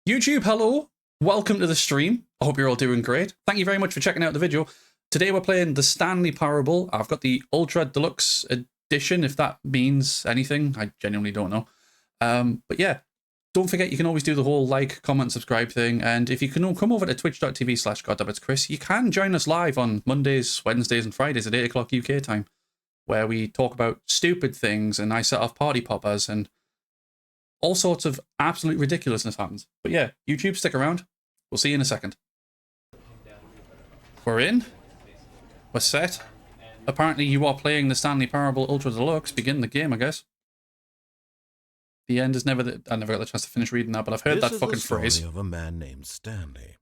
YouTube, hello. Welcome to the stream. I hope you're all doing great. Thank you very much for checking out the video. Today we're playing the Stanley Parable. I've got the Ultra Deluxe Edition, if that means anything. I genuinely don't know. But yeah, don't forget you can always do the whole like, comment, subscribe thing. And if you can come over to twitch.tv/GodDamnItsChris, you can join us live on Mondays, Wednesdays and Fridays at 8 o'clock UK time, where we talk about stupid things and I set off party poppers and all sorts of absolute ridiculousness happens. But yeah, YouTube, stick around. We'll see you in a second. We're in. We're set. Apparently you are playing the Stanley Parable Ultra Deluxe. Begin the game, I guess. The end is never... I never got the chance to finish reading that, but I've heard that fucking phrase. This is the story of a man named Stanley.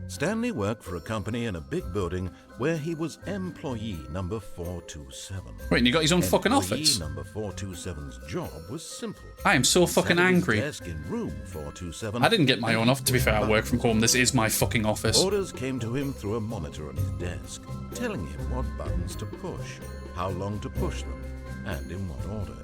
Stanley worked for a company in a big building where he was employee number 427. Wait, and he got his own fucking office? Number 427's job was simple. I am so fucking angry. Desk in room 427. I didn't get my own office. To be fair, I work from home. This is my fucking office. Orders came to him through a monitor on his desk, telling him what buttons to push, how long to push them, and in what order.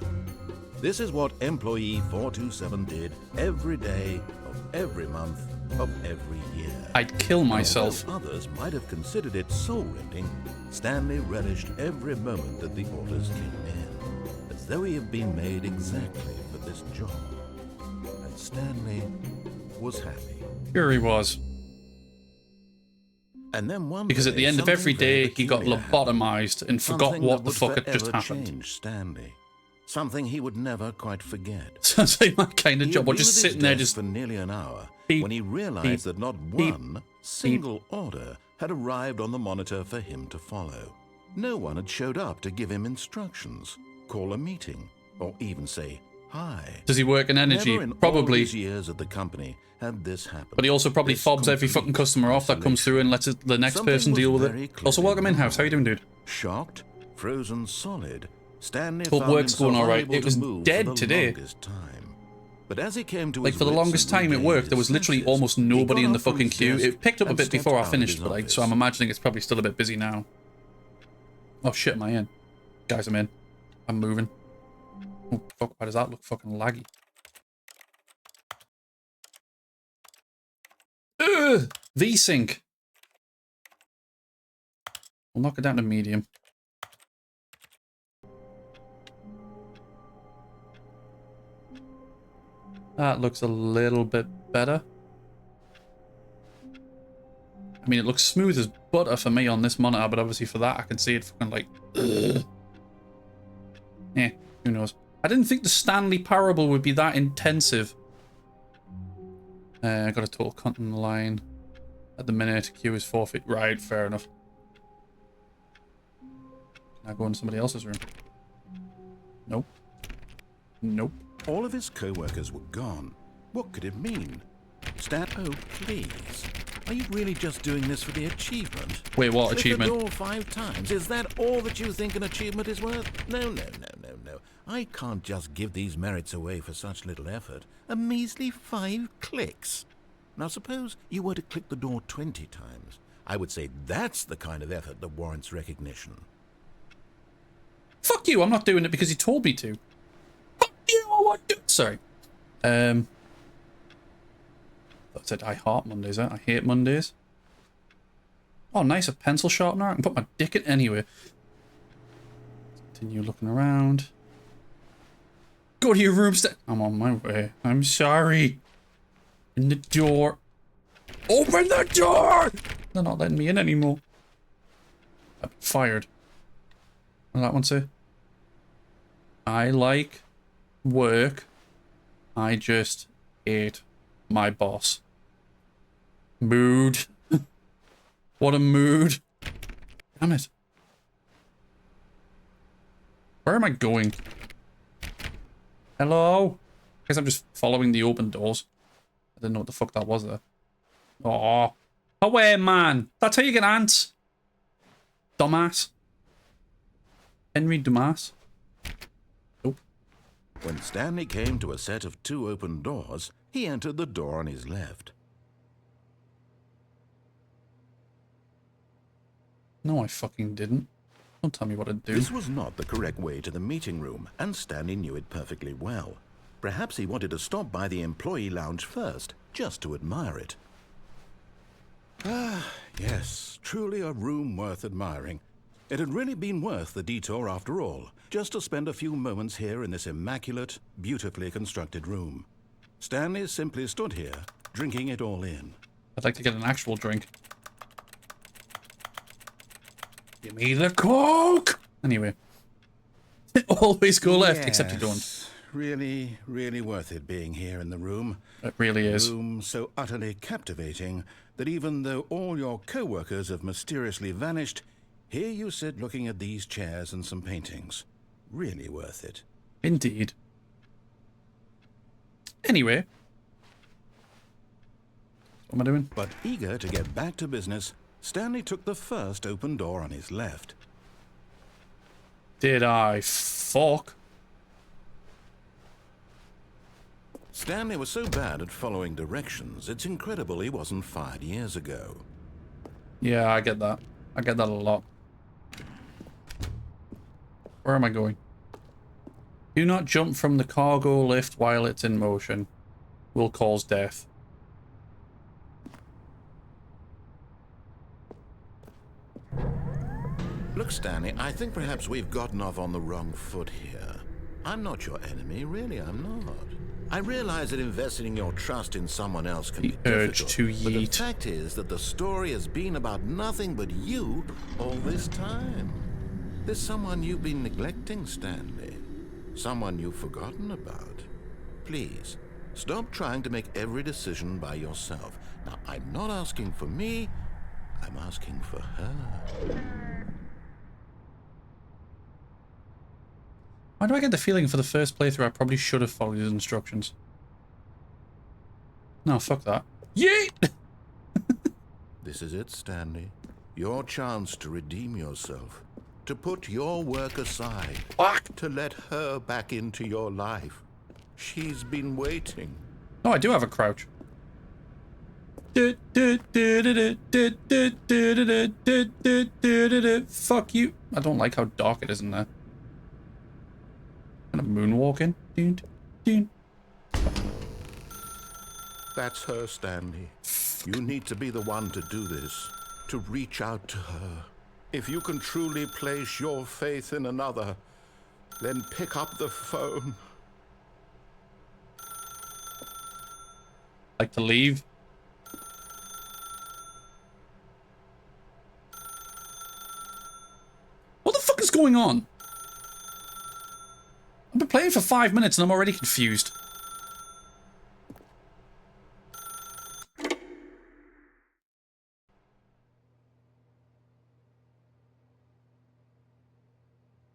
This is what employee 427 did every day of every month of every year. I'd kill myself. Although others might have considered it soul-rending, Stanley relished every moment that the orders came in, as though he had been made exactly for this job. And Stanley was happy. Sure he was. And then one because day, at the end of every day, he got lobotomized and forgot what the fuck had just happened. Change Stanley. Something he would never quite forget. Sounds like my kind of job. Or just sitting there just... for nearly an hour beep, when he realized that not one single order had arrived on the monitor for him to follow. No one had showed up to give him instructions, call a meeting, or even say hi. Does he work in energy? Never in Probably. All these years at the company had this happened. But he also probably fobs every fucking customer off that comes through and lets the next person deal with it. Also, welcome in-house. How you doing, dude? Shocked, frozen solid, Stanley Hope found work's going himself alright. unable It was to move dead for the today. longest time. But as he came to Like, his for the wits longest and time it regained worked, there was his literally senses, almost he nobody got in the up from fucking his queue. desk It picked up a and bit stepped before I out of finished, his but office. so I'm imagining it's probably still a bit busy now. Oh shit, am I in? Guys, I'm in. I'm moving. Oh fuck, why does that look fucking laggy? Ugh! V-Sync! We'll knock it down to medium. That looks a little bit better. I mean, it looks smooth as butter for me on this monitor, but obviously for that I can see it fucking like... Ugh. Eh, who knows. I didn't think the Stanley Parable would be that intensive. I got a total cunt in the line. At the minute, queue is 4 feet. Right, fair enough. Now go into somebody else's room. Nope. Nope. All of his co-workers were gone. What could it mean? Oh, please. Are you really just doing this for the achievement? Wait, what Click achievement? the door 5 times. Is that all that you think an achievement is worth? No. I can't just give these merits away for such little effort. A measly 5 clicks. Now suppose you were to click the door 20 times. I would say that's the kind of effort that warrants recognition. Fuck you, I'm not doing it because you told me to. Fuck you, I want to. Sorry. I said I heart Mondays, I hate Mondays. Oh, nice, a pencil sharpener. I can put my dick in anywhere. Continue looking around. Go to your room, I'm on my way. I'm sorry. In the door. Open the door! They're not letting me in anymore. I've been fired. What did that one say? I like work. I just hate my boss. Mood. What a mood. Damn it. Where am I going? Hello? I guess I'm just following the open doors. I didn't know what the fuck that was there. Oh, away, man. That's how you get ants. Dumbass. Henry Dumas. Nope. When Stanley came to a set of 2 open doors, he entered the door on his left. No, I fucking didn't. Don't tell me what to do. This was not the correct way to the meeting room, and Stanley knew it perfectly well. Perhaps he wanted to stop by the employee lounge first, just to admire it. Ah, yes, truly a room worth admiring. It had really been worth the detour after all, just to spend a few moments here in this immaculate, beautifully constructed room. Stanley simply stood here, drinking it all in. I'd like to get an actual drink. Give me the Coke! Anyway. Always go left, except you don't. Really, really worth it being here in the room. It really is. A room so utterly captivating that even though all your co-workers have mysteriously vanished, here you sit looking at these chairs and some paintings. Really worth it. Indeed. Anyway. What am I doing? But eager to get back to business, Stanley took the first open door on his left. Did I fuck? Stanley was so bad at following directions, it's incredible he wasn't fired years ago. Yeah, I get that. I get that a lot. Where am I going? Do not jump from the cargo lift while it's in motion. Will cause death. Look, Stanley, I think perhaps we've gotten off on the wrong foot here. I'm not your enemy, really, I'm not. I realize that investing your trust in someone else can be difficult, to but the yeet. fact is that the story has been about nothing but you all this time. There's someone you've been neglecting, Stanley. Someone you've forgotten about. Please, stop trying to make every decision by yourself. Now, I'm not asking for me, I'm asking for her. Why do I get the feeling for the first playthrough I probably should have followed his instructions? No, fuck that. Yeet! This is it, Stanley. Your chance to redeem yourself. To put your work aside. Fuck! To let her back into your life. She's been waiting. Oh, I do have a crouch. Fuck you. I don't like how dark it is in there. Kind of moonwalking. That's her, Stanley. You need to be the one to do this. To reach out to her. If you can truly place your faith in another, then pick up the phone. Like to leave. What the fuck is going on? I've been playing for 5 minutes and I'm already confused.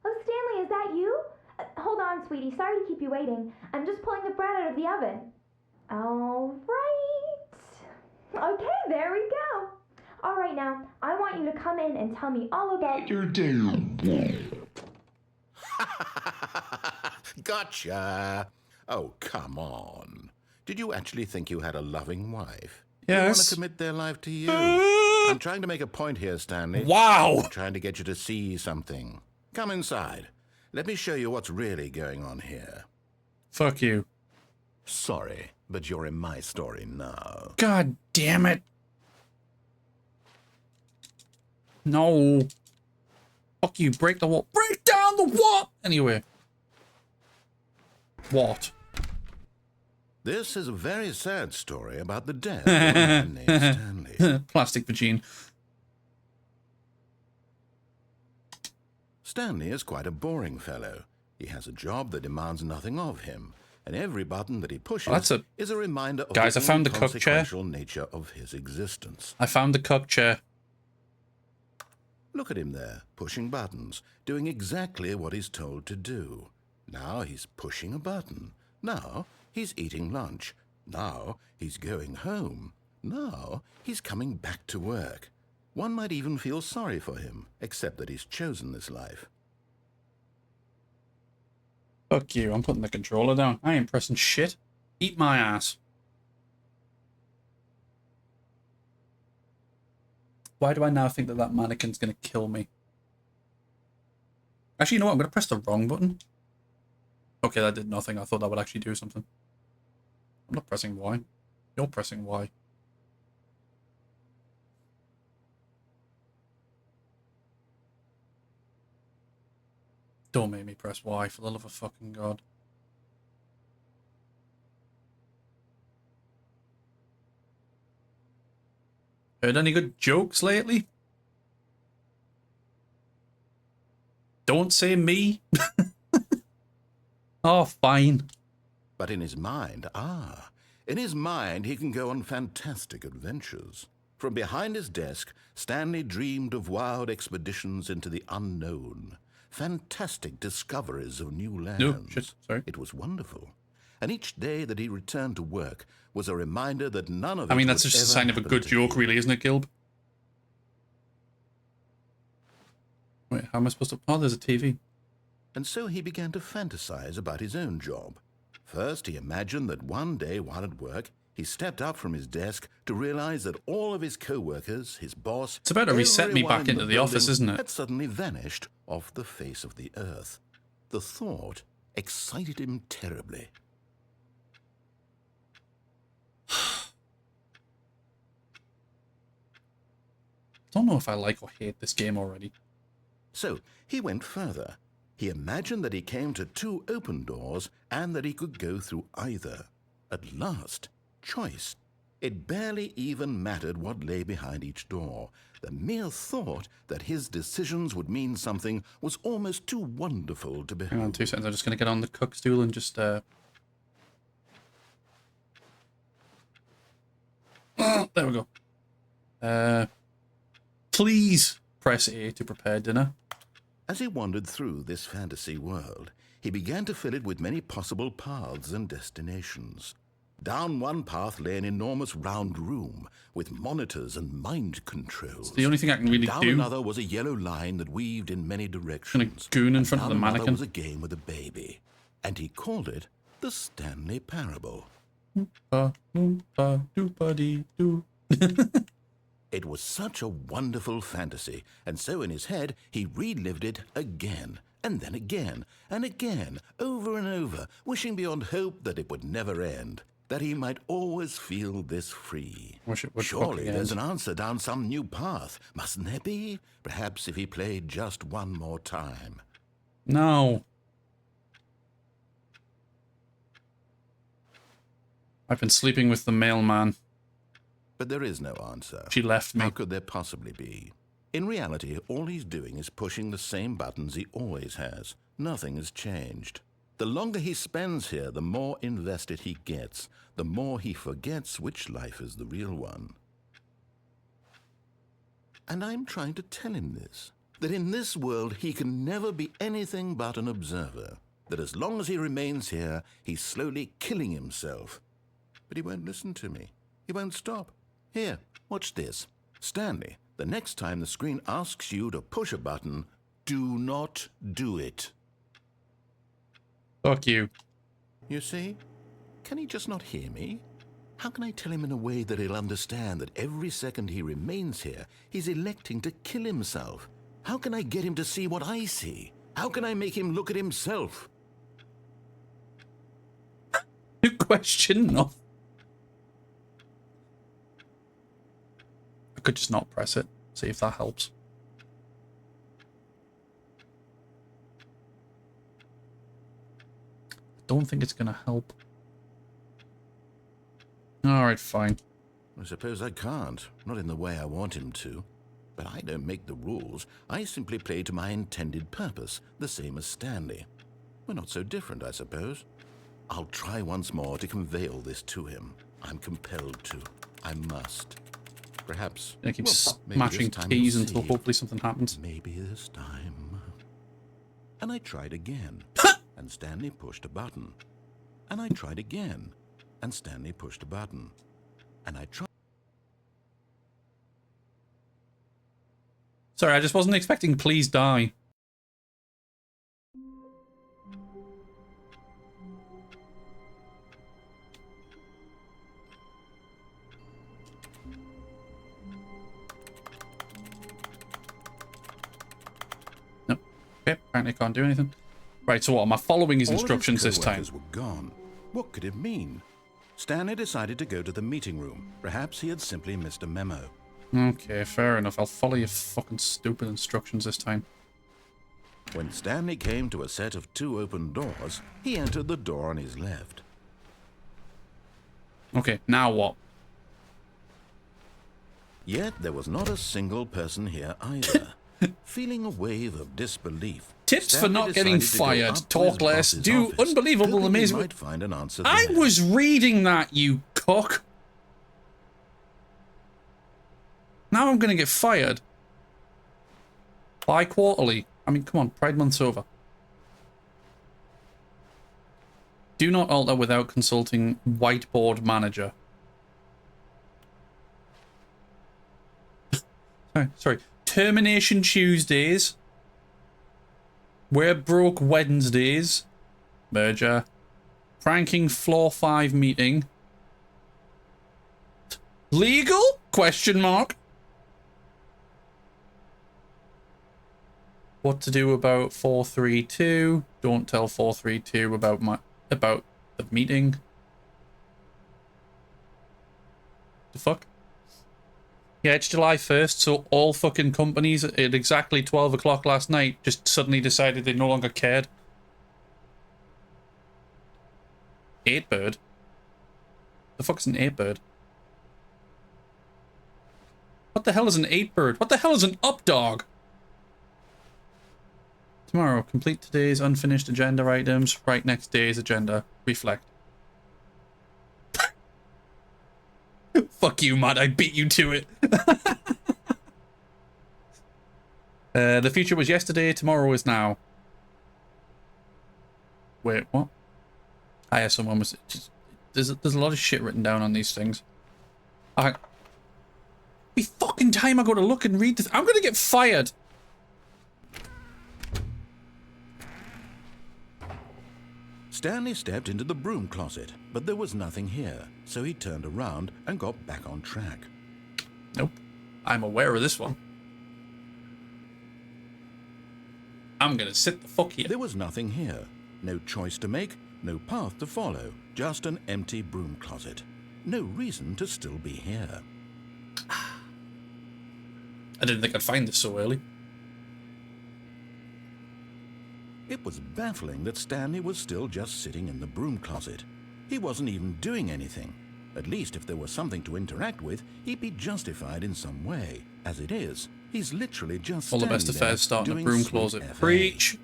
Oh, Stanley, is that you? Hold on, sweetie. Sorry to keep you waiting. I'm just pulling the bread out of the oven. All right. Okay, there we go. All right, now, I want you to come in and tell me all about your day. Gotcha. Oh, come on. Did you actually think you had a loving wife? Yes. They want to commit their life to you. I'm trying to make a point here, Stanley. Wow. I'm trying to get you to see something. Come inside. Let me show you what's really going on here. Fuck you. Sorry, but you're in my story now. God damn it. No. Fuck you. Break the wall. Break down the wall. Anyway. What? This is a very sad story about the death of a man named Stanley. Plastic vagine. Stanley is quite a boring fellow. He has a job that demands nothing of him, and every button that he pushes is a reminder of Guys, the I found the cook chair. inconsequential nature of his existence. I found the cup chair. Look at him there, pushing buttons, doing exactly what he's told to do. Now he's pushing a button. Now he's eating lunch. Now he's going home. Now he's coming back to work. One might even feel sorry for him, except that he's chosen this life. Fuck you. I'm putting the controller down. I ain't pressing shit. Eat my ass. Why do I now think that that mannequin's going to kill me? Actually, you know what? I'm going to press the wrong button. Okay, that did nothing. I thought that would actually do something. I'm not pressing Y. You're pressing Y. Don't make me press Y, for the love of fucking God. Heard any good jokes lately? Don't say me. Oh, fine. But in his mind, in his mind he can go on fantastic adventures. From behind his desk, Stanley dreamed of wild expeditions into the unknown, fantastic discoveries of new lands. No, shit, sorry. It was wonderful. And each day that he returned to work was a reminder that none of it I mean, that's would just a ever sign of a happen good to joke, him. really, isn't it, Gilb? Wait, how am I supposed to... Oh, there's a TV. And so he began to fantasize about his own job. First, he imagined that one day while at work, he stepped up from his desk to realize that all of his co-workers, his boss... It's about to reset me everyone back in into the office, building isn't it? had suddenly vanished off the face of the earth. The thought excited him terribly. I don't know if I like or hate this game already. So he went further. He imagined that he came to 2 open doors and that he could go through either. At last, choice. It barely even mattered what lay behind each door. The mere thought that his decisions would mean something was almost too wonderful to behold. Hang on 2 seconds, I'm just going to get on the cook stool and just... there we go. Please press A to prepare dinner. As he wandered through this fantasy world, he began to fill it with many possible paths and destinations. Down one path lay an enormous round room with monitors and mind controls. It's the only thing I can really Down do. another was a yellow line that weaved in many directions. goon in And front of down the another mannequin. was a game with a baby, and he called it the Stanley Parable. Ba-doop-ba-doop-ba-dee-doo. It was such a wonderful fantasy, and so in his head he relived it again, and then again, and again, over and over, wishing beyond hope that it would never end, that he might always feel this free. Wish it would Surely fucking there's end. an answer down some new path, mustn't there be? Perhaps if he played just one more time. No. I've been sleeping with the mailman. But there is no answer. She left me. How could there possibly be? In reality, all he's doing is pushing the same buttons he always has. Nothing has changed. The longer he spends here, the more invested he gets, the more he forgets which life is the real one. And I'm trying to tell him this, that in this world he can never be anything but an observer, that as long as he remains here, he's slowly killing himself. But he won't listen to me. He won't stop. Here, watch this. Stanley, the next time the screen asks you to push a button, do not do it. Fuck you. You see? Can he just not hear me? How can I tell him in a way that he'll understand that every second he remains here, he's electing to kill himself? How can I get him to see what I see? How can I make him look at himself? Good question, no. I could just not press it. See if that helps. I don't think it's gonna help. Alright, fine. I suppose I can't, not in the way I want him to. But I don't make the rules. I simply play to my intended purpose, the same as Stanley. We're not so different, I suppose. I'll try once more to convey all this to him. I'm compelled to. I must. Perhaps. I keep well, maybe smashing this time keys we'll until see. hopefully something happens. Maybe this time. And I tried again. And Stanley pushed a button. And I tried again. And Stanley pushed a button. And I tried. Sorry, I just wasn't expecting please die. Nope. Okay, apparently can't do anything. Right, so what? Am I following his All of instructions this time? co-workers were gone. What could it mean? Stanley decided to go to the meeting room. Perhaps he had simply missed a memo. Okay, fair enough. I'll follow your fucking stupid instructions this time. When Stanley came to a set of 2 open doors, he entered the door on his left. Okay, now what? Yet there was not a single person here either. Feeling a wave of disbelief, Tips for Stanley not getting decided to go fired. up to Talk his less. boss's Do office, unbelievable, hoping he amazing. might find an answer I there. was reading that, you cock. Now I'm going to get fired. Bi-quarterly. I mean, come on, Pride Month's over. Do not alter without consulting whiteboard manager. Sorry. Termination Tuesdays. We're broke Wednesdays. Merger. Pranking floor 5 meeting. Legal? Question mark. What to do about 432? Don't tell 432 about the meeting. The fuck? Yeah, it's July 1st, so all fucking companies at exactly 12 o'clock last night just suddenly decided they no longer cared. 8-bird? The fuck's an 8-bird? What the hell is an 8-bird? What the hell is an up-dog? Tomorrow, complete today's unfinished agenda items. Write next day's agenda. Reflect. Fuck you, Matt. I beat you to it. The future was yesterday. Tomorrow is now. Wait, what? Ah, yeah, someone was... Just, there's a lot of shit written down on these things. Every fucking time I go to look and read this... I'm gonna get fired. Stanley stepped into the broom closet, but there was nothing here, so he turned around and got back on track. Nope. I'm aware of this one. I'm gonna sit the fuck here. There was nothing here. No choice to make, no path to follow, just an empty broom closet. No reason to still be here. I didn't think I'd find this so early. It was baffling that Stanley was still just sitting in the broom closet. He wasn't even doing anything. At least if there was something to interact with, he'd be justified in some way. As it is, he's literally just All the standing best there affairs start in a doing broom sweet closet. FA. Preach.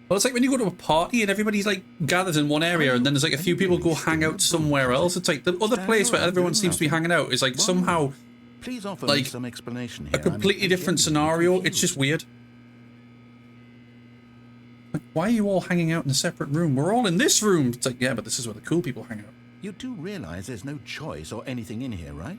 Well, it's like when you go to a party and everybody's like gathered in one area and then there's like a few people go hang out somewhere else. It's like the other place where everyone seems to be hanging out is like somehow Please offer like me some explanation a here. completely different scenario. It's just weird. Like, why are you all hanging out in a separate room? We're all in this room. It's like, yeah, but this is where the cool people hang out. You do realize there's no choice or anything in here, right?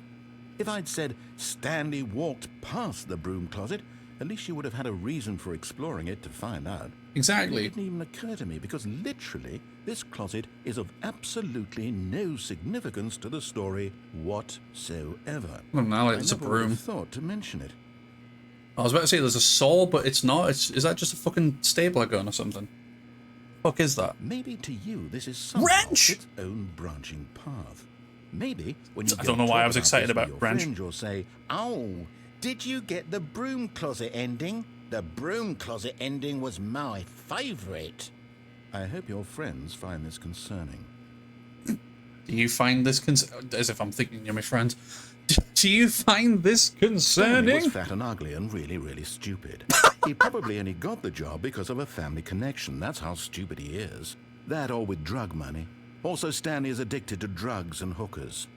If I'd said Stanley walked past the broom closet, at least you would have had a reason for exploring it to find out. Exactly. It didn't even occur to me because literally this closet is of absolutely no significance to the story whatsoever. Well, now it's a I never would broom. have thought to mention it. I was about to say there's a saw, but it's not. Is that just a fucking stapler gun or something? Fuck is that? Maybe to you this is somehow Wrench! its own branching path. Maybe when you I go don't know to why I talk was excited this with about your wrench. friend, you'll say, "Oh, did you get the broom closet ending? The broom closet ending was my favourite." I hope your friends find this concerning. Do you find this as if I'm thinking you're my friend? Do you find this Stanley concerning? was fat and ugly and really, really stupid. He probably only got the job because of a family connection. That's how stupid he is. That or with drug money. Also, Stanley is addicted to drugs and hookers.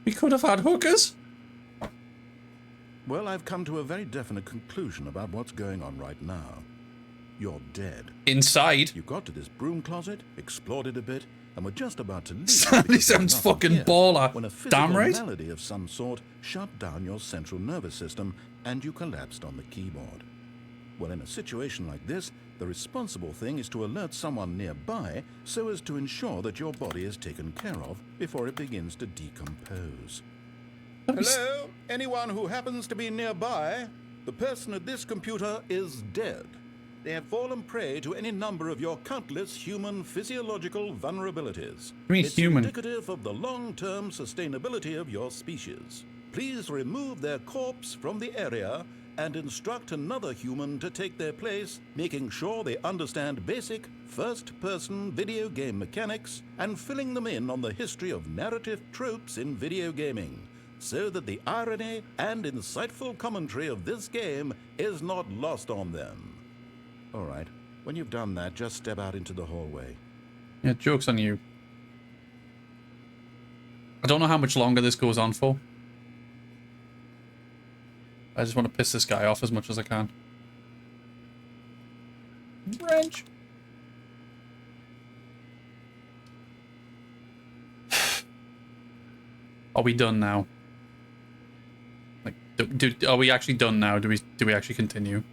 We could have had hookers. Well, I've come to a very definite conclusion about what's going on right now. You're dead. Inside. You got to this broom closet, explored it a bit, and were just about to leave. Stanley because there was sounds nothing fucking here, baller. when a physical Damn right. malady of some sort shut down your central nervous system and you collapsed on the keyboard. Well, in a situation like this, the responsible thing is to alert someone nearby so as to ensure that your body is taken care of before it begins to decompose. Hello? Anyone who happens to be nearby? The person at this computer is dead. They have fallen prey to any number of your countless human physiological vulnerabilities. It's indicative of the long-term sustainability of your species. Please remove their corpse from the area and instruct another human to take their place, making sure they understand basic first-person video game mechanics and filling them in on the history of narrative tropes in video gaming, so that the irony and insightful commentary of this game is not lost on them. All right, when you've done that, just step out into the hallway. Yeah, joke's on you. I don't know how much longer this goes on for. I just want to piss this guy off as much as I can. Wrench! Are we done now? Like, are we actually done now? Do we actually continue?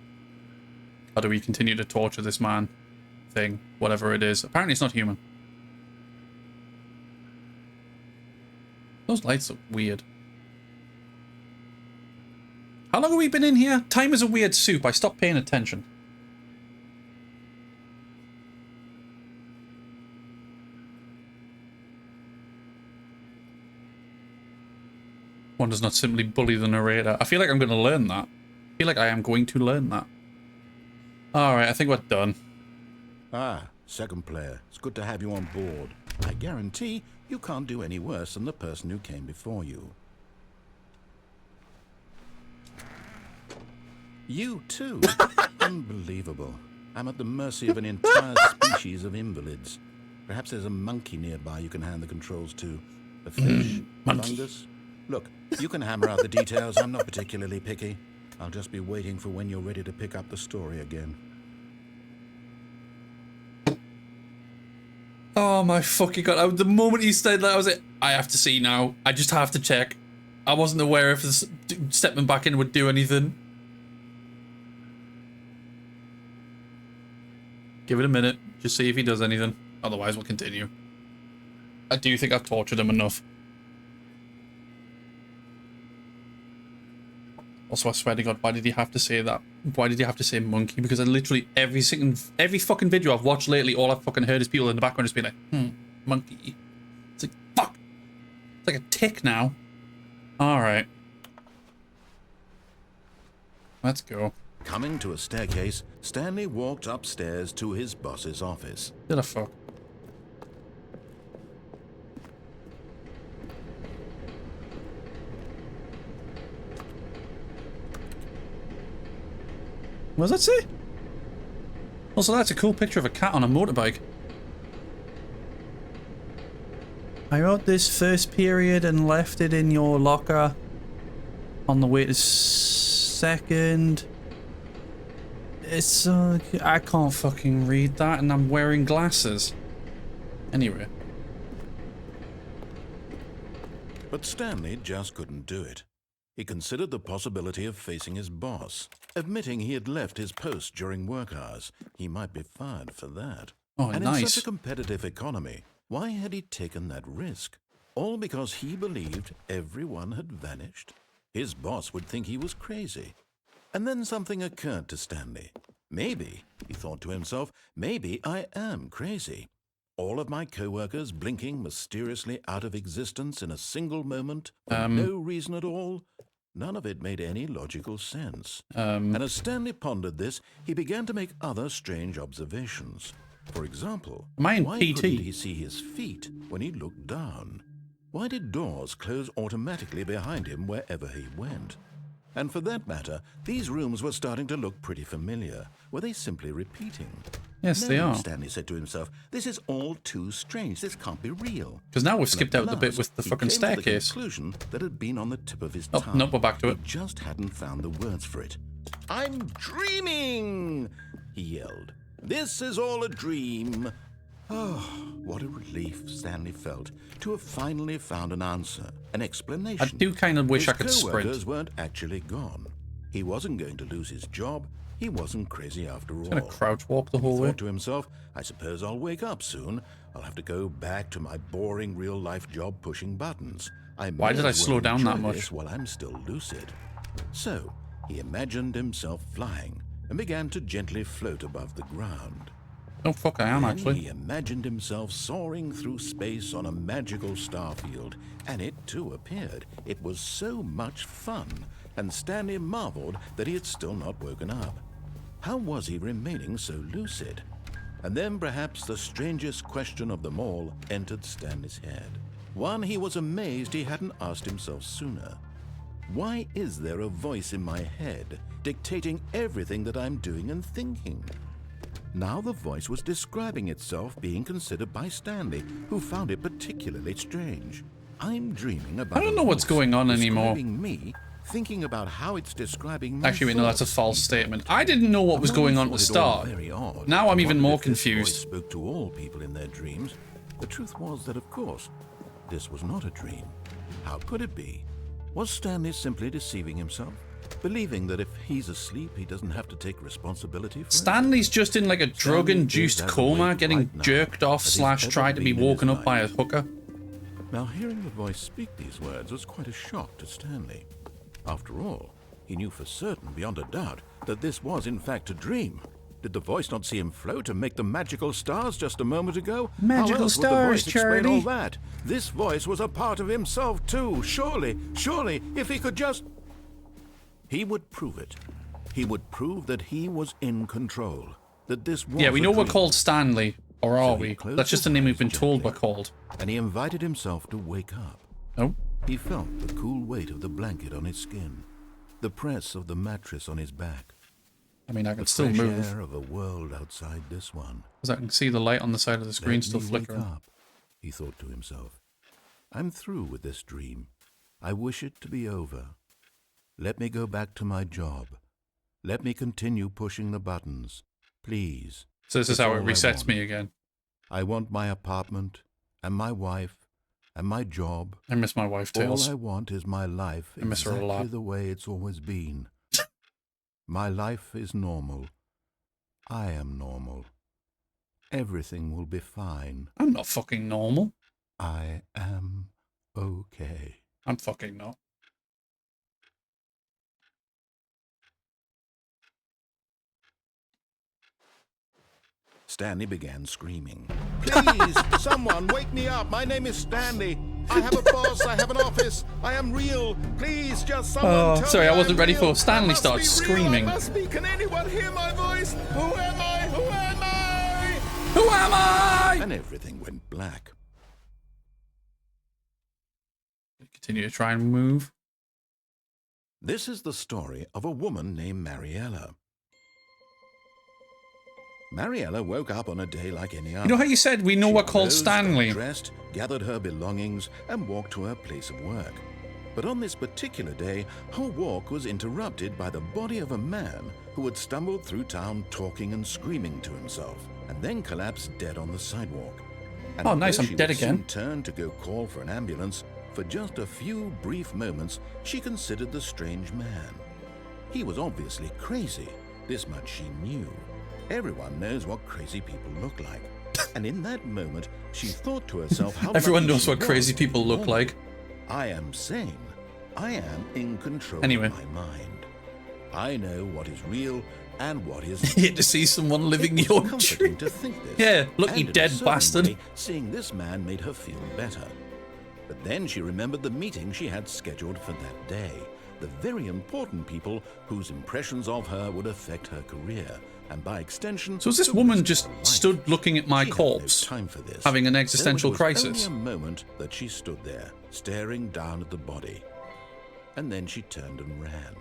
Or do we continue to torture this man thing, whatever it is? Apparently it's not human. Those lights look weird. How long have we been in here? Time is a weird soup. I stopped paying attention. One does not simply bully the narrator. I feel like I'm going to learn that. I feel like I am going to learn that. Alright, I think we're done. Ah, second player. It's good to have you on board. I guarantee you can't do any worse than the person who came before you. You too? Unbelievable. I'm at the mercy of an entire species of invalids. Perhaps there's a monkey nearby you can hand the controls to. A fish? A fungus? Look, you can hammer out the details. I'm not particularly picky. I'll just be waiting for when you're ready to pick up the story again. Oh my fucking god. The moment you said that, I was like, I have to see now. I just have to check. I wasn't aware if this stepping back in would do anything. Give it a minute. Just see if he does anything. Otherwise, we'll continue. I do think I've tortured him enough. Also, I swear to God, why did he have to say that? Why did he have to say monkey? Because I literally, every fucking video I've watched lately, all I've fucking heard is people in the background just being like, monkey. It's like, fuck. It's like a tick now. Alright. Let's go. Coming to a staircase, Stanley walked upstairs to his boss's office. Did I fuck? What does that say? Also, that's a cool picture of a cat on a motorbike. I wrote this first period and left it in your locker on the way to second. It's I can't fucking read that and I'm wearing glasses. Anyway. But Stanley just couldn't do it. He considered the possibility of facing his boss. Admitting he had left his post during work hours, he might be fired for that. Oh, and nice. in such a competitive economy, why had he taken that risk? All because he believed everyone had vanished? His boss would think he was crazy. And then something occurred to Stanley. Maybe, he thought to himself, maybe I am crazy. All of my co-workers blinking mysteriously out of existence in a single moment for no reason at all. None of it made any logical sense. And as Stanley pondered this, he began to make other strange observations. For example, why couldn't he see his feet when he looked down? Why did doors close automatically behind him wherever he went? And for that matter, these rooms were starting to look pretty familiar. Were they simply repeating? Yes, they are. Stanley said to himself, this is all too strange. This can't be real. Because now we've skipped out the bit with the fucking staircase. He came to the conclusion that had been on the tip of his tongue. No, we're back to it. He just hadn't found the words for it. I'm dreaming, he yelled. This is all a dream. Oh, what a relief Stanley felt to have finally found an answer, an explanation. I do kind of wish I could sprint. His co-workers weren't actually gone. He wasn't going to lose his job. He wasn't crazy after all. He's gonna crouch walk the whole way. He thought to himself, I suppose I'll wake up soon. I'll have to go back to my boring real-life job pushing buttons. Why did I slow down that much? While I'm still lucid. So he imagined himself flying and began to gently float above the ground. Oh fuck, I am Then actually. he imagined himself soaring through space on a magical starfield, and it too appeared. It was so much fun, and Stanley marveled that he had still not woken up. How was he remaining so lucid? And then perhaps the strangest question of them all entered Stanley's head. One he was amazed he hadn't asked himself sooner. Why is there a voice in my head dictating everything that I'm doing and thinking? Now the voice was describing itself being considered by Stanley, who found it particularly strange. I'm dreaming about. I don't know what's going on anymore. Me, thinking about how it's describing me. Actually, no, that's a false statement. I didn't know what was going on at the start. Now I'm even more confused. Spoke to all people in their dreams. The truth was that, of course, this was not a dream. How could it be? Was Stanley simply deceiving himself? Believing that if he's asleep, he doesn't have to take responsibility for it? Stanley's just in like a drug-induced coma, getting jerked off / tried to be woken up by a hooker. Now, hearing the voice speak these words was quite a shock to Stanley. After all, he knew for certain, beyond a doubt, that this was in fact a dream. Did the voice not see him float and make the magical stars just a moment ago? Magical How else would the stars, voice explain Charlie. all that? This voice was a part of himself too. Surely, if he could just... He would prove it. He would prove that he was in control. That this was Yeah, we know we're dream. called Stanley. Or are So he we? closed That's just the his name we've eyes been told gently. we're called. And he invited himself to wake up. Oh? He felt the cool weight of the blanket on his skin, the press of the mattress on his back, I mean, I can the still fresh move. air of a world outside this one. Because I can see the light on the side of the screen Let still me flickering. wake up, he thought to himself. I'm through with this dream. I wish it to be over. Let me go back to my job. Let me continue pushing the buttons. Please. So this is That's how it all I resets want. me again. I want my apartment, and my wife, and my job. I miss my wife, All Tails. I want is my life I miss her a exactly lot. the way it's always been. My life is normal. I am normal. Everything will be fine. I'm not fucking normal. I am okay. I'm fucking not. Stanley began screaming. Please, someone, wake me up. My name is Stanley. I have a boss. I have an office. I am real. Please, just someone Oh, tell sorry, me I wasn't I'm ready real. for Stanley I must starts be real. screaming. I must be. Can anyone hear my voice? Who am I? Who am I? Who am I? And everything went black. Continue to try and move. This is the story of a woman named Mariella. Mariella woke up on a day like any other. You know how you said we know She we're called rose, Stanley? got dressed, gathered her belongings, and walked to her place of work. But on this particular day, her walk was interrupted by the body of a man who had stumbled through town talking and screaming to himself, and then collapsed dead on the sidewalk. And Oh, nice, although I'm she dead would again. soon turn to go call for an ambulance, for just a few brief moments, she considered the strange man. He was obviously crazy. This much she knew. Everyone knows what crazy people look like. And in that moment, she thought to herself how Everyone lucky knows she what was crazy to be people look normal. like. I am sane. I am in control Anyway. of my mind. I know what is real and what is You hate to see someone living It your was comforting dream. to think this. Yeah, look, And you in a dead certain bastard. way, seeing this man made her feel better. But then she remembered the meeting she had scheduled for that day. The very important people whose impressions of her would affect her career, and by extension... So is this the woman rest of just her life. stood looking at my She had corpse, no time for this. having an So existential it was crisis? only a moment that she stood there, staring down at the body. And then she turned and ran.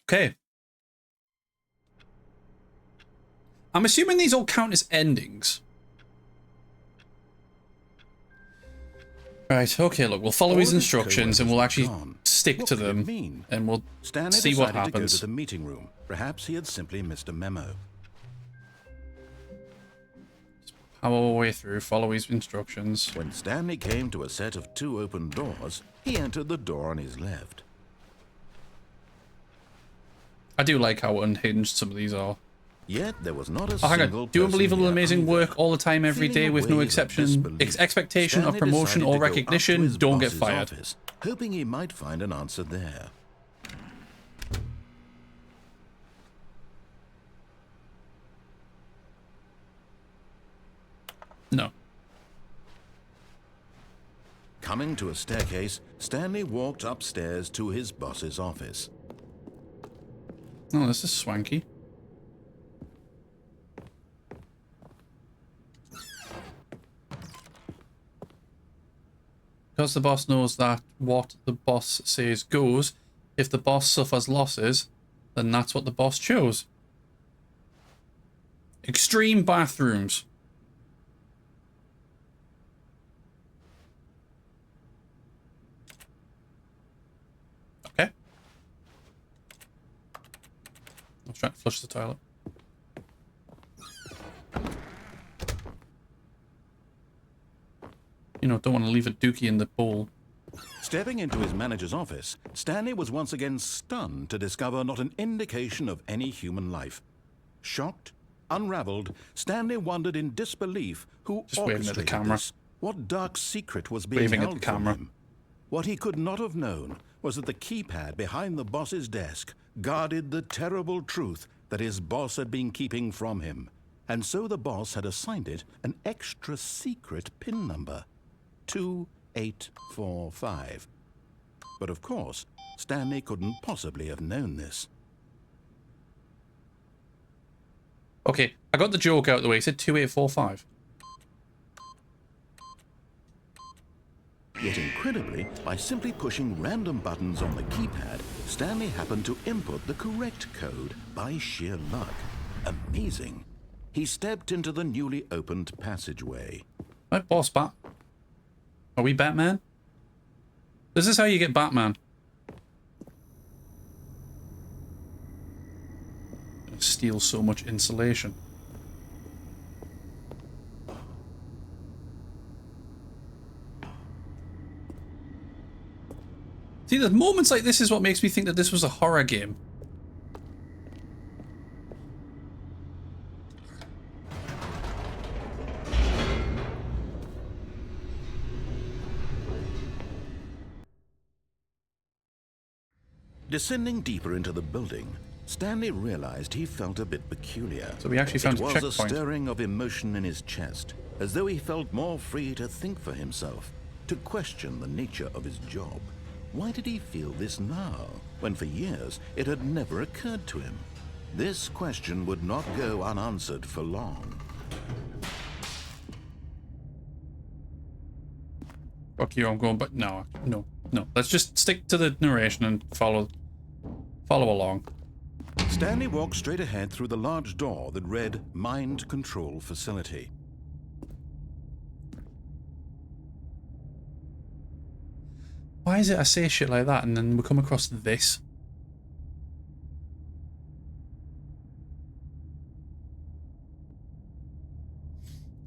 Okay. I'm assuming these all count as endings. Right, okay, look, we'll follow All his his instructions and coworkers we'll were actually gone. stick What to could it them, mean? and we'll Stanley see what decided to go happens. to the meeting room. Perhaps he had simply missed a memo. Power our way through, follow his instructions. When Stanley came to a set of 2 open doors, he entered the door on his left. I do like how unhinged some of these are. Yet there was not a Oh, hang single on. Do person unbelievable, here amazing either. work all the time, every Feeling day, a with no wave of exception, disbelief, expectation of Stanley promotion decided or to go up to recognition. his Don't get boss's fired. office, hoping he might find an answer there. No. Coming to a staircase, Stanley walked upstairs to his boss's office. Oh, this is swanky. Because the boss knows that what the boss says goes, if the boss suffers losses, then that's what the boss chose. Extreme bathrooms. Okay. I was trying to flush the toilet. You know, don't want to leave a dookie in the bowl. Stepping into his manager's office, Stanley was once again stunned to discover not an indication of any human life. Shocked, unraveled, Stanley wondered in disbelief who Just waving at the orchestrated camera. this. What dark secret was being Waving at held the from camera. him? What he could not have known was that the keypad behind the boss's desk guarded the terrible truth that his boss had been keeping from him. And so the boss had assigned it an extra secret PIN number. 2845. But of course, Stanley couldn't possibly have known this. Okay, I got the joke out of the way. He said 2845. Yet incredibly, by simply pushing random buttons on the keypad, Stanley happened to input the correct code by sheer luck. Amazing. He stepped into the newly opened passageway. Right, boss bat. Are we Batman? This is how you get Batman. Steal so much insulation. See, the moments like this is what makes me think that this was a horror game. Descending deeper into the building, Stanley realized he felt a bit peculiar. So we actually found it a was checkpoint. a stirring of emotion in his chest, as though he felt more free to think for himself, to question the nature of his job. Why did he feel this now, when for years it had never occurred to him? This question would not go unanswered for long. Fuck you, I'm going, but no. Let's just stick to the narration and follow along. Stanley walked straight ahead through the large door that read Mind Control Facility. Why is it I say shit like that and then we come across this?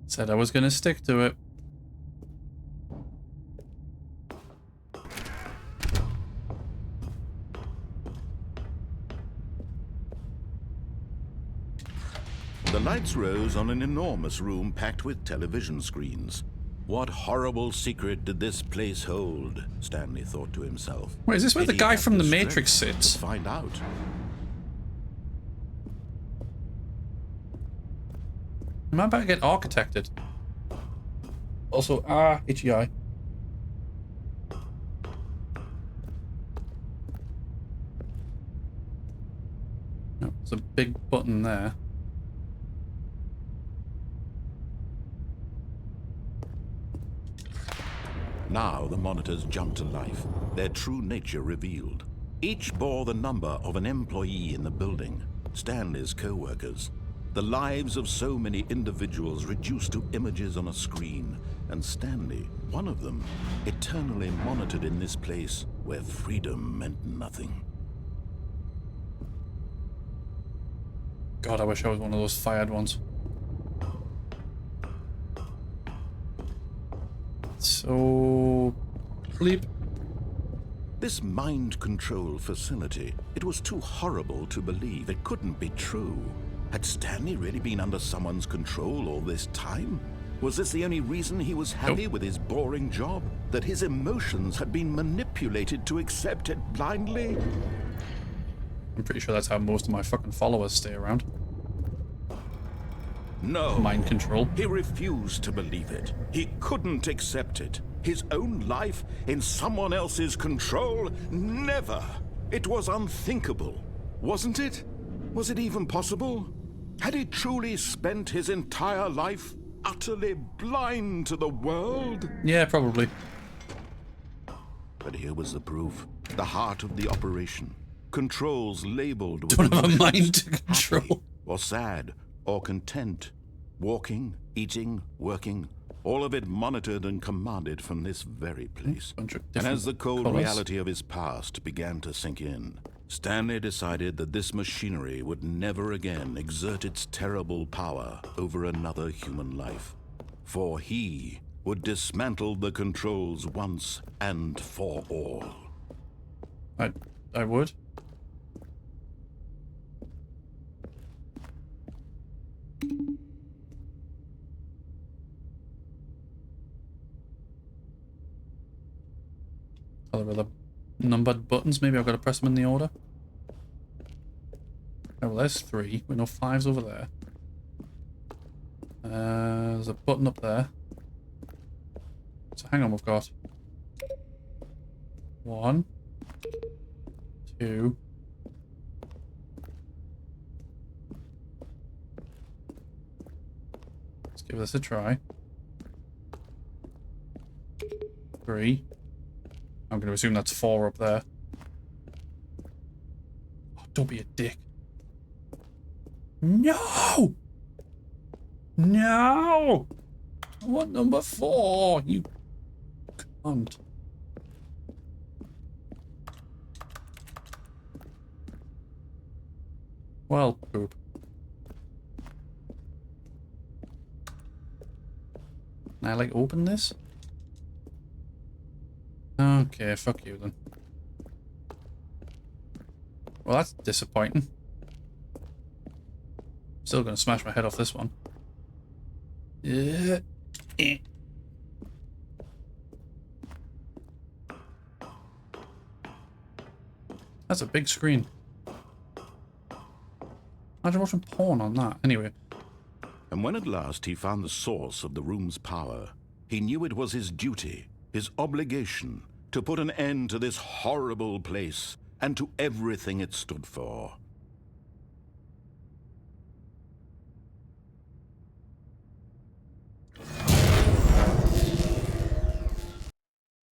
Said I was gonna stick to it. The lights rose on an enormous room packed with television screens. What horrible secret did this place hold? Stanley thought to himself. Wait, is this where Did the he guy have from The strength Matrix sits? to find out. Am I about to get architected? Also, itchy eye. No, there's a big button there. Now the monitors jumped to life, their true nature revealed. Each bore the number of an employee in the building, Stanley's co-workers. The lives of so many individuals reduced to images on a screen, and Stanley, one of them, eternally monitored in this place where freedom meant nothing. God, I wish I was one of those fired ones. So... bleep. This mind control facility It was too horrible to believe. It couldn't be true. Had Stanley really been under someone's control all this time? Was this the only reason he was happy with his boring job? That his emotions had been manipulated to accept it blindly? I'm pretty sure that's how most of my fucking followers stay around. No. Mind control. He refused to believe it. He couldn't accept it. His own life in someone else's control? Never. It was unthinkable. Wasn't it? Was it even possible? Had he truly spent his entire life utterly blind to the world? Yeah, probably. But here was the proof. The heart of the operation. Controls labeled with Don't have a emotions. mind to control. Happy or sad or content. Walking, eating, working. All of it monitored and commanded from this very place. And as the cold reality of his past began to sink in, Stanley decided that this machinery would never again exert its terrible power over another human life. For he would dismantle the controls once and for all. I would. Other with the numbered buttons, maybe I've got to press them in the order. Oh, well, there's 3. We know 5's over there. There's a button up there. So hang on, we've got 1, 2. Let's give this a try. 3. I'm going to assume that's 4 up there. Oh, don't be a dick. No! No! I want number 4, you cunt. Well, poop. Can I, like, open this? Okay, fuck you then. Well, that's disappointing. Still gonna smash my head off this one. Yeah. That's a big screen. Imagine watching porn on that. Anyway. And when at last he found the source of the room's power, he knew it was his duty, his obligation, to put an end to this horrible place and to everything it stood for.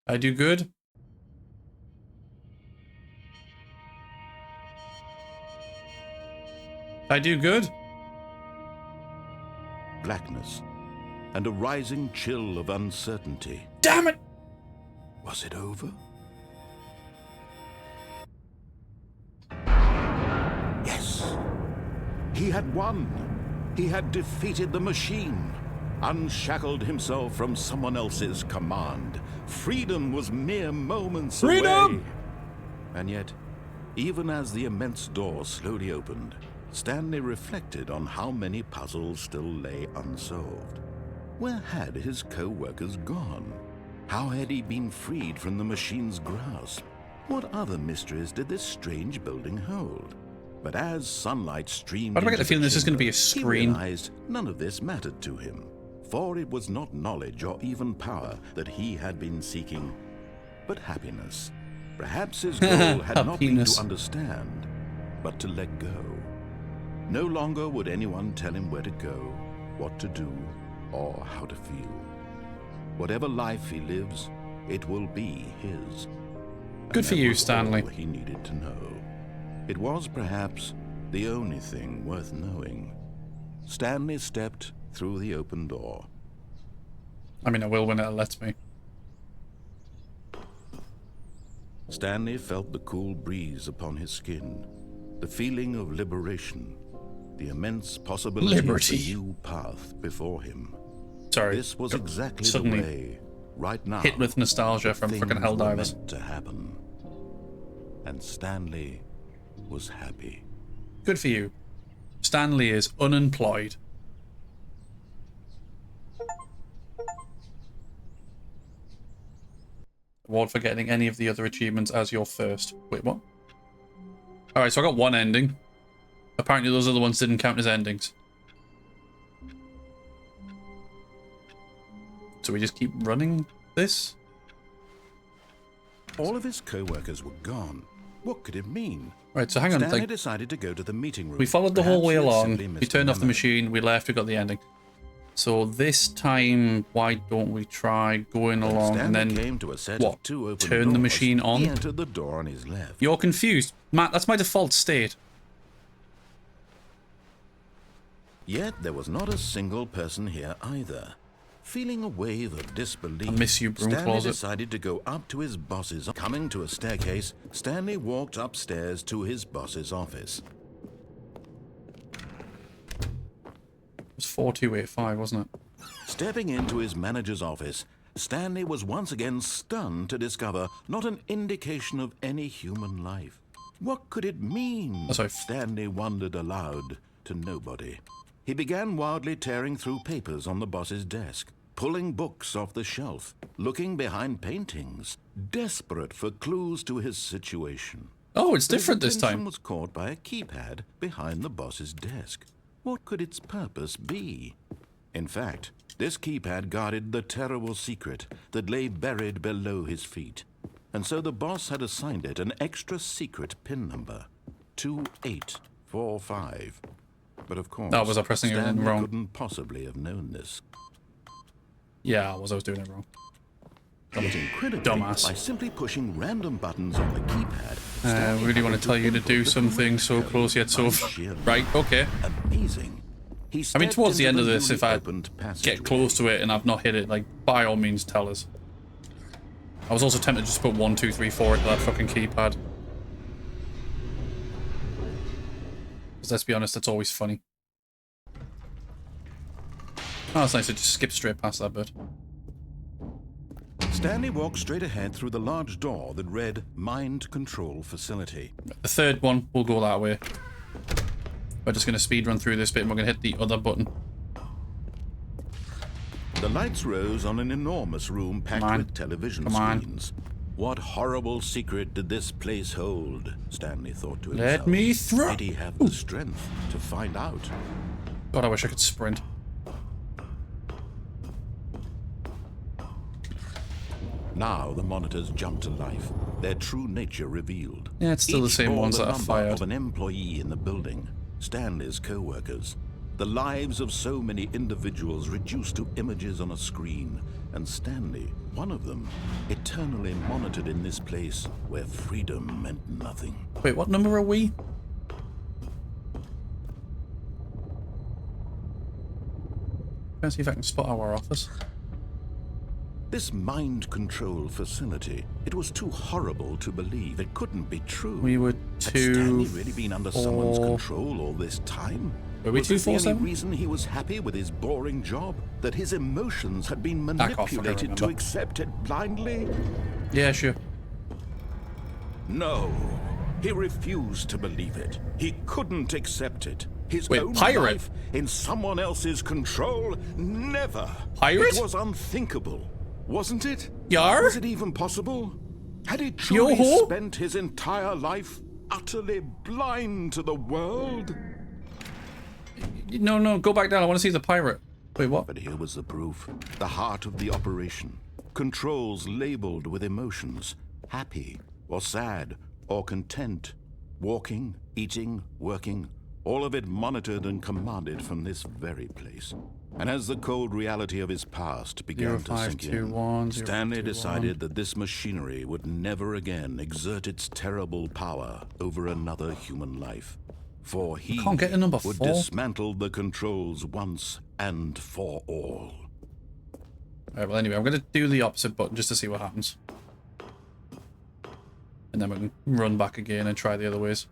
I do good. I do good. Blackness and a rising chill of uncertainty. Damn it! Was it over? Yes. He had won. He had defeated the machine, unshackled himself from someone else's command. Freedom was mere moments away. And yet, even as the immense door slowly opened, Stanley reflected on how many puzzles still lay unsolved. Where had his co-workers gone? How had he been freed from the machine's grasp? What other mysteries did this strange building hold? But as sunlight streamed Why do I get the into feeling this is going to be a he screen? realized none of this mattered to him, for it was not knowledge or even power that he had been seeking, but happiness. Perhaps his goal had not been to understand, but to let go. No longer would anyone tell him where to go, what to do, or how to feel. Whatever life he lives, it will be his. Good for you, Stanley. All he needed to know. It was perhaps the only thing worth knowing. Stanley stepped through the open door. I mean, I will when it lets me. Stanley felt the cool breeze upon his skin, the feeling of liberation, the immense possibility of a new path before him. Sorry. This was exactly the way, right now, hit with nostalgia from frickin' Helldivers. meant to happen. And Stanley was happy. Good for you. Stanley is unemployed. Award for getting any of the other achievements as your first. Wait, what? Alright, so I got one ending. Apparently those other ones didn't count as endings. So we just keep running this? All of his co-workers were gone. What could it mean? Right, so hang on. Stanley Like, decided to go to the meeting room. we followed the whole Perhaps way he had along. simply We missed turned the off the memo. machine. We left. We got the ending. So this time, why don't we try going along and Stanley then came to a set what? of two open Turn the doors. machine He on? entered the door on his left. You're confused, Matt. That's my default state. Yet there was not a single person here either. Feeling a wave of disbelief, I miss you, broom Stanley closet. decided to go up to his boss's. Coming to a staircase, Stanley walked upstairs to his boss's office. It was 4285, wasn't it? Stepping into his manager's office, Stanley was once again stunned to discover not an indication of any human life. What could it mean? Oh, sorry. Stanley wondered aloud to nobody. He began wildly tearing through papers on the boss's desk, pulling books off the shelf, looking behind paintings, desperate for clues to his situation. Oh, it's But his different this attention time. was caught by a keypad behind the boss's desk. What could its purpose be? In fact, this keypad guarded the terrible secret that lay buried below his feet. And so the boss had assigned it an extra secret PIN number, 2845. But of course, was I pressing it in Stanley wrong? couldn't possibly have known this. Yeah, I was doing it wrong. Yet incredibly, Dumbass. by simply pushing random buttons on the keypad, I Stanley really had want to tell you to input do the something correct so code close yet so by far. sheer Right, okay. Amazing. He I mean, stepped towards the into end of this, newly if I opened get passageway. close to it and I've not hit it, like, by all means, tell us. I was also tempted to just put 1, 2, 3, 4 into that fucking keypad. Because let's be honest, that's always funny. Oh, it's nice to just skip straight past that bit. Stanley walked straight ahead through the large door that read Mind Control Facility. The third one, we'll go that way. We're just going to speed run through this bit and we're going to hit the other button. The lights rose on an enormous room packed on. with television Come on. screens. What horrible secret did this place hold? Stanley thought to himself. Let me through. Did he have the strength to find out? God, I wish I could sprint. Now the monitors jumped to life, their true nature revealed. Yeah, it's still the Each same bore ones the that are number fired. of an employee in the building, Stanley's co-workers. The lives of so many individuals reduced to images on a screen, and Stanley, one of them, eternally monitored in this place where freedom meant nothing. Wait, what number are we? Let's see if I can spot our office. This mind control facility, it was too horrible to believe. It couldn't be true. We were Had Stanley 2, really been under someone's 4. control all this time? Were we Was this the only 247? reason he was happy with his boring job? That his emotions had been Back off, I can't manipulated to remember. accept it blindly? Yeah, sure. No. He refused to believe it. He couldn't accept it. His Wait, own pirate? life in someone else's control? Never. Pirate? It was unthinkable, wasn't it? Yar? Was it even possible? Had he truly Yo-ho? spent his entire life utterly blind to the world? No, go back down. I want to see the pirate. Wait, what? But here was the proof. The heart of the operation. Controls labeled with emotions. Happy or sad or content. Walking, eating, working. All of it monitored and commanded from this very place. And as the cold reality of his past began to sink in, 0521, Stanley 0521. decided that this machinery would never again exert its terrible power over another human life. For he can't get a number would 4. dismantle the controls once and for all. Alright, well anyway, I'm going to do the opposite button just to see what happens. And then we can run back again and try the other ways.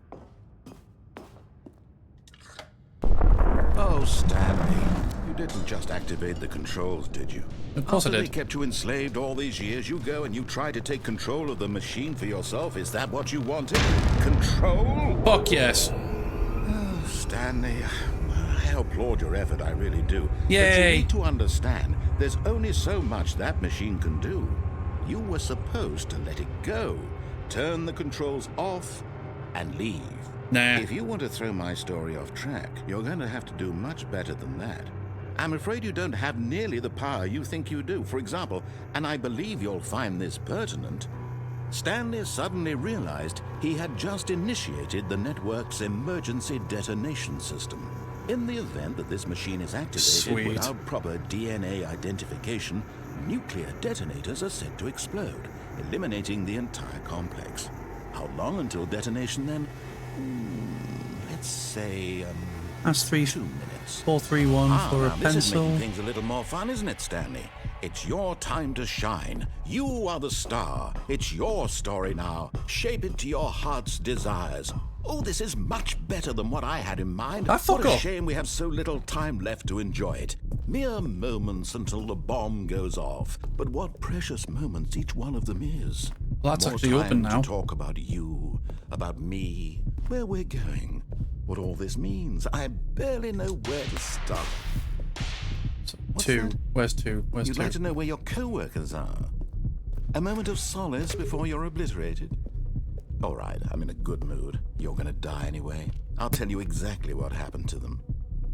Oh, Stanley, You didn't just activate the controls, did you? Of course I After did. they kept you enslaved all these years, you go and you try to take control of the machine for yourself. Is that what you wanted? Control? Fuck yes. Oh, Stanley, I applaud your effort, I really do. But Yay. you need to understand, there's only so much that machine can do. You were supposed to let it go, turn the controls off, and leave. Nah. If you want to throw my story off track, you're going to have to do much better than that. I'm afraid you don't have nearly the power you think you do. For example, and I believe you'll find this pertinent, Stanley suddenly realized he had just initiated the network's emergency detonation system. In the event that this machine is activated Sweet. without proper DNA identification, nuclear detonators are said to explode, eliminating the entire complex. How long until detonation then? Let's say, That's 2 minutes. 4, 3, 1 for a now this is pencil. making things a little more fun, isn't it, Stanley? It's your time to shine. You are the star. It's your story now. Shape it to your heart's desires. Oh, this is much better than what I had in mind. Ah, fuck What a off. shame we have so little time left to enjoy it. Mere moments until the bomb goes off. But what precious moments each one of them is. Well, that's More actually time open now. to talk about you, about me, where we're going, what all this means. I barely know where to start. What's 2. that? Where's 2? Where's You'd 2? like to know where your co-workers are. A moment of solace before you're obliterated. All right, I'm in a good mood. You're gonna die anyway. I'll tell you exactly what happened to them.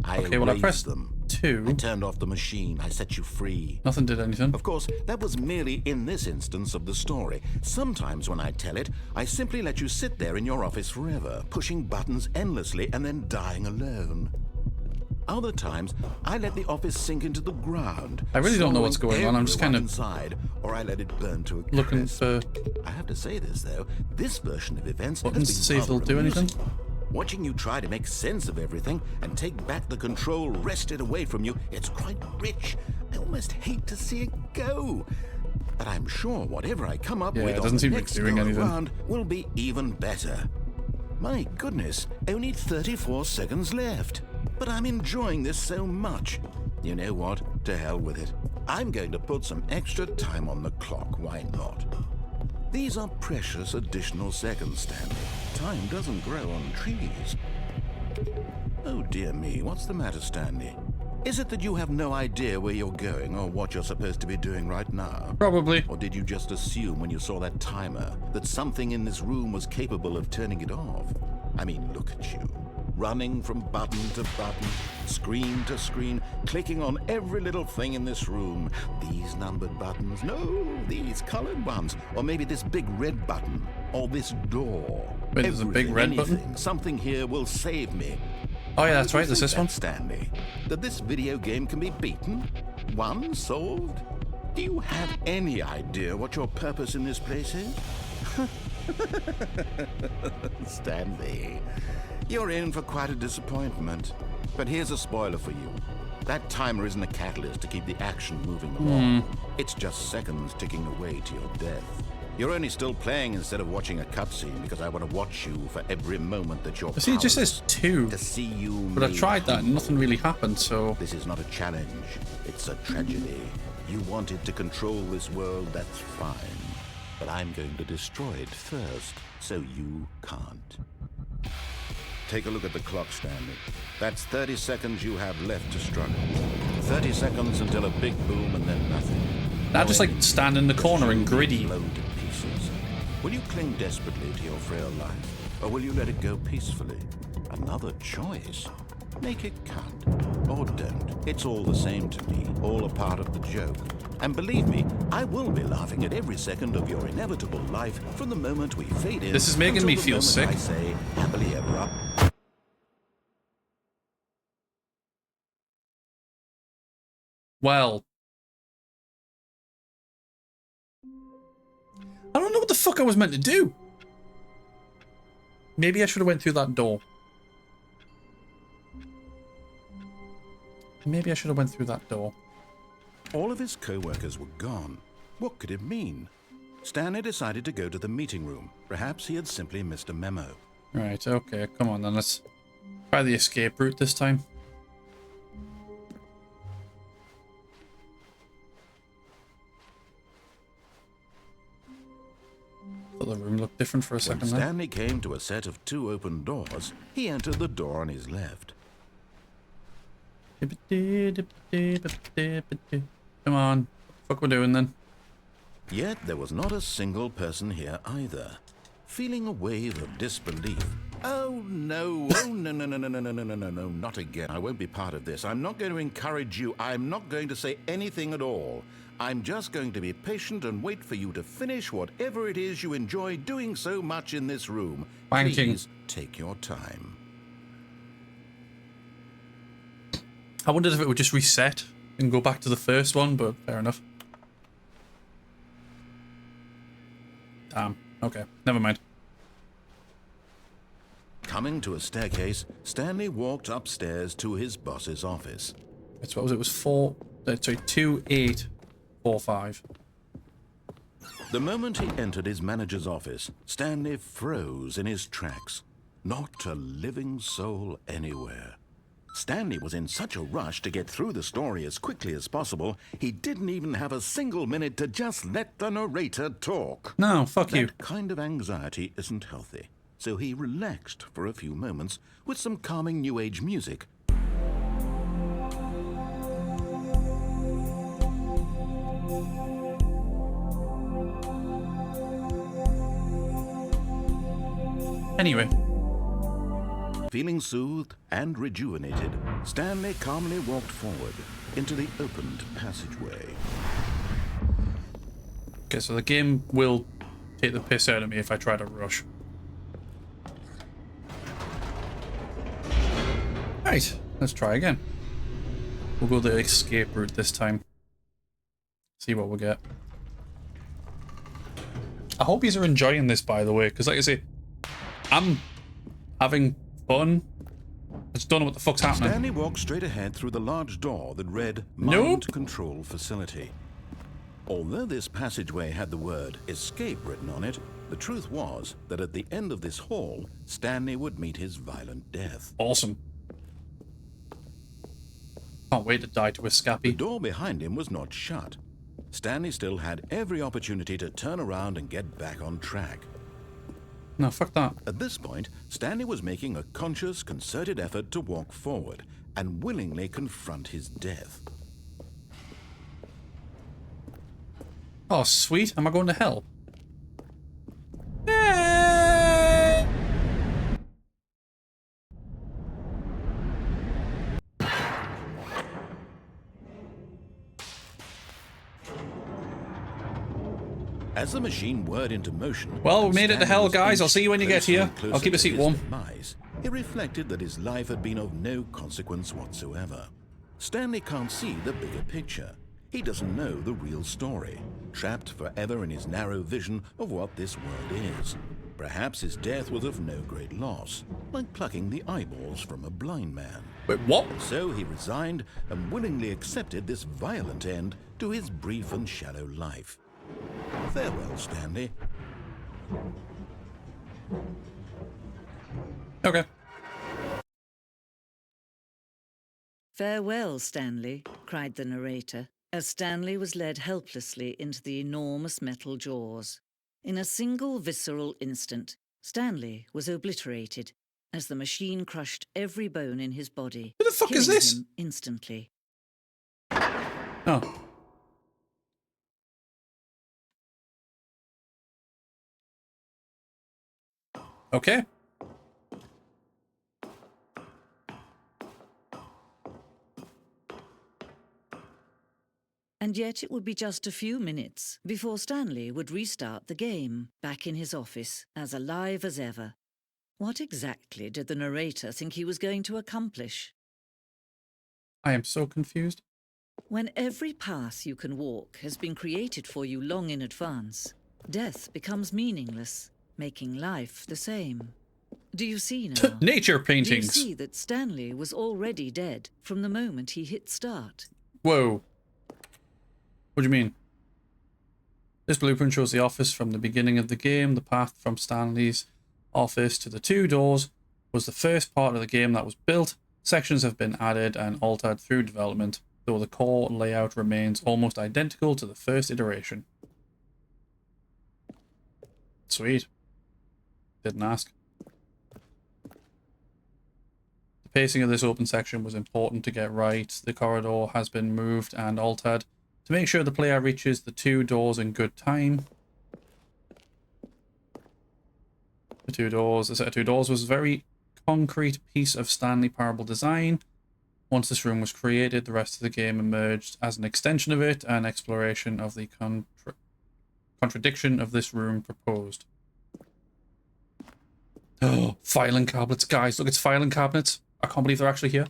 I Okay, well I erased pressed them. 2. I turned off the machine. I set you free. Nothing did anything. Of course, that was merely in this instance of the story. Sometimes when I tell it, I simply let you sit there in your office forever, pushing buttons endlessly and then dying alone. Other times, I let the office sink into the ground. I really don't know what's swallowing going on. I'm just everyone kind of inside, or I let it burn to a looking crisp. for I have to say this though, this version of events buttons has to see been if they'll rather do anything. amusing. Watching you try to make sense of everything and take back the control wrested away from you, it's quite rich. I almost hate to see it go. But I'm sure whatever I come up Yeah, with it on doesn't the seem to be next doing go anything. around will be even better. My goodness, only 34 seconds left. But I'm enjoying this so much. You know what? To hell with it. I'm going to put some extra time on the clock. Why not? These are precious additional seconds, Stanley. Time doesn't grow on trees. Oh dear me, what's the matter, Stanley? Is it that you have no idea where you're going or what you're supposed to be doing right now? probably. Or did you just assume when you saw that timer that something in this room was capable of turning it off? I mean, look at you. Running from button to button, screen to screen, clicking on every little thing in this room. These numbered buttons, no, these colored ones. Or maybe this big red button, or this door. Wait, there's a big red button? Anything, something here will save me. Oh yeah, that's right. There's this one. Stanley, that this video game can be beaten? Won? Solved? Do you have any idea what your purpose in this place is? Stanley, you're in for quite a disappointment. But here's a spoiler for you. That timer isn't a catalyst to keep the action moving along. It's just seconds ticking away to your death. You're only still playing instead of watching a cutscene because I want to watch you for every moment that you're See, it just says powerless. 2. To see you But I made tried that and nothing really happened, so... This is not a challenge. It's a tragedy. You wanted to control this world, that's fine. But I'm going to destroy it first, so you can't. Take a look at the clock, Stanley. That's 30 seconds you have left to struggle. 30 seconds until a big boom and then nothing. Now just like stand in the corner and gritty. Blown to pieces. Will you cling desperately to your frail life, or will you let it go peacefully? Another choice. Make it count, or don't. It's all the same to me, all a part of the joke. And believe me, I will be laughing at every second of your inevitable life from the moment we fade in. This is making until me the feel moment sick. I say, happily ever up. Well. I don't know what the fuck I was meant to do. Maybe I should have went through that door. Maybe I should have went through that door. All of his co-workers were gone. What could it mean? Stanley decided to go to the meeting room. Perhaps he had simply missed a memo. Right, okay, come on then, let's try the escape route this time. Thought the room looked different for a When second there. Stanley came to a set of 2 open doors, he entered the door on his left. Come on. What the fuck we're doing then? Yet there was not a single person here either. Feeling a wave of disbelief. Oh no, no, not again. I won't be part of this. I'm not going to encourage you. I'm not going to say anything at all. I'm just going to be patient and wait for you to finish whatever it is you enjoy doing so much in this room. Banking. Please take your time. I wondered if it would just reset and go back to the first one, but fair enough. Damn. Okay, never mind. Coming to a staircase, Stanley walked upstairs to his boss's office. It's what was it? It was 2845. The moment he entered his manager's office, Stanley froze in his tracks. Not a living soul anywhere. Stanley was in such a rush to get through the story as quickly as possible, he didn't even have a single minute to just let the narrator talk. No, fuck you. That kind of anxiety isn't healthy, so he relaxed for a few moments with some calming New Age music. Anyway. Feeling soothed and rejuvenated, Stanley calmly walked forward into the opened passageway. Okay, so the game will take the piss out of me if I try to rush. Right, let's try again. We'll go the escape route this time. See what we get. I hope you are enjoying this, by the way, because like I say, I'm having fun. I just don't know what the fuck's happening. Stanley walked straight ahead through the large door that read Nope. Mind Control Facility. Although this passageway had the word escape written on it, the truth was that at the end of this hall, Stanley would meet his violent death. Awesome. Can't wait to die to a The scappy. door behind him was not shut. Stanley still had every opportunity to turn around and get back on track. No, fuck that. At this point, Stanley was making a conscious, concerted effort to walk forward and willingly confront his death. Oh, sweet. Am I going to hell? As the machine whirred into motion, Well, we made it to Stanley hell, was guys. I'll inched see you when you get closer here. and closer I'll keep a to seat his warm. demise. He reflected that his life had been of no consequence whatsoever. Stanley can't see the bigger picture. He doesn't know the real story, trapped forever in his narrow vision of what this world is. Perhaps his death was of no great loss, like plucking the eyeballs from a blind man. Wait, what? So he resigned and willingly accepted this violent end to his brief and shallow life. Farewell, Stanley. Okay. "Farewell, Stanley," cried the narrator, as Stanley was led helplessly into the enormous metal jaws. In a single visceral instant, Stanley was obliterated as the machine crushed every bone in his body, Who the fuck is killing this? him instantly. Oh. Okay. And yet it would be just a few minutes before Stanley would restart the game, back in his office, as alive as ever. What exactly did the narrator think he was going to accomplish? I am so confused. When every path you can walk has been created for you long in advance, death becomes meaningless, making life the same. Do you see now? Nature Do you paintings. see that Stanley was already dead from the moment he hit start? Whoa. What do you mean? This blueprint shows the office from the beginning of the game. The path from Stanley's office to the 2 doors was the first part of the game that was built. Sections have been added and altered through development, though the core layout remains almost identical to the first iteration. Sweet. Didn't ask. The pacing of this open section was important to get right. The corridor has been moved and altered to make sure the player reaches the 2 doors in good time. The 2 doors, the set of 2 doors was a very concrete piece of Stanley Parable design. Once this room was created, the rest of the game emerged as an extension of it, and exploration of the contradiction of this room proposed. Oh, filing cabinets, guys! Look, it's filing cabinets. I can't believe they're actually here.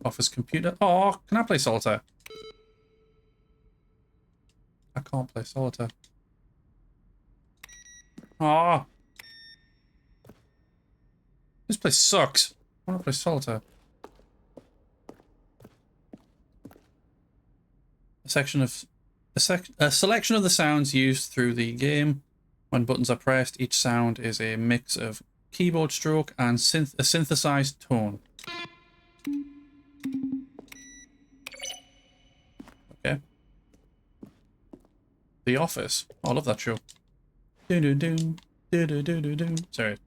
Office computer. Oh, can I play solitaire? I can't play solitaire. Ah, this place sucks. I want to play solitaire. A selection of the sounds used through the game. When buttons are pressed, each sound is a mix of keyboard stroke and a synthesized tone. Okay. The Office. Oh, I love that show. Sorry.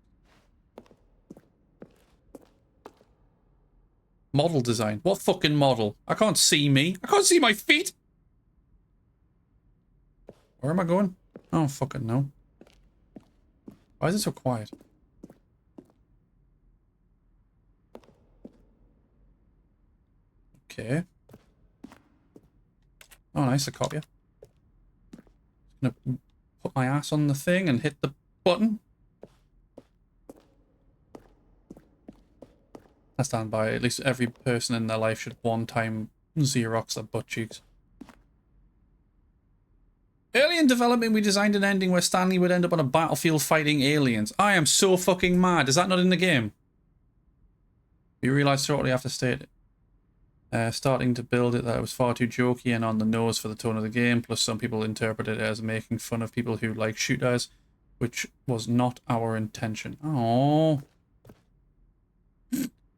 Model design. What fucking model? I can't see me. I can't see my feet. Where am I going? I don't fucking know. Why is it so quiet? Okay. Oh, nice, a copier. Gonna put my ass on the thing and hit the button. I stand by it. At least every person in their life should one time Xerox their butt cheeks. Early in development, we designed an ending where Stanley would end up on a battlefield fighting aliens. I am so fucking mad. Is that not in the game? We realised shortly after starting to build it that it was far too jokey and on the nose for the tone of the game, plus some people interpreted it as making fun of people who like shooters, which was not our intention. Oh,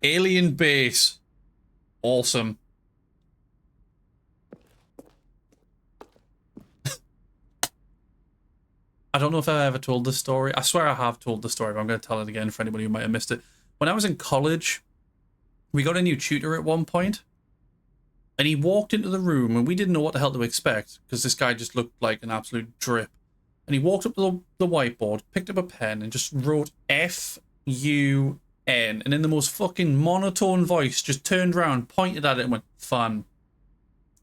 alien base. Awesome. I don't know if I've ever told this story. I swear I have told the story, but I'm going to tell it again for anybody who might have missed it. When I was in college, we got a new tutor at one point, and he walked into the room, and we didn't know what the hell to expect, because this guy just looked like an absolute drip. And he walked up to the whiteboard, picked up a pen, and just wrote F-U-N, and in the most fucking monotone voice, just turned around, pointed at it, and went, "Fun.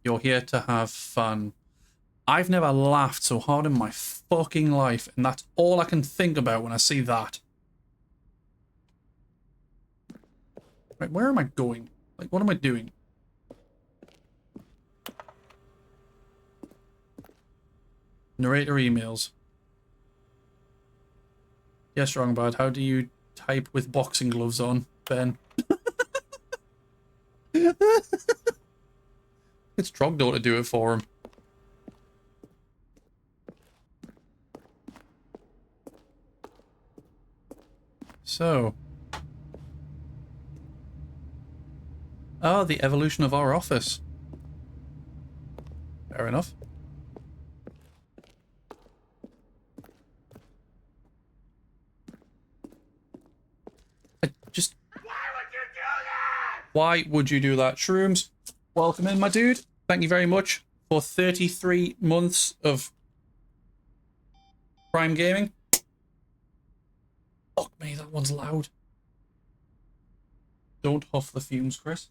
You're here to have fun." I've never laughed so hard in my fucking life, and that's all I can think about when I see that. Right, where am I going? Like, what am I doing? Narrator emails. Yes, wrong bad. How do you type with boxing gloves on, Ben? It's Trogdor to do it for him. So. Oh, the evolution of our office. Fair enough. Why would you do that? Shrooms, welcome in, my dude. Thank you very much for 33 months of Prime Gaming. Fuck me, that one's loud. Don't huff the fumes, Chris.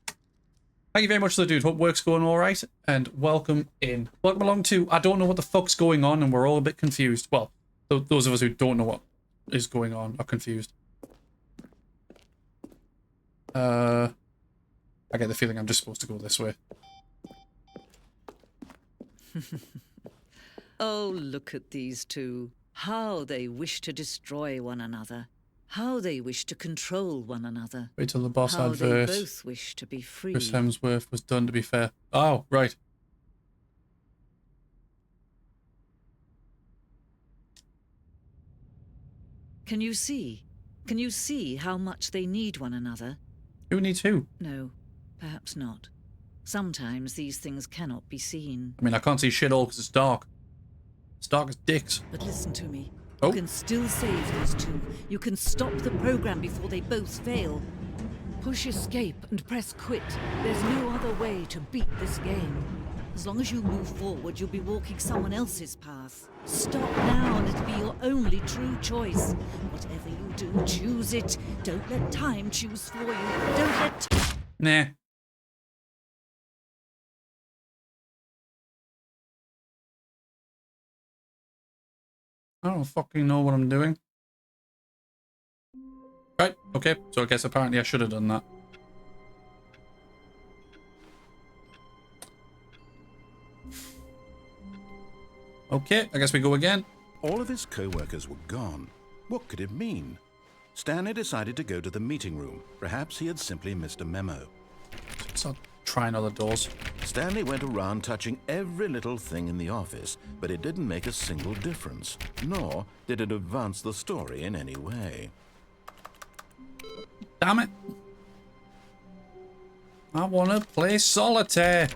Thank you very much to the dude. Hope work's going all right, and welcome in. Welcome along to I don't know what the fuck's going on, and we're all a bit confused. Well, those of us who don't know what is going on are confused. I get the feeling I'm just supposed to go this way. Oh, look at these two. How they wish to destroy one another. How they wish to control one another. Wait till the boss How advert. they both wish to be free. Chris Hemsworth was done, to be fair. Oh, right. Can you see? Can you see how much they need one another? Who needs who? No, perhaps not. Sometimes these things cannot be seen. I mean, I can't see shit all because it's dark. It's dark as dicks. But listen to me. Oh. You can still save these two. You can stop the program before they both fail. Push escape and press quit. There's no other way to beat this game. As long as you move forward, you'll be walking someone else's path. Stop now and it'll be your only true choice. Whatever you do, choose it. Don't let time choose for you. Don't let... Nah. I don't fucking know what I'm doing. Right, okay, so I guess apparently I should have done that. Okay, I guess we go again. All of his co-workers were gone. What could it mean? Stanley decided to go to the meeting room. Perhaps he had simply missed a memo. Let's not try other doors. Stanley went around touching every little thing in the office, but it didn't make a single difference, nor did it advance the story in any way. Damn it. I want to play solitaire.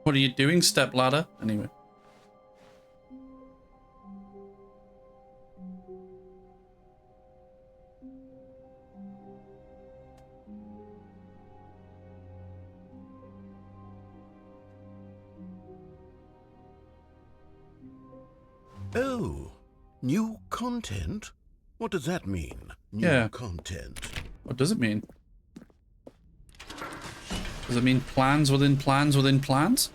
What are you doing, stepladder? Anyway. Oh, new content? What does that mean? Yeah. Content. What does it mean? Does it mean plans within plans within plans?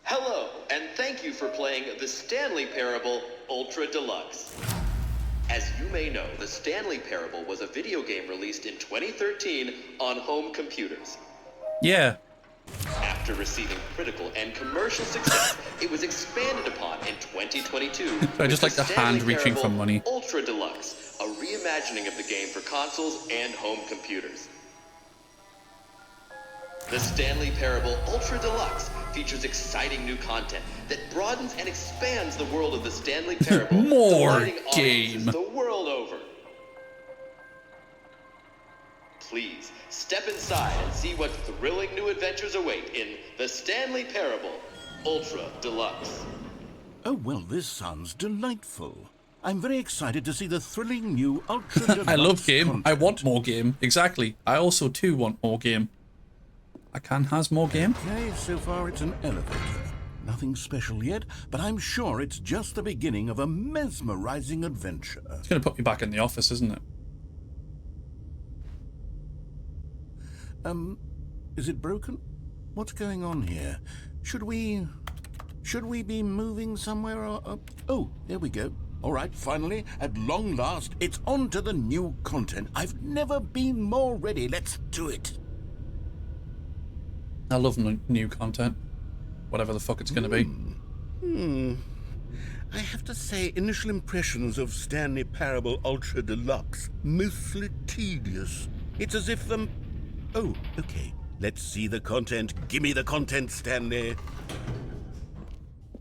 Hello, and thank you for playing the Stanley Parable Ultra Deluxe. As you may know, the Stanley Parable was a video game released in 2013 on home computers. Yeah. After receiving critical and commercial success, it was expanded upon in 2022. I just like the hand reaching for money. Ultra Deluxe, a reimagining of the game for consoles and home computers. The Stanley Parable Ultra Deluxe features exciting new content that broadens and expands the world of the Stanley Parable, More delighting audiences game. the world over. Please step inside and see what thrilling new adventures await in the Stanley Parable Ultra Deluxe. Oh, well, this sounds delightful. I'm very excited to see the thrilling new Ultra Deluxe I love game. content. I want more game. Exactly. I also too want more game. I can has more game. Okay, so far it's an elevator. Nothing special yet, but I'm sure it's just the beginning of a mesmerizing adventure. It's gonna put me back in the office, isn't it? Is it broken? What's going on here? Should we be moving somewhere or... Oh, there we go. All right, finally, at long last, it's on to the new content. I've never been more ready. Let's do it. I love new content. Whatever the fuck it's gonna be. I have to say, initial impressions of Stanley Parable Ultra Deluxe, mostly tedious. It's as if Oh, okay. Let's see the content. Give me the content, Stanley.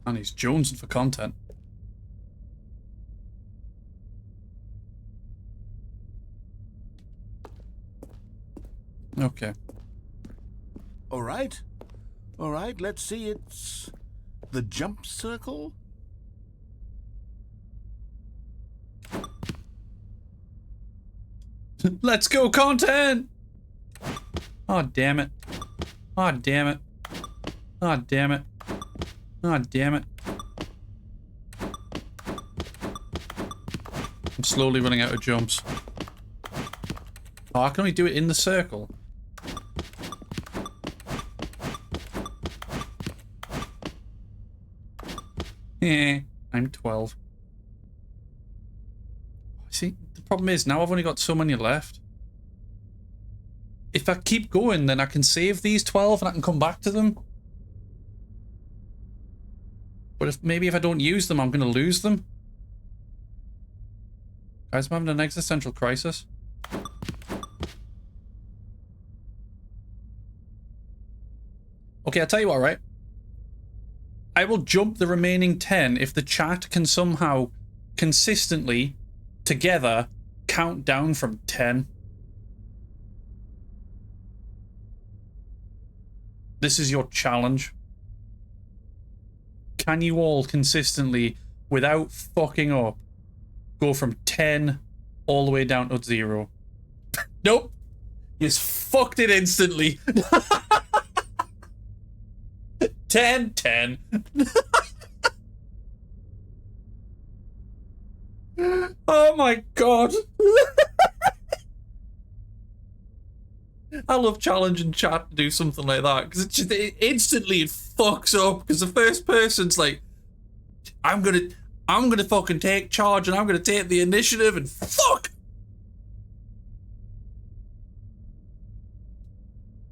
And he's jonesing for content. Okay. All right, let's see. It's the jump circle. Let's go, content! Oh, damn it. Oh, damn it. Oh, damn it. Oh, damn it. I'm slowly running out of jumps. Oh, I can only do it in the circle. Yeah, I'm 12. See, the problem is now I've only got so many left. If I keep going, then I can save these 12 and I can come back to them. But maybe if I don't use them, I'm going to lose them. Guys, I'm having an existential crisis. Okay, I'll tell you what, right? I will jump the remaining 10 if the chat can somehow consistently, together, count down from 10. This is your challenge. Can you all consistently, without fucking up, go from 10 all the way down to 0? Nope. You just fucked it instantly. 10, 10. Oh my god. I love challenging chat to do something like that, because it's just instantly it fucks up, because the first person's like, I'm gonna fucking take charge and I'm gonna take the initiative and fuck.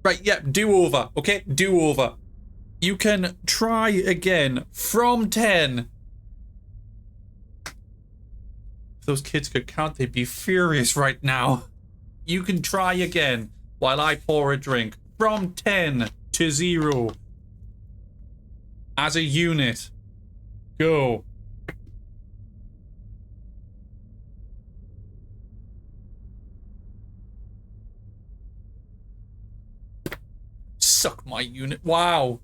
Right, yep, do over, okay? Do over. You can try again from 10. If those kids could count, they'd be furious right now. You can try again while I pour a drink from 10 to 0. As a unit. Go. Suck my unit. Wow.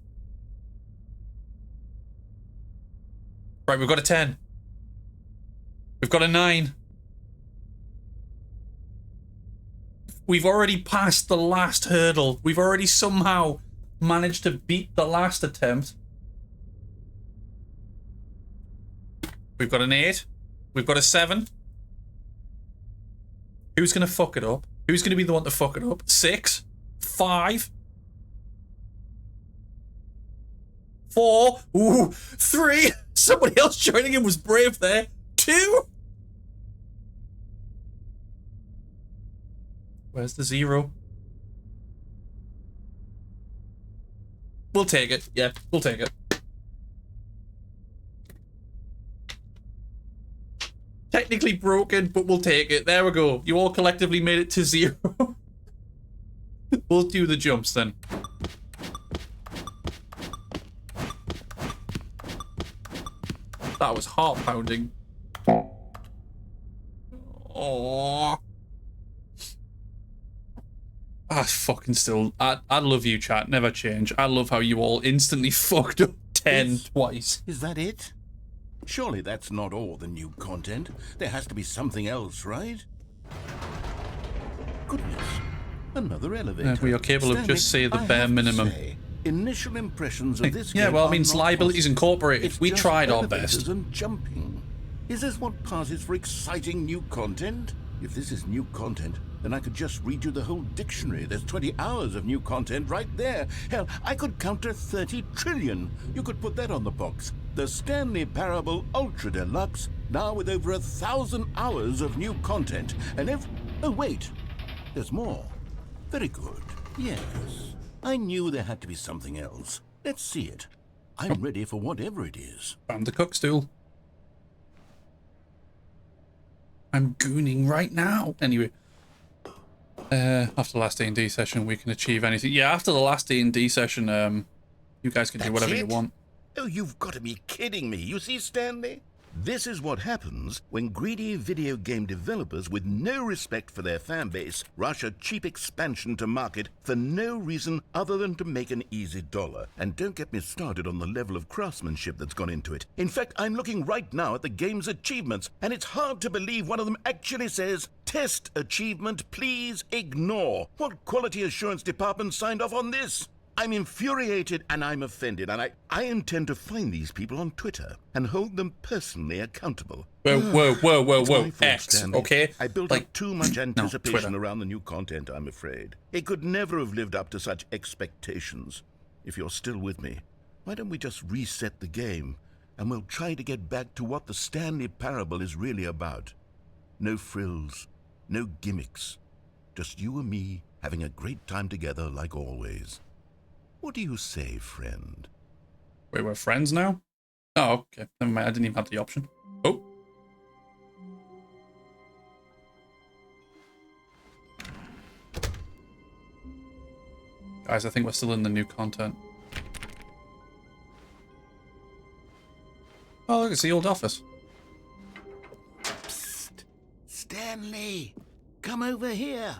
Right, we've got a 10. We've got a 9. We've already passed the last hurdle. We've already somehow managed to beat the last attempt. We've got an 8. We've got a 7. Who's going to fuck it up? Who's going to be the one to fuck it up? 6. 5. 4. Ooh. 3. Somebody else joining in was brave there. 2. Where's the 0? We'll take it. Yeah, we'll take it. Technically broken, but we'll take it. There we go. You all collectively made it to 0. We'll do the jumps then. That was heart pounding. Aww. I fucking still. I love you, chat. Never change. I love how you all instantly fucked up 10 twice. Is that it? Surely that's not all the new content. There has to be something else, right? Goodness. Another elevator. We are capable of just say the bare minimum. Initial impressions of this yeah, game well, it means Liabilities Incorporated. It's We just tried our elevators best. And jumping. Is this what passes for exciting new content? If this is new content, then I could just read you the whole dictionary. There's 20 hours of new content right there. Hell, I could counter 30 trillion. You could put that on the box. The Stanley Parable Ultra Deluxe, now with over 1,000 hours of new content. And oh, wait. There's more. Very good. Yes. I knew there had to be something else. Let's see it. I'm ready for whatever it is. Found the cook stool. I'm gooning right now. Anyway. After the last D&D session, we can achieve anything. Yeah, after the last D&D session, you guys can do whatever you want. Oh, you've got to be kidding me. You see, Stanley? This is what happens when greedy video game developers with no respect for their fan base rush a cheap expansion to market for no reason other than to make an easy dollar. And don't get me started on the level of craftsmanship that's gone into it. In fact, I'm looking right now at the game's achievements, and it's hard to believe one of them actually says, "Test achievement, please ignore." What quality assurance department signed off on this? I'm infuriated and I'm offended, and I intend to find these people on Twitter and hold them personally accountable. Whoa. X, Stanley. okay? I built up too much anticipation Twitter. around the new content, I'm afraid. It could never have lived up to such expectations. If you're still with me, why don't we just reset the game, and we'll try to get back to what the Stanley Parable is really about. No frills, no gimmicks. Just you and me having a great time together like always. What do you say, friend? Wait, we're friends now? Oh, okay. Never mind. I didn't even have the option. Oh. Guys, I think we're still in the new content. Oh, look, it's the old office. Psst. Stanley, come over here.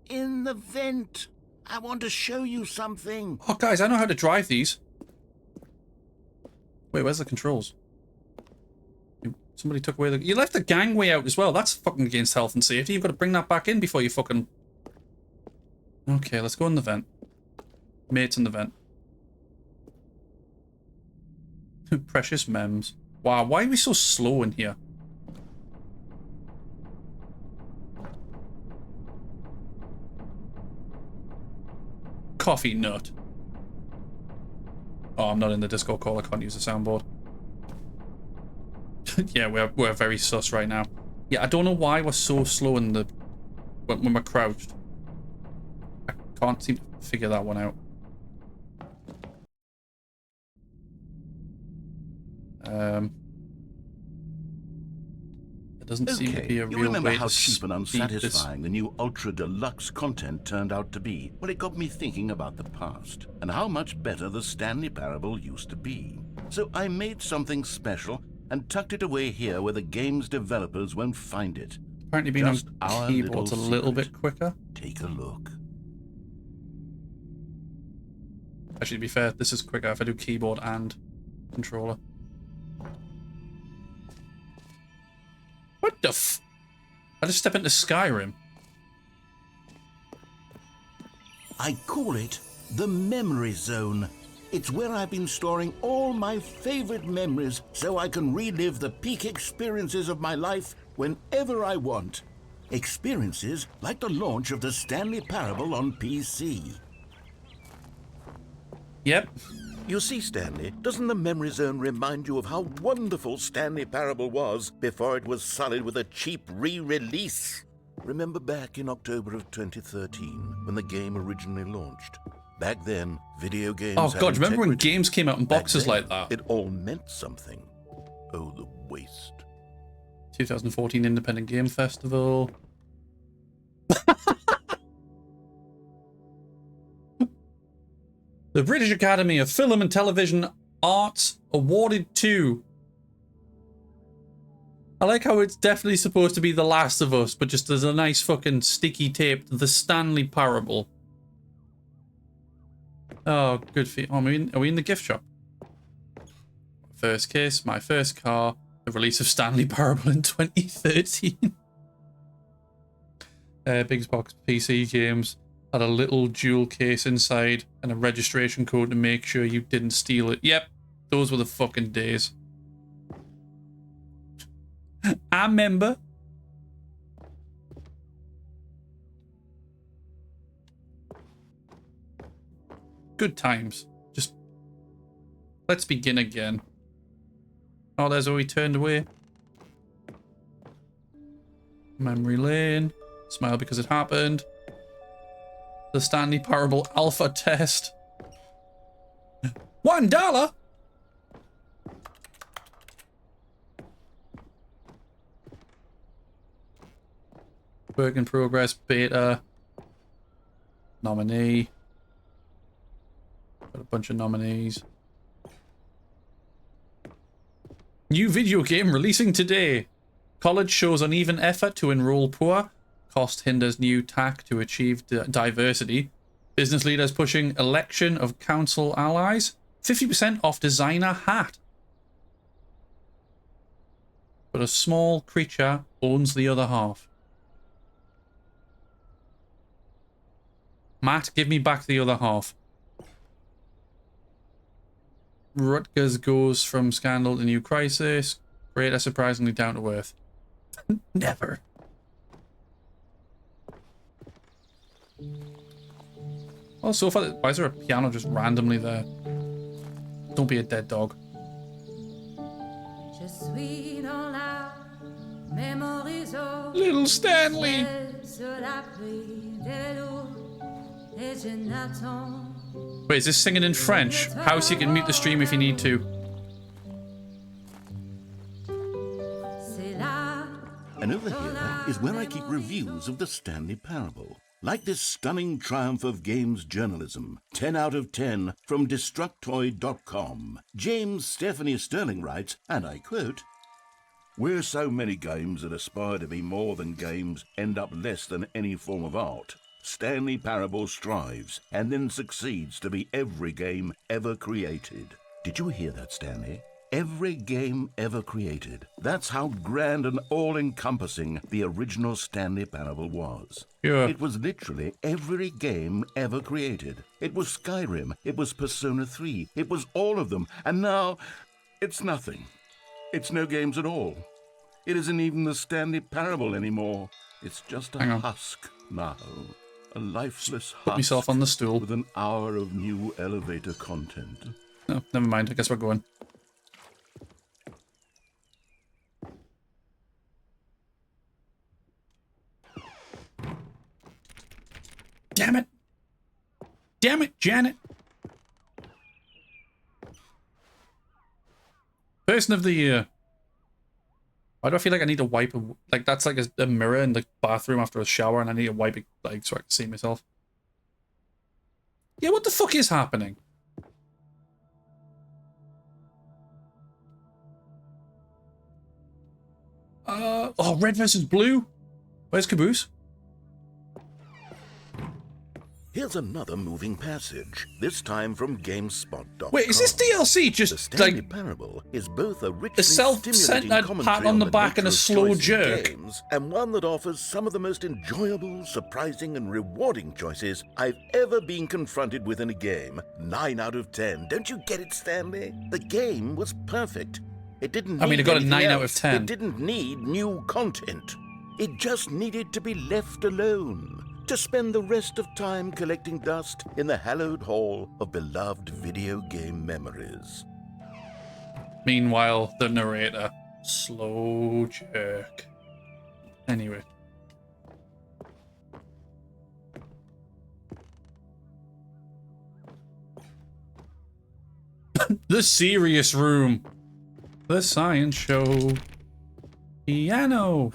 In the vent. I want to show you something. Oh, guys, I know how to drive these. Wait, where's the controls? Somebody took away the... You left the gangway out as well. That's fucking against health and safety. You've got to bring that back in before you fucking... Okay, let's go in the vent. Mates in the vent. Precious mems. Wow, why are we so slow in here? Coffee nut. Oh, I'm not in the Discord call. I can't use the soundboard. Yeah, we're very sus right now. Yeah, I don't know why we're so slow in the... when we're crouched. I can't seem to figure that one out. It doesn't seem to be a you real remember way how to cheap and unsatisfying this. the new Ultra Deluxe content turned out to be? Well, it got me thinking about the past and how much better the Stanley Parable used to be. So I made something special and tucked it away here where the game's developers won't find it. Apparently being Just on our keyboard's a little secret. bit quicker. Take a look. Actually, to be fair, this is quicker if I do keyboard and controller. What the f... I just step into Skyrim. I call it the Memory Zone. It's where I've been storing all my favorite memories so I can relive the peak experiences of my life whenever I want. Experiences like the launch of the Stanley Parable on PC. Yep. You see, Stanley, doesn't the Memory Zone remind you of how wonderful Stanley Parable was before it was sullied with a cheap re-release? Remember back in October of 2013 when the game originally launched? Back then, video games Oh had god, remember when integrity. games came out in Back boxes then, like that? It all meant something. Oh, the waste. 2014 Independent Game Festival. The British Academy of Film and Television Arts awarded to... I like how it's definitely supposed to be The Last of Us, but just there's a nice fucking sticky tape. The Stanley Parable. Oh, good for you. Oh, are we in the gift shop? First kiss, my first car, the release of Stanley Parable in 2013. Big Box PC games had a little jewel case inside and a registration code to make sure you didn't steal it. Yep, those were the fucking days. I remember. Good times. Just let's begin again. Oh, there's where we turned away. Memory lane. Smile because it happened. The Stanley Parable alpha test. $1. Work in progress, beta. Nominee. Got a bunch of nominees. New video game releasing today. College shows uneven effort to enroll poor. Cost hinders new tack to achieve diversity. Business leaders pushing election of council allies. 50% off designer hat. But a small creature owns the other half. Matt, give me back the other half. Rutgers goes from scandal to new crisis. Great, surprisingly down to earth. Never. Oh, so far, why is there a piano just randomly there? Don't be a dead dog. Little Stanley! Wait, is this singing in French? House, you can mute the stream if you need to. And over here is where I keep reviews of the Stanley Parable. Like this stunning triumph of games journalism, 10 out of 10 from Destructoid.com. James Stephanie Sterling writes, and I quote, "Where so many games that aspire to be more than games end up less than any form of art, Stanley Parable strives and then succeeds to be every game ever created." Did you hear that, Stanley? Every game ever created. That's how grand and all-encompassing the original Stanley Parable was. Yeah. It was literally every game ever created. It was Skyrim. It was Persona 3. It was all of them. And now, it's nothing. It's no games at all. It isn't even the Stanley Parable anymore. It's just a husk now. A lifeless husk. Put myself on the stool. With an hour of new elevator content. Oh, never mind. I guess we're going. Damn it! Damn it, Janet! Person of the year. Why do I feel like I need to wipe a... Like, that's like a mirror in the bathroom after a shower and I need to wipe it, like, so I can see myself. Yeah, what the fuck is happening? Oh, red versus blue? Where's Caboose? Here's another moving passage, this time from GameSpot.com. Wait, is this DLC The just, Stanley like, Parable is both a richly a self-centered stimulating pat on the back and a nature of slow choice in jerk? games, and one that offers some of the most enjoyable, surprising, and rewarding choices I've ever been confronted with in a game. 9 out of 10. Don't you get it, Stanley? The game was perfect. It didn't need it got a anything 9 out of else. 10. It didn't need new content. It just needed to be left alone. To spend the rest of time collecting dust in the hallowed hall of beloved video game memories. Meanwhile, the narrator. Slow jerk. Anyway. The serious room. The science show. Piano.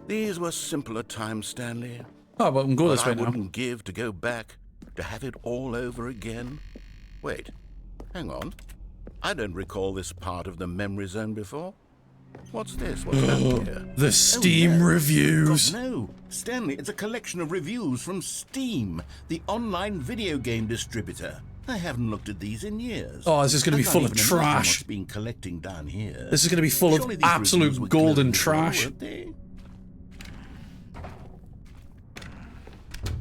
These were simpler times, Stanley. Oh, well, we can go this What way I now. wouldn't give to go back, to have it all over again. Wait, hang on. I don't recall this part of the memory zone before. What's this? What's down here? The Steam reviews. God, no, Stanley, it's a collection of reviews from Steam, the online video game distributor. I haven't looked at these in years. Oh, this is going to be I full can't of even imagine trash. what's been collecting down here. This is going to be full Surely of these reviews absolute were golden closed before, trash. weren't they?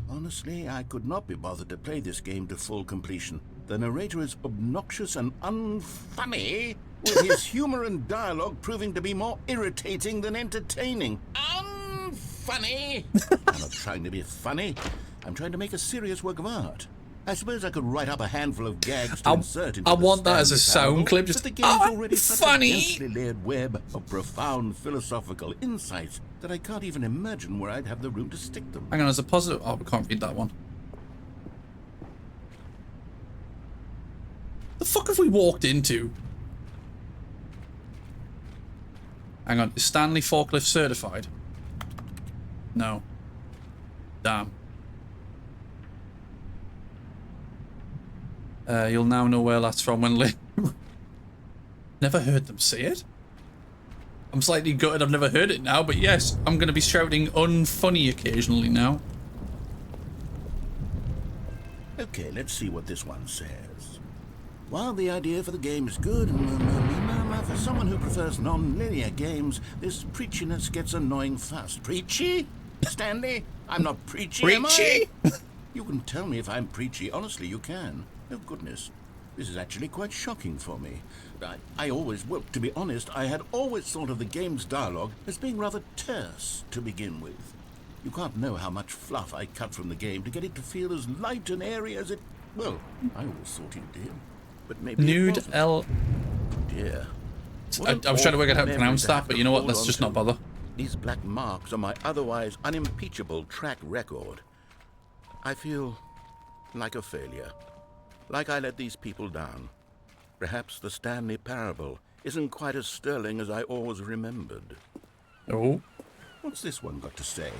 Honestly, I could not be bothered to play this game to full completion. The narrator is obnoxious and unfunny, with his humor and dialogue proving to be more irritating than entertaining. Unfunny! I'm not trying to be funny. I'm trying to make a serious work of art. I suppose I could write up a handful of gags to insert into I the want that as a Stanley sound Parable, clip, but just, the game's "Oh, already such funny." a densely layered web of profound philosophical insights that I can't even imagine where I'd have the room to stick them. Hang on, as a positive... Oh, we can't read that one. The fuck have we walked into? Hang on, is Stanley forklift certified? No. Damn. You'll now know where that's from when Never heard them say it. I'm slightly gutted I've never heard it now, but yes, I'm going to be shouting unfunny occasionally now. Okay, let's see what this one says. While the idea for the game is good, for someone who prefers non-linear games, this preachiness gets annoying fast. Preachy? Stanley? I'm not preachy, am I? Preachy? You can tell me if I'm preachy. Honestly, you can. Oh, goodness. This is actually quite shocking for me. Well, to be honest, I had always thought of the game's dialogue as being rather terse to begin with. You can't know how much fluff I cut from the game to get it to feel as light and airy as it... Well, I always thought it did. But maybe Nude it wasn't. L... Dear. I was trying to work out how to pronounce that, but you know what? Let's just not bother. These black marks are my otherwise unimpeachable track record. I feel like a failure. Like I let these people down. Perhaps the Stanley Parable isn't quite as sterling as I always remembered. Oh. What's this one got to say?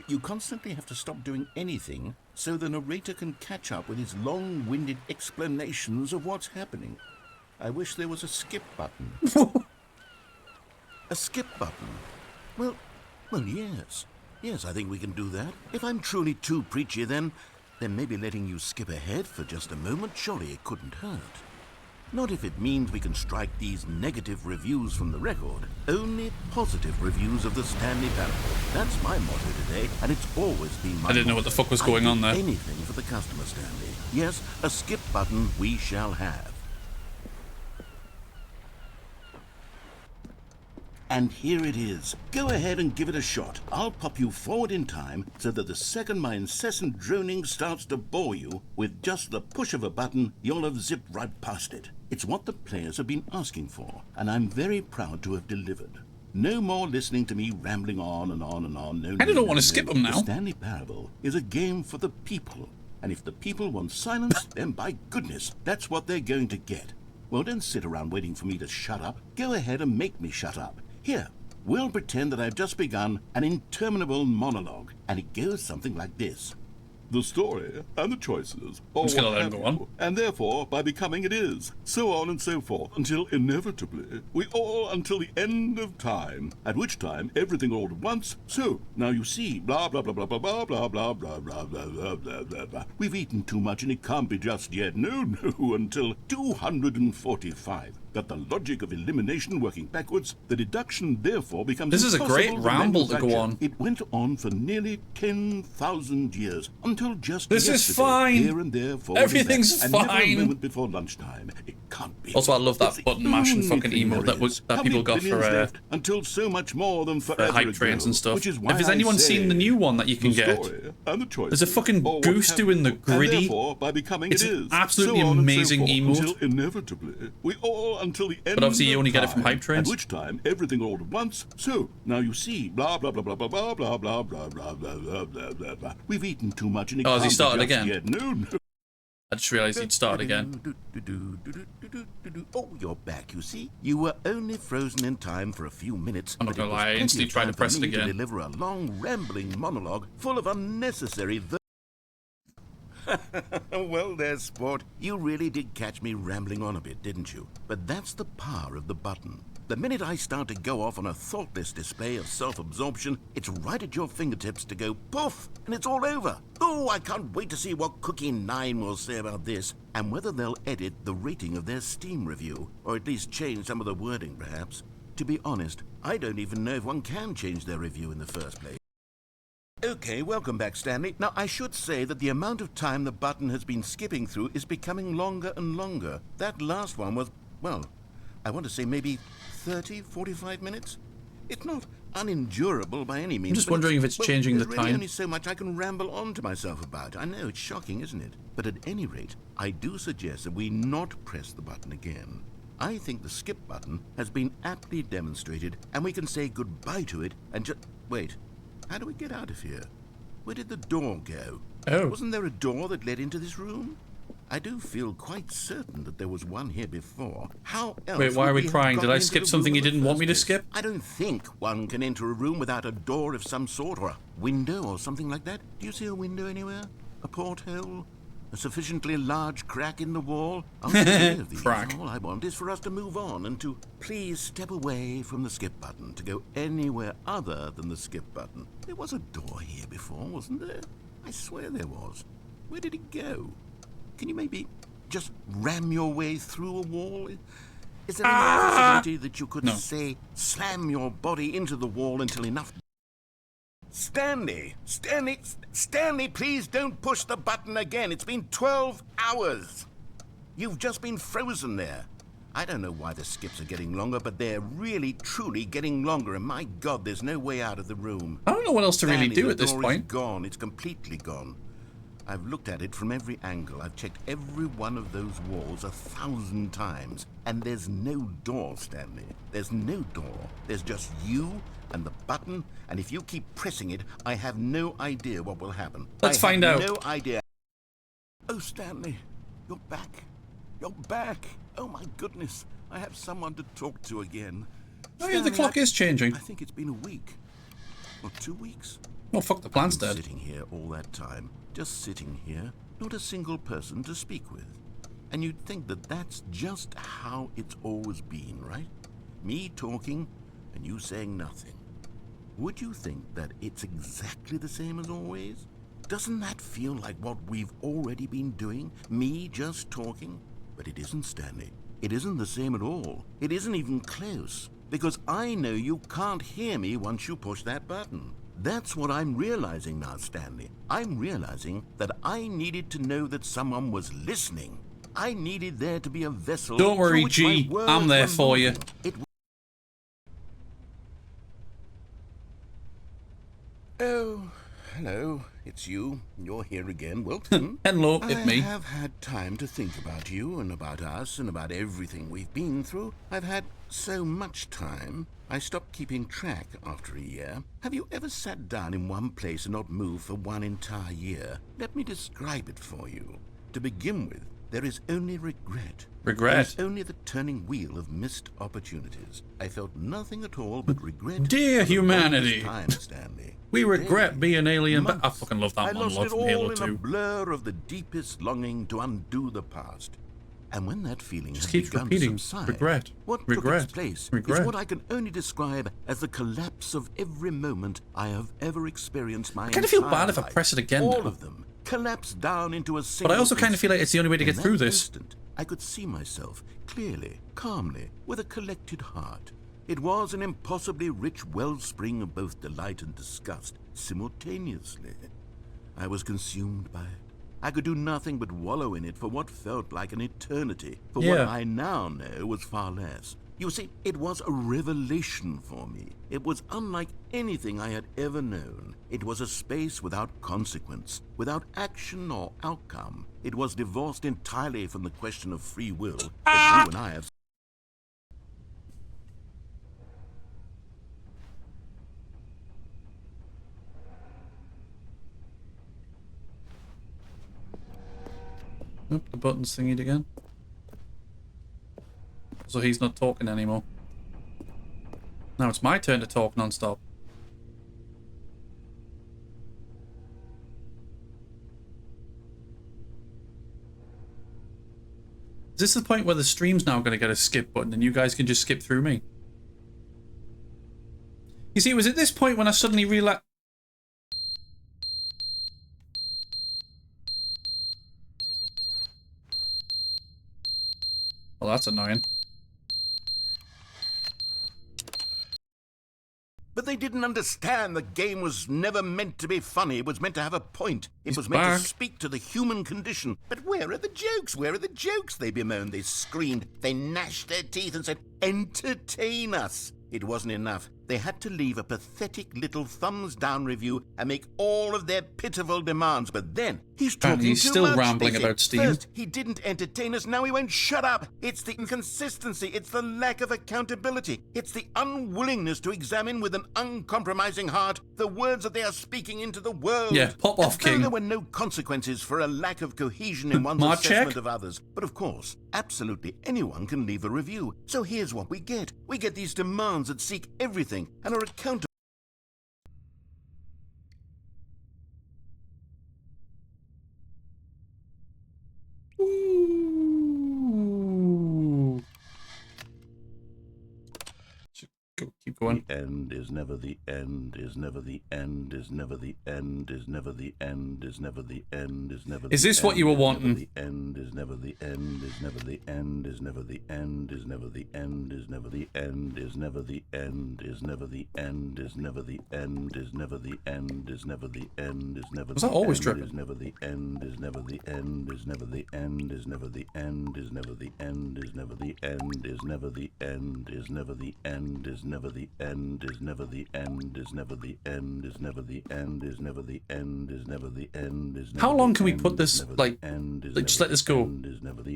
You constantly have to stop doing anything so the narrator can catch up with his long-winded explanations of what's happening. I wish there was a skip button. A skip button? Well, yes. Yes, I think we can do that. If I'm truly too preachy, then maybe letting you skip ahead for just a moment, surely it couldn't hurt. Not if it means we can strike these negative reviews from the record. Only positive reviews of the Stanley Parable. That's my motto today, and it's always been my I didn't know what the fuck was going on there. Anything for the customer, Stanley. Yes, a skip button we shall have. And here it is. Go ahead and give it a shot. I'll pop you forward in time so that the second my incessant droning starts to bore you, with just the push of a button, you'll have zipped right past it. It's what the players have been asking for, and I'm very proud to have delivered. No more listening to me rambling on and on and on. No, I don't want to skip them now. The Stanley Parable is a game for the people, and if the people want silence, then by goodness, that's what they're going to get. Well, don't sit around waiting for me to shut up. Go ahead and make me shut up. Here, we'll pretend that I've just begun an interminable monologue, and it goes something like this. The story and the choices, or I'm just gonna what let him have go on. you, and therefore, by becoming it is, so on and so forth, until inevitably, we all until the end of time, at which time everything all at once, so, now you see, blah, blah, blah, blah, blah, blah, blah, blah, blah, blah, blah, blah, blah, blah, blah. We've eaten too much and it can't be just yet, no, until 245. That the logic of elimination working backwards, the deduction therefore becomes This is a great impossible to ramble to go manufacture. on. It went on for nearly 10,000 years, until just This is yesterday, fine. here and there, forward Everything's and back, and never a fine. moment before lunchtime. It can't be. Also, I love that It's the button mashing only fucking thing emote there that is. How people many got for billions left until so much more than forever hype ago, trains and stuff. which is If why has I anyone say seen the new one that you can the get? story and the choices, There's a fucking or what goose have doing the you, gritty. And therefore, by becoming It's it an is, absolutely so on and so amazing forth, emote. Until inevitably, we all until the end. But obviously you of only get it from time, hype trains. At which time everything all at once. So now you see, blah blah blah blah blah blah blah blah blah blah blah blah blah blah. We've eaten too much and it Oh, has he can't be started just again? yet. No. I just realised he'd start again. Oh, you're back, you see. You were only frozen in time for a few minutes. I'm not but it gonna was lie, I plenty instantly of tried time to press for it me to again. deliver a long, rambling monologue full of unnecessary Well, there, sport. You really did catch me rambling on a bit, didn't you? But that's the power of the button. The minute I start to go off on a thoughtless display of self-absorption, it's right at your fingertips to go poof, and it's all over. Oh, I can't wait to see what Cookie 9 will say about this, and whether they'll edit the rating of their Steam review, or at least change some of the wording, perhaps. To be honest, I don't even know if one can change their review in the first place. Okay, welcome back, Stanley. Now, I should say that the amount of time the button has been skipping through is becoming longer and longer. That last one was, well, I want to say maybe 30, 45 minutes? It's not unendurable by any means. I'm just wondering if it's changing the there's really time. only so much I can ramble on to myself about. I know, it's shocking, isn't it? But at any rate, I do suggest that we not press the button again. I think the skip button has been aptly demonstrated, and we can say goodbye to it and just... Wait, how do we get out of here? Where did the door go? Oh. Wasn't there a door that led into this room? I do feel quite certain that there was one here before. How else? Wait, why would are we have crying? Did gotten I into skip the something room you in the didn't want first me to place? skip? I don't think one can enter a room without a door of some sort, or a window or something like that. Do you see a window anywhere? A porthole? A sufficiently large crack in the wall? I'll take any of these. Crack. All I want is for us to move on and to please step away from the skip button, to go anywhere other than the skip button. There was a door here before, wasn't there? I swear there was. Where did it go? Can you maybe just ram your way through a wall? Is there any possibility that you could, No. say, slam your body into the wall until enough... Stanley, please don't push the button again. It's been 12 hours. You've just been frozen there. I don't know why the skips are getting longer, but they're really, truly getting longer. And my God, there's no way out of the room. I don't know what else to really Stanley, do the at this door point. is gone. It's completely gone. I've looked at it from every angle. I've checked every one of those walls 1,000 times. And there's no door, Stanley. There's no door. There's just you and the button. And if you keep pressing it, I have no idea what will happen. Let's find out. No idea. Oh, Stanley, you're back. You're back. Oh, my goodness. I have someone to talk to again. Oh yeah, the Stanley, clock is changing. I think it's been a week. What, 2 weeks? Oh, fuck, the plan's I've been dead. sitting here all that time, just sitting here, not a single person to speak with. And you'd think that that's just how it's always been, right? Me talking and you saying nothing. Would you think that it's exactly the same as always? Doesn't that feel like what we've already been doing? Me just talking? But it isn't, Stanley. It isn't the same at all. It isn't even close. Because I know you can't hear me once you push that button. That's what I'm realizing now, Stanley. I'm realizing that I needed to know that someone was listening. I needed there to be a vessel. Don't worry, through which G. my words I'm there were for you. moving. Oh, hello. It's you. You're here again. Welcome. Hello, it's me. I have had time to think about you and about us and about everything we've been through. I've had so much time. I stopped keeping track after a year. Have you ever sat down in one place and not moved for one entire year? Let me describe it for you. To begin with, there is only regret. Regret? There is only the turning wheel of missed opportunities. I felt nothing at all but regret. Dear for the humanity. longest time, Stanley. We regret Days, being alien, but I months. fucking love that I lost monologue it from all Halo in 2. a blur of the deepest longing to undo the past. And when that feeling Just had keeps begun repeating, to subside, regret, what regret, took its place regret. is what I can only describe as the collapse of every moment I have ever experienced my kind of feel entire bad if I life. press it again All now. of them collapsed down into a single But I also kind of instant. feel like it's the only way to In get through that this. instant, I could see myself clearly, calmly, with a collected heart. It was an impossibly rich wellspring of both delight and disgust simultaneously. I was consumed by it. I could do nothing but wallow in it for what felt like an eternity, for what Yeah. I now know was far less. You see, it was a revelation for me. It was unlike anything I had ever known. It was a space without consequence, without action or outcome. It was divorced entirely from the question of free will that you and I have. Oh, the button's thingied again. So he's not talking anymore. Now it's my turn to talk non-stop. Is this the point where the stream's now going to get a skip button and you guys can just skip through me? You see, it was at this point when I suddenly realized... Well, that's annoying. But they didn't understand the game was never meant to be funny. It was meant to have a point. It He's was meant back. to speak to the human condition. But where are the jokes? Where are the jokes? They bemoaned, they screamed, they gnashed their teeth and said, entertain us. It wasn't enough. They had to leave a pathetic little thumbs-down review and make all of their pitiful demands. But then, he's Apparently talking he's too still much, rambling they said. about Steam. First, he didn't entertain us, now he won't shut up. It's the inconsistency, it's the lack of accountability, it's the unwillingness to examine with an uncompromising heart the words that they are speaking into the world. Yeah, pop off, As though King. there were no consequences for a lack of cohesion in one's Mark assessment check? of others. But of course, absolutely anyone can leave a review. So here's what we get. We get these demands that seek everything and are accountable. Ooh. Keep going. The end is never the end, is never the end, is never the end, is never the end, is never the end, is never the end. Is this what you were wanting? The end is never the end, is never the end, is never the end, is never the end, is never the end, is never the end, is never the end, is never the end, is never the end, is never the end, is never. Was that always dripping? Is never the end, is never the end, is never the end, is never the end, is never the end, is never the end, is never the end, is never the end, is never the end, is never the end, is never the end, is never the end, is never the end, is never the end, is never. How long can we put this, like, just let this go? Is never the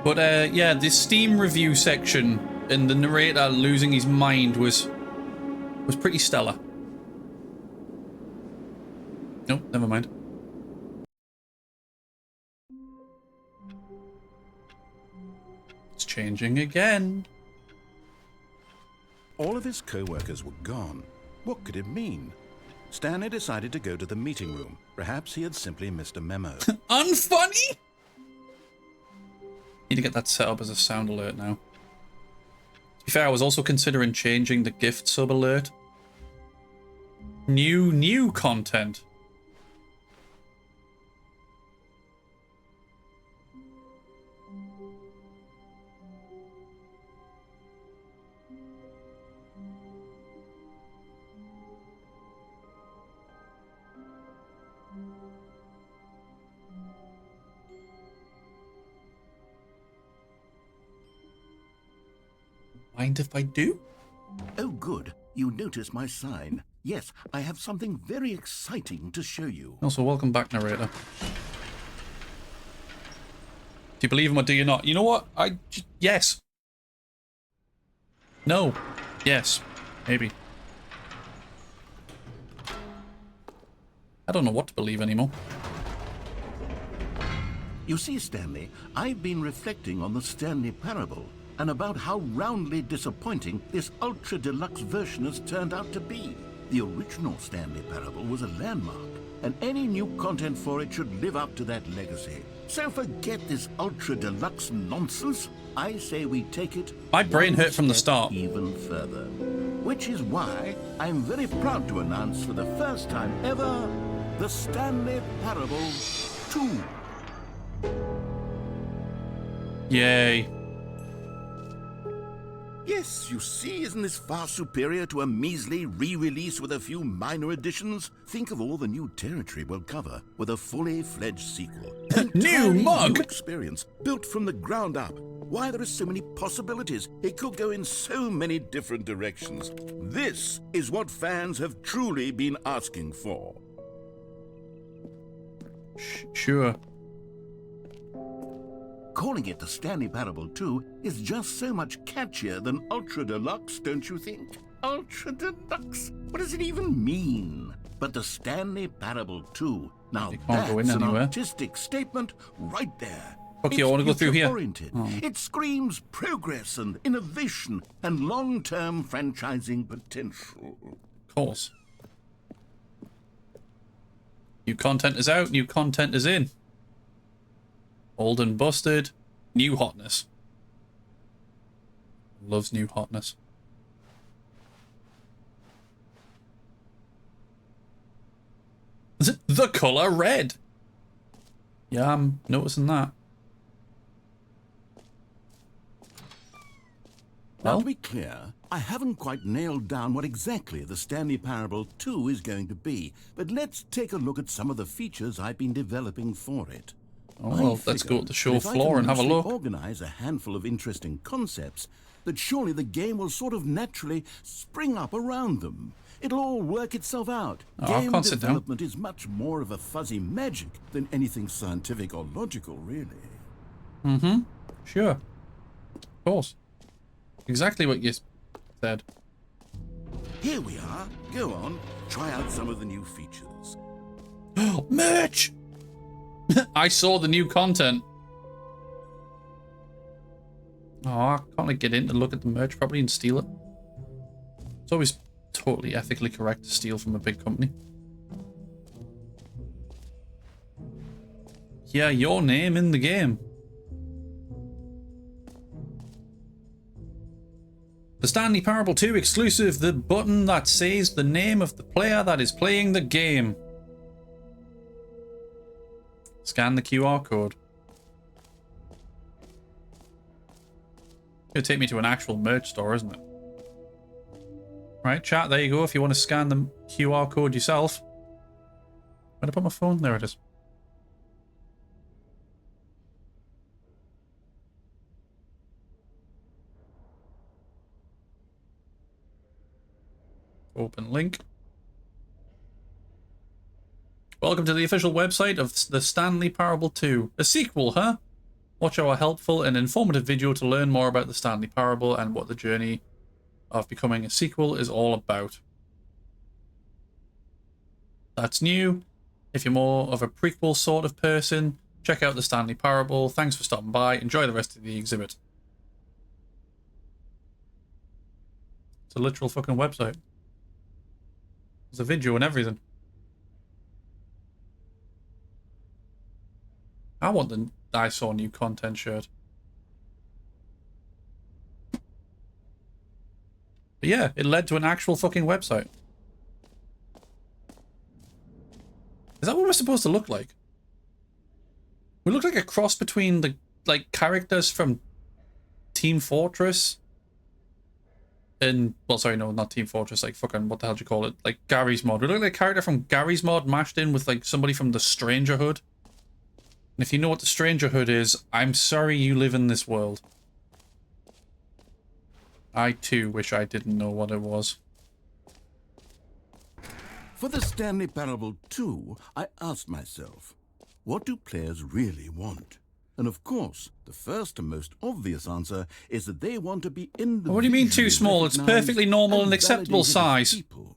But yeah, the Steam review section and the narrator losing his mind was pretty stellar. Nope, never mind. It's changing again. All of his co-workers were gone. What could it mean? Stanley decided to go to the meeting room. Perhaps he had simply missed a memo. Unfunny? Need to get that set up as a sound alert now. To be fair, I was also considering changing the gift sub alert. New content. Mind if I do? Oh, good. You noticed my sign. Yes, I have something very exciting to show you. Also, welcome back, narrator. Do you believe him or do you not? You know what? Yes. No. Yes. Maybe. I don't know what to believe anymore. You see, Stanley, I've been reflecting on the Stanley Parable and about how roundly disappointing this ultra deluxe version has turned out to be. The original Stanley Parable was a landmark, and any new content for it should live up to that legacy. So forget this ultra deluxe nonsense. I say we take it My brain one hurt from the step start. even further. Which is why I'm very proud to announce for the first time ever, the Stanley Parable 2. Yay. Yes, you see, isn't this far superior to a measly re-release with a few minor additions? Think of all the new territory we'll cover with a fully fledged sequel. Entirely mug? New experience, built from the ground up. Why, there are so many possibilities. It could go in so many different directions. This is what fans have truly been asking for. Sure. Calling it the Stanley Parable 2 is just so much catchier than Ultra Deluxe, don't you think? Ultra Deluxe? What does it even mean? But the Stanley Parable 2, now You can't go in that's an anywhere. artistic statement right there. Okay, I want to go through here. Future-oriented. It screams progress and innovation and long-term franchising potential. Of course. New content is out, new content is in. Old and busted, new hotness. Loves new hotness. Is it the colour red? Yeah, I'm noticing that. Now, Well, to be clear, I haven't quite nailed down what exactly the Stanley Parable 2 is going to be, but let's take a look at some of the features I've been developing for it. oh, well, let's go to the show floor and have a look. Organize a handful of interesting concepts, that surely the game will sort of naturally spring up around them. It'll all work itself out. Oh, I Game can't sit down. development is much more of a fuzzy magic than anything scientific or logical, really. Mm-hmm. Sure. Of course. Exactly what you said. Here we are. Go on, try out some of the new features. Merch! I saw the new content. Oh, I can't like get in to look at the merch properly and steal it. It's always totally ethically correct to steal from a big company. Yeah, your name in the game. The Stanley Parable 2 exclusive, the button that says the name of the player that is playing the game. Scan the QR code. It'll take me to an actual merch store, isn't it? Right, chat, there you go if you want to scan the QR code yourself. Where'd I put my phone? There it is. Open link. Welcome to the official website of the Stanley Parable 2. A sequel, huh? Watch our helpful and informative video to learn more about the Stanley Parable and what the journey of becoming a sequel is all about. That's new. If you're more of a prequel sort of person, check out the Stanley Parable. Thanks for stopping by. Enjoy the rest of the exhibit. It's a literal fucking website. There's a video and everything. I want the I saw new content shirt. But yeah, it led to an actual fucking website. Is that what we're supposed to look like? We look like a cross between the like characters from Team Fortress and, well, sorry, no, not Team Fortress, like fucking, what the hell do you call it? Like Gary's Mod. We look like a character from Gary's Mod mashed in with like somebody from the Strangerhood. And if you know what the Strangerhood is, I'm sorry you live in this world. I too wish I didn't know what it was. For the Stanley Parable 2, I asked myself, what do players really want? And of course, the first and most obvious answer is that they want to be individually What do you mean too small? It's perfectly normal and acceptable size. People.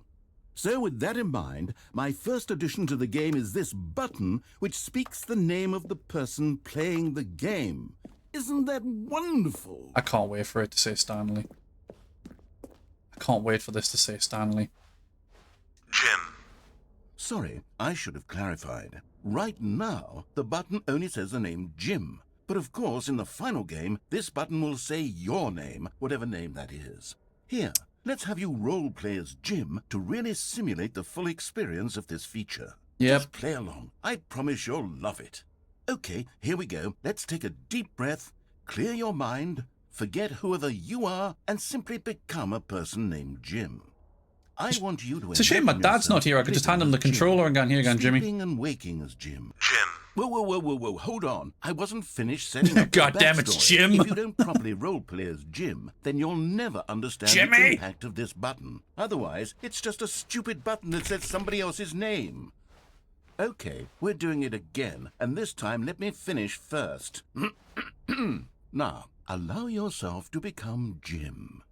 So with that in mind, my first addition to the game is this button, which speaks the name of the person playing the game. Isn't that wonderful? I can't wait for it to say Stanley. I can't wait for this to say Stanley. Jim. Sorry, I should have clarified. Right now, the button only says the name Jim. But of course, in the final game, this button will say your name, whatever name that is. Here, let's have you roleplay as Jim to really simulate the full experience of this feature. Yep. Just play along. I promise you'll love it. Okay, here we go. Let's take a deep breath, clear your mind, forget whoever you are, and simply become a person named Jim. I want you to. It's a shame my dad's not here. I could just hand him the controller and go, here again, Jimmy. Sleeping and waking as Jim. Jim. Whoa, hold on. I wasn't finished setting up God damn it's Jim. If you don't properly roleplay as Jim, then you'll never understand Jimmy! the impact of this button. Otherwise, it's just a stupid button that says somebody else's name. Okay, we're doing it again, and this time let me finish first. Now, allow yourself to become Jim.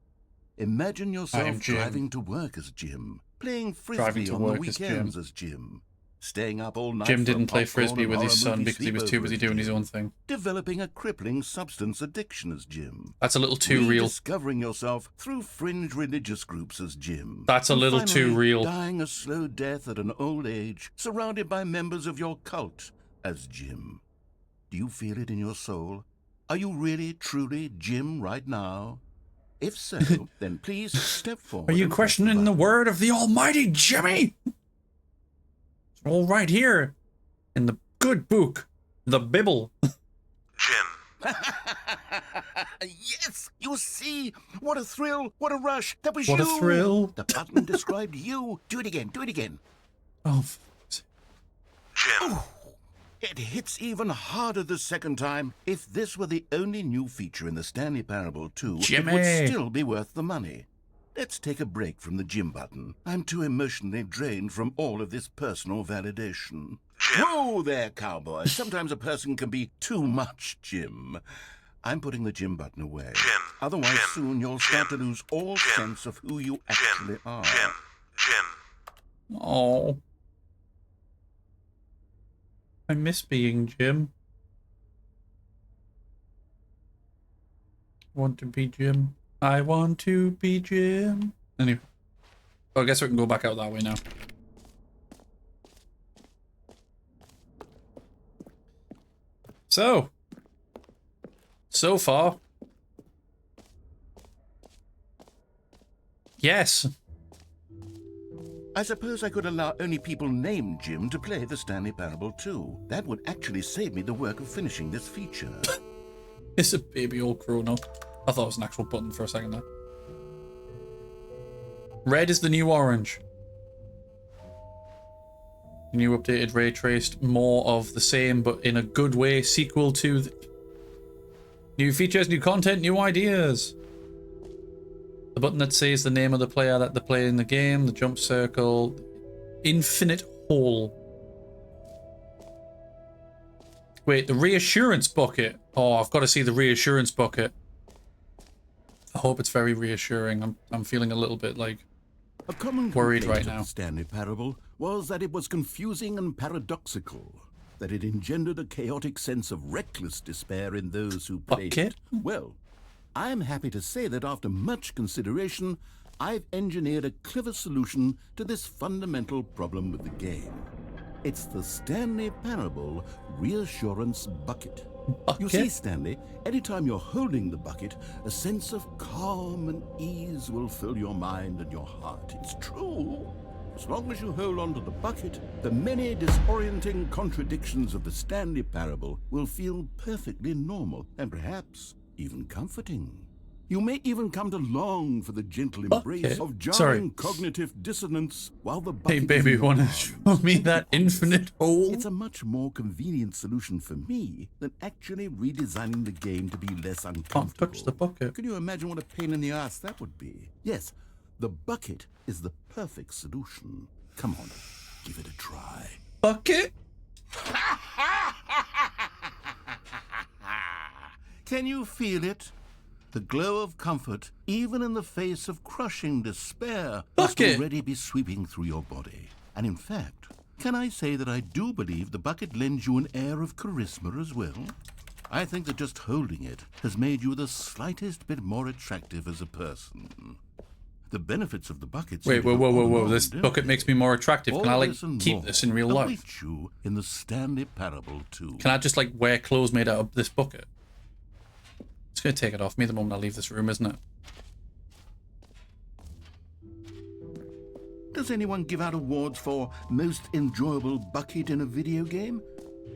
Imagine yourself driving to work as Jim, playing frisbee on the weekends as Jim, staying up all night. Jim didn't play frisbee with his son because he was too busy doing his own thing. Developing a crippling substance addiction as Jim. That's a little too real. Discovering yourself through fringe religious groups as Jim. That's a little too real. Dying a slow death at an old age, surrounded by members of your cult as Jim. Do you feel it in your soul? Are you really, truly Jim right now? If so, then please step forward. Are you questioning the word of the Almighty Jimmy? It's all right here in the good book, the Bible. Jim. Yes, you see, what a thrill, what a rush. That was What you. a thrill. The button described you. Do it again. Oh, Jim. It hits even harder the second time. If this were the only new feature in the Stanley Parable 2, Jimmy. it would still be worth the money. Let's take a break from the Jim button. I'm too emotionally drained from all of this personal validation. Jim. Whoa there, cowboy. Sometimes a person can be too much Jim. I'm putting the Jim button away. Jim. Otherwise, Jim. soon you'll start to Jim. lose all Jim. sense of who you actually are. Jim. oh. I miss being Jim. Want to be Jim. I want to be Jim. Anyway. Well, I guess we can go back out that way now. So far. Yes. I suppose I could allow only people named Jim to play the Stanley Parable 2. That would actually save me the work of finishing this feature. It's a baby all grown up. I thought it was an actual button for a second there. Red is the new orange. New updated ray traced, more of the same but in a good way. Sequel to the new features, new content, new ideas. The button that says the name of the player that they're playing the game, the jump circle, infinite hole. Wait, the reassurance bucket. Oh, I've got to see the reassurance bucket. I hope it's very reassuring. I'm feeling a little bit like A common worried right complaint of now. the Stanley Parable was that it was confusing and paradoxical, that it engendered a chaotic sense of reckless despair in those who played Bucket? it. Well, I'm happy to say that after much consideration, I've engineered a clever solution to this fundamental problem with the game. It's the Stanley Parable Reassurance Bucket. You see, Stanley, anytime you're holding the bucket, a sense of calm and ease will fill your mind and your heart. It's true. As long as you hold on to the bucket, the many disorienting contradictions of the Stanley Parable will feel perfectly normal and perhaps even comforting. You may even come to long for the gentle embrace of jarring cognitive dissonance while the bucket Hey baby, is want to on. show me that infinite hole? It's a much more convenient solution for me than actually redesigning the game to be less uncomfortable. Can't touch the bucket. Can you imagine what a pain in the ass that would be? Yes, the bucket is the perfect solution. Come on, give it a try. Bucket? Can you feel it? The glow of comfort, even in the face of crushing despair, must Bucket. already be sweeping through your body. And in fact, can I say that I do believe the bucket lends you an air of charisma as well? I think that just holding it has made you the slightest bit more attractive as a person. The benefits of the bucket. Wait, whoa. This bucket makes me more attractive. Can I, like, keep this in real life? Await you in the Stanley Parable too. Can I just, like, wear clothes made out of this bucket? It's going to take it off me the moment I leave this room, isn't it? Does anyone give out awards for most enjoyable bucket in a video game?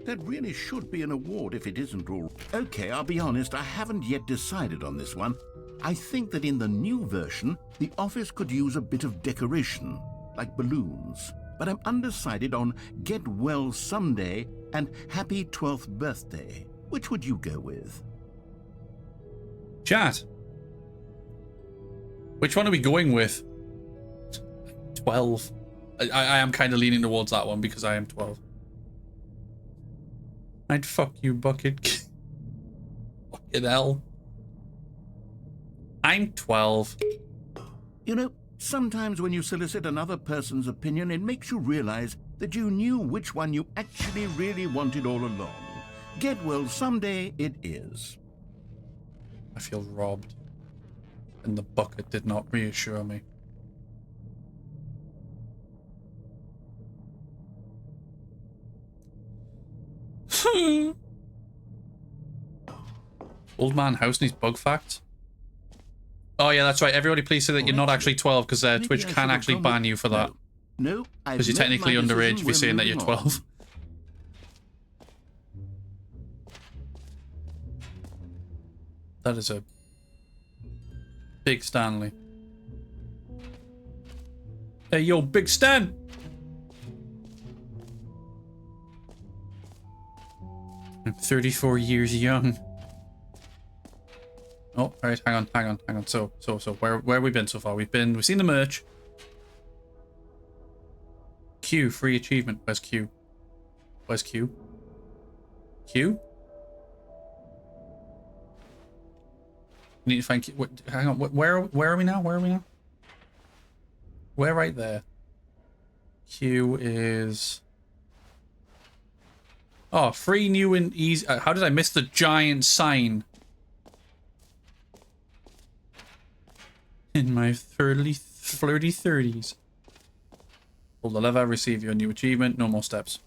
That really should be an award if it isn't all. Okay, I'll be honest, I haven't yet decided on this one. I think that in the new version, the office could use a bit of decoration, like balloons. But I'm undecided on Get Well Someday and Happy 12th Birthday. Which would you go with? Chat. Which one are we going with? 12. I am kind of leaning towards that one because I am 12. I'd fuck you, bucket. Fucking hell. I'm 12. You know, sometimes when you solicit another person's opinion, it makes you realize that you knew which one you actually really wanted all along. Get Well Someday it is. I feel robbed. And the bucket did not reassure me. Old man house needs bug facts. Oh yeah, that's right. Everybody please say that you're not actually 12 because Twitch can actually ban you for that. No, Because you're technically underage if you're saying that you're 12. That is a big Stanley. Hey yo, Big Stan! I'm 34 years young. Oh, alright, hang on. So, where have we been so far? We've seen the merch. Q, free achievement. Where's Q? Where's Q? Q? We need to find Q. Hang on, where are we now? We're right there. Q is... Oh, free, new, and easy. How did I miss the giant sign? In my flirty 30s. Pull the lever, receive your new achievement, no more steps.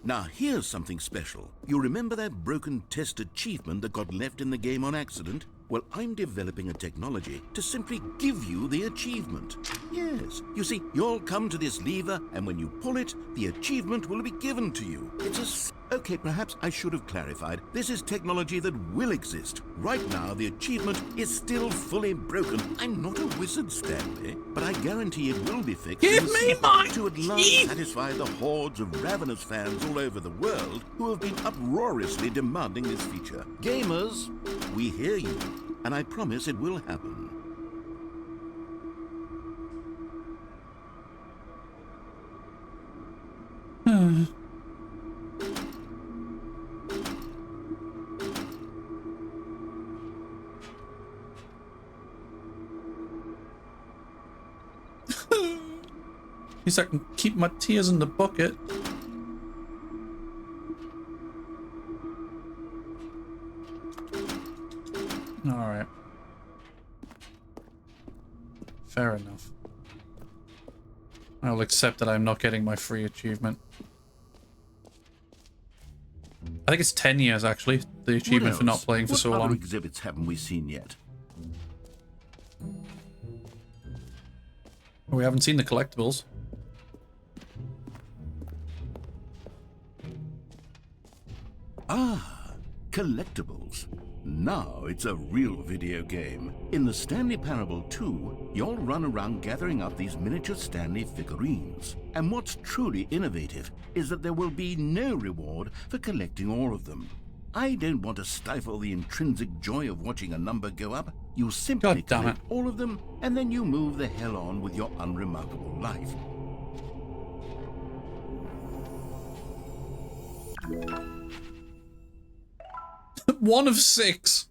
Now here's something special. You remember that broken test achievement that got left in the game on accident? Well, I'm developing a technology to simply give you the achievement. Yes, you see, you'll come to this lever, and when you pull it, the achievement will be given to you. It's a... Okay, perhaps I should have clarified. This is technology that will exist. Right now, the achievement is still fully broken. I'm not a wizard, Stanley, but I guarantee it will be fixed. Give me my to at last satisfy the hordes of ravenous fans all over the world who have been uproariously demanding this feature. Gamers, we hear you, and I promise it will happen. least I can keep my tears in the bucket. Alright. Fair enough. I'll accept that I'm not getting my free achievement. I think it's 10 years, actually, the achievement for not playing for so long. What other exhibits haven't we seen yet? We haven't seen the collectibles. Ah, collectibles. Now it's a real video game. In the Stanley Parable 2, you'll run around gathering up these miniature Stanley figurines. And what's truly innovative is that there will be no reward for collecting all of them. I don't want to stifle the intrinsic joy of watching a number go up. You simply collect all of them, and then you move the hell on with your unremarkable life. One of 6.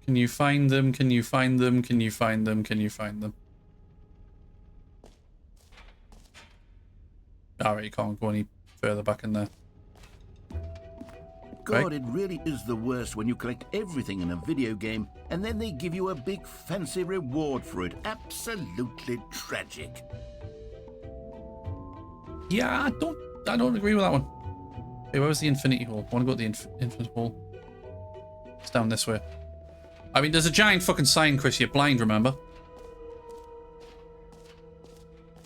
Can you find them? Can you find them? Can you find them? Can you find them? Alright, you can't go any further back in there. God, it really is the worst when you collect everything in a video game and then they give you a big fancy reward for it. Absolutely tragic. Yeah, I don't agree with that one. Hey, where was the Infinity Hall? I want to go to the Infinite Hall. It's down this way. I mean, there's a giant fucking sign, Chris. You're blind, remember?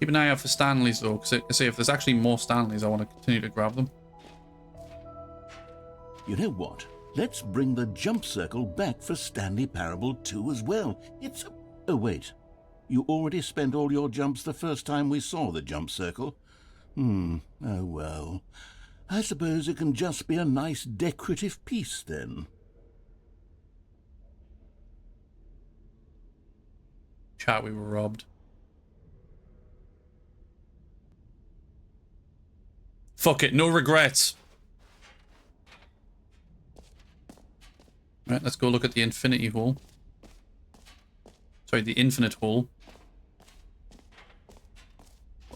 Keep an eye out for Stanleys, though, because if there's actually more Stanleys, I want to continue to grab them. You know what? Let's bring the jump circle back for Stanley Parable 2 as well. It's... Oh, wait. You already spent all your jumps the first time we saw the jump circle? Oh, well. I suppose it can just be a nice decorative piece, then. Chat, we were robbed. Fuck it, no regrets. Right, let's go look at the Infinity Hall. Sorry, the Infinite Hall.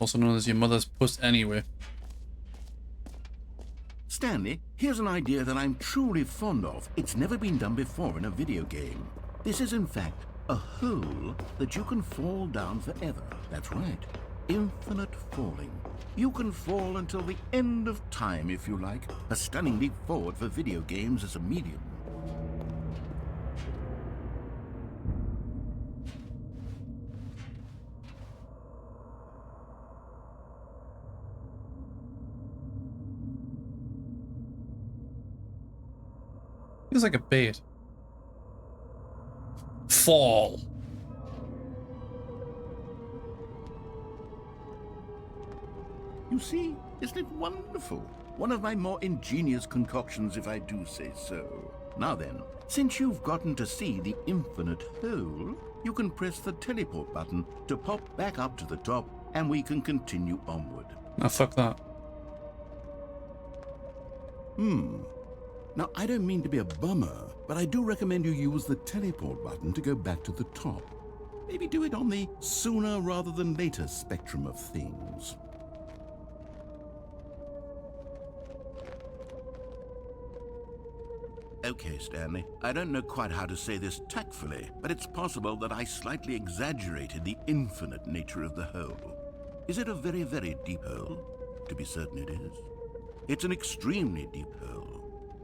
Also known as your mother's puss anyway. Stanley, here's an idea that I'm truly fond of. It's never been done before in a video game. This is, in fact, a hole that you can fall down forever. That's right. Infinite falling. You can fall until the end of time, if you like. A stunning leap forward for video games as a medium. Feels like a bait. Fall. You see, isn't it wonderful? One of my more ingenious concoctions, if I do say so. Now then, since you've gotten to see the infinite hole, you can press the teleport button to pop back up to the top, and we can continue onward. Oh, fuck that. Now, I don't mean to be a bummer, but I do recommend you use the teleport button to go back to the top. Maybe do it on the sooner rather than later spectrum of things. Okay, Stanley, I don't know quite how to say this tactfully, but it's possible that I slightly exaggerated the infinite nature of the hole. Is it a very, very deep hole? To be certain it is. It's an extremely deep hole.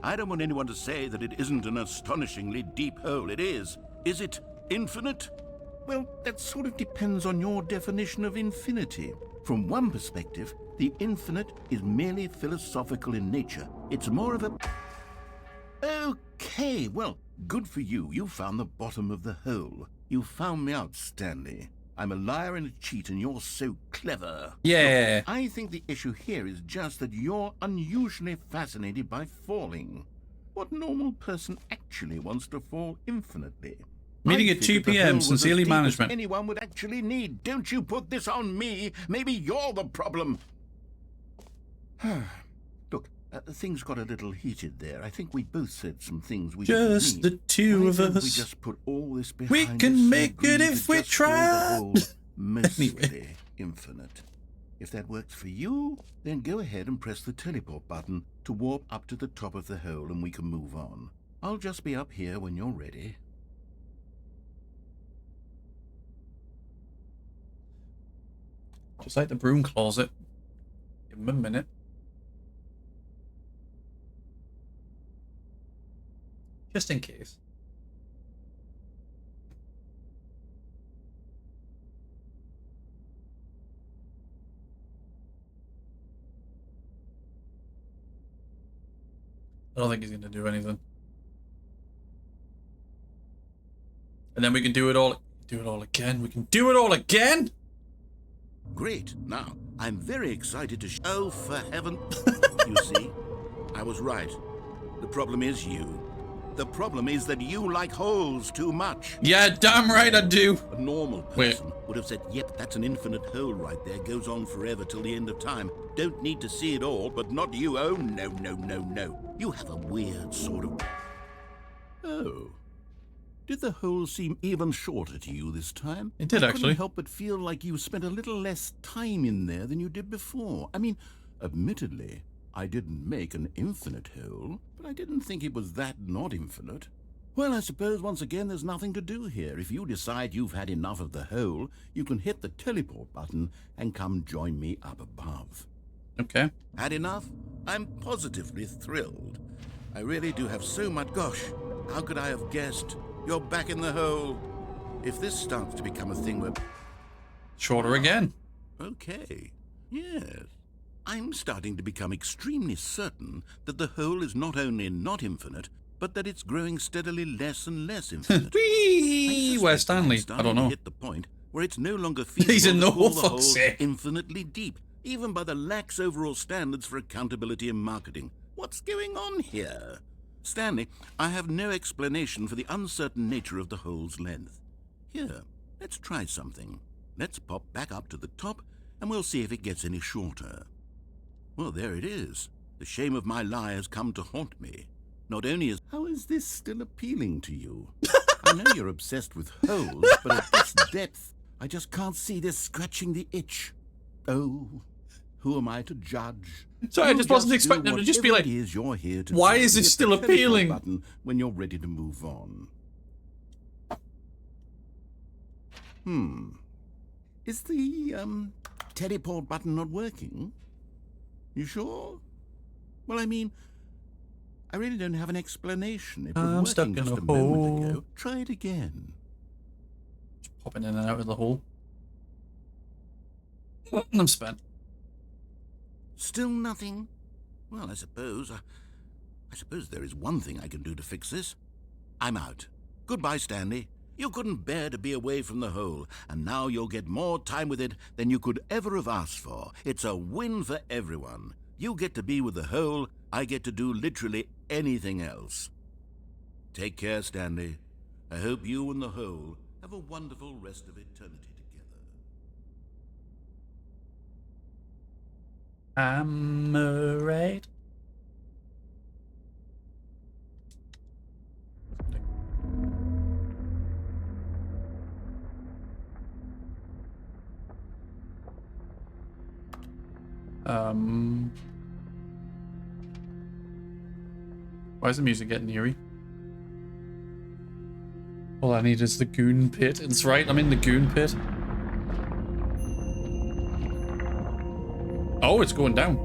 I don't want anyone to say that it isn't an astonishingly deep hole. It is. Is it infinite? Well, that sort of depends on your definition of infinity. From one perspective, the infinite is merely philosophical in nature. It's more of a... Okay, well, good for you. You found the bottom of the hole. You found me out, Stanley. I'm a liar and a cheat, and you're so clever. Yeah. Look, I think the issue here is just that you're unusually fascinated by falling. What normal person actually wants to fall infinitely? Meeting at 2 p.m. Sincerely, management. Anyone would actually need. Don't you put this on me. Maybe you're the problem. Look, Things got a little heated there. I think we both said some things we Just the didn't mean. two Why of don't us. We just put all this behind We us can and make agree it to if we just call the try. whole mostly Anyway. infinite. If that works for you, then go ahead and press the teleport button to warp up to the top of the hole and we can move on. I'll just be up here when you're ready. Just like the broom closet. Give him a minute. Just in case. I don't think he's going to do anything. And then we can do it all. Do it all again. We can do it all again. Great. Now, I'm very excited to oh, for heaven. You see, I was right. The problem is you. The problem is that you like holes too much. Yeah, damn right I do. A normal person would have said, yep, that's an infinite hole right there. Goes on forever till the end of time. Don't need to see it all, but not you. Oh, no, no, no, no. You have a weird sort of... Oh. Did the hole seem even shorter to you this time? It did, I actually. couldn't help but feel like you spent a little less time in there than you did before. I mean, admittedly, I didn't make an infinite hole, but I didn't think it was that not infinite. Well, I suppose once again there's nothing to do here. If you decide you've had enough of the hole, you can hit the teleport button and come join me up above. Okay. Had enough? I'm positively thrilled. I really do have so much... Gosh, how could I have guessed? You're back in the hole. If this starts to become a thing where... Shorter again. Okay, yes. I'm starting to become extremely certain that the hole is not only not infinite, but that it's growing steadily less and less infinite. Whee! Where's Stanley? I don't know. Hit the point where it's no longer feasible He's in to the call hole, the fuck's sake. infinitely deep, even by the lax overall standards for accountability and marketing. What's going on here? Stanley, I have no explanation for the uncertain nature of the hole's length. Here, let's try something. Let's pop back up to the top, and we'll see if it gets any shorter. Well, there it is. The shame of my lie has come to haunt me. Not only is... How is this still appealing to you? I know you're obsessed with holes, but at this depth, I just can't see this scratching the itch. Oh, who am I to judge? Sorry, I just wasn't do expecting him to just be whatever like, it is you're here to why do. is this Hit still the teleport appealing? button when you're ready to move on. Is the teleport button not working? You sure? Well, I mean, I really don't have an explanation. It was I'm working stuck in just a a moment hole. ago. Try it again. just popping in and out of the hole. I'm spent. Still nothing? Well, I suppose there is one thing I can do to fix this. I'm out. Goodbye, Stanley. You couldn't bear to be away from the hole, and now you'll get more time with it than you could ever have asked for. It's a win for everyone. You get to be with the hole, I get to do literally anything else. Take care, Stanley. I hope you and the hole have a wonderful rest of eternity together. I'm alright. Why is the music getting eerie? All I need is the goon pit. It's right, I'm in the goon pit. Oh, it's going down.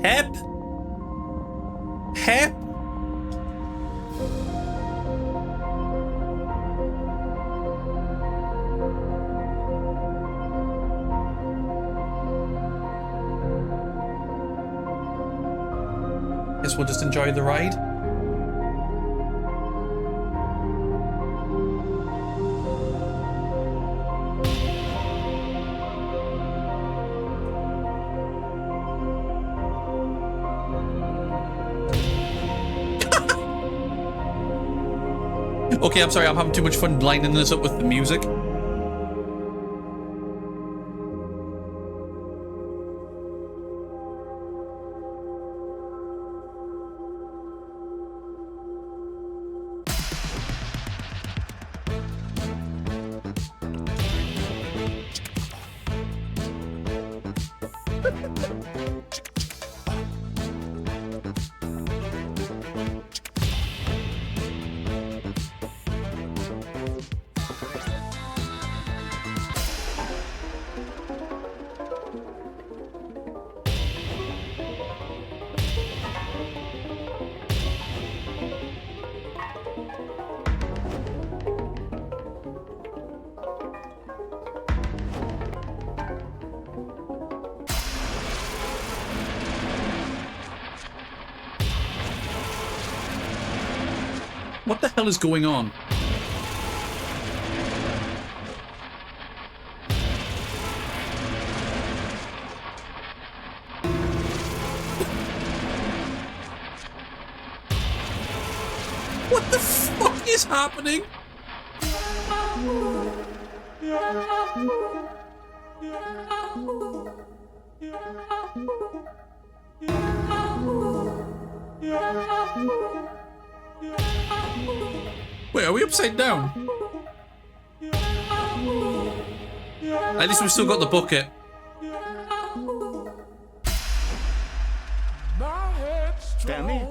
Hep. Hep. Guess we'll just enjoy the ride. Okay, I'm sorry, I'm having too much fun lining this up with the music. What the hell is going on? What the fuck is happening? Wait, are we upside down? At least we've still got the bucket. Stanley?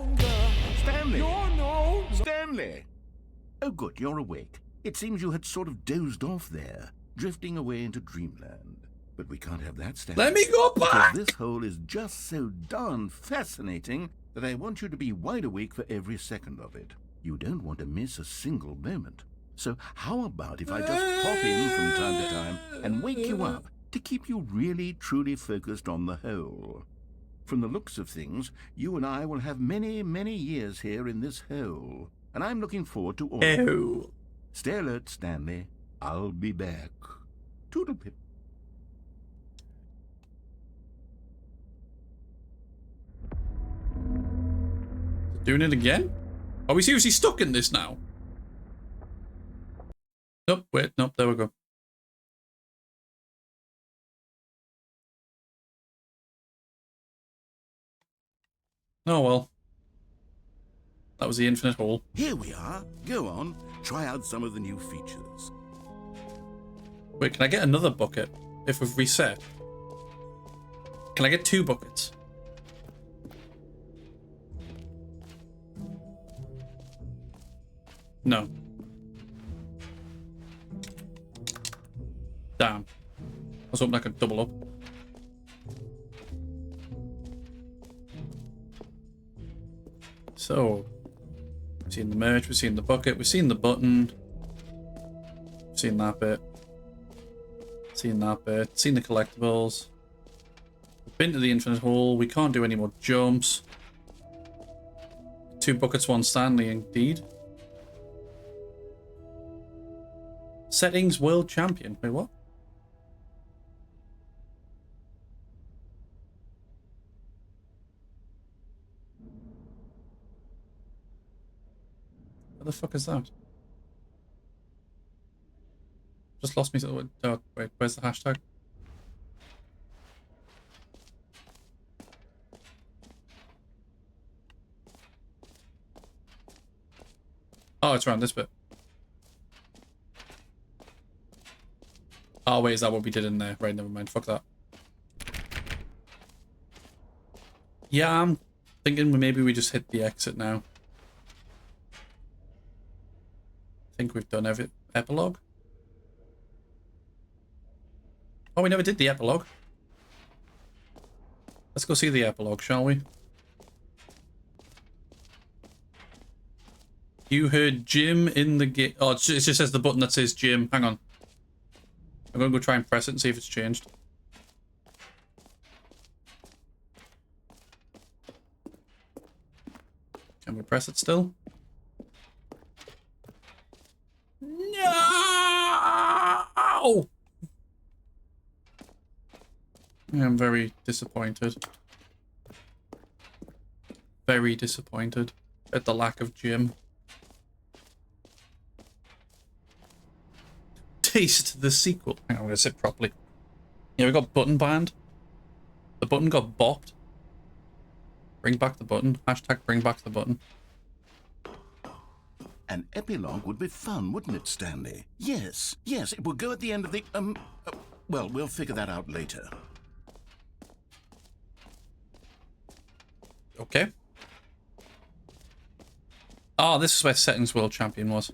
Stanley? Stanley! Oh, good, you're awake. It seems you had sort of dozed off there, drifting away into dreamland. But we can't have that, Stanley. Let me go back! Because this hole is just so darn fascinating that I want you to be wide awake for every second of it. You don't want to miss a single moment. So how about if I just pop in from time to time and wake you up to keep you really, truly focused on the hole? From the looks of things, you and I will have many, many years here in this hole. And I'm looking forward to all of it. Ew. Stay alert, Stanley. I'll be back. Toodle-pip. Doing it again? Are we seriously stuck in this now? Nope, wait, nope, there we go. Oh well. That was the infinite hole. Here we are. Go on. Try out some of the new features. Wait, can I get another bucket if we've reset? Can I get 2 buckets? No. Damn. I was hoping I could double up. So, we've seen the merch, we've seen the bucket, we've seen the button. We've seen that bit. Seen that bit. Seen the collectibles. We've been to the infinite hole. We can't do any more jumps. 2 buckets, 1 Stanley, indeed. Settings world champion. Wait, what? What the fuck is that? Just lost me. Oh, wait, where's the hashtag? Oh, it's around this bit. Oh, wait, is that what we did in there? Right, never mind. Fuck that. Yeah, I'm thinking maybe we just hit the exit now. I think we've done every epilogue. Oh, we never did the epilogue. Let's go see the epilogue, shall we? You heard Jim in the game. Oh, it just says the button that says Jim. Hang on. I'm going to go try and press it and see if it's changed. Can we press it still? No! I'm very disappointed. Very disappointed at the lack of Jim. Taste the sequel. Hang on, I'm going to sit properly. Yeah, we got button banned. The button got bopped. Bring back the button. Hashtag bring back the button. An epilogue would be fun, wouldn't it, Stanley? Yes, yes, it will go at the end of the, well, we'll figure that out later. Okay. Oh, this is where Settings World Champion was.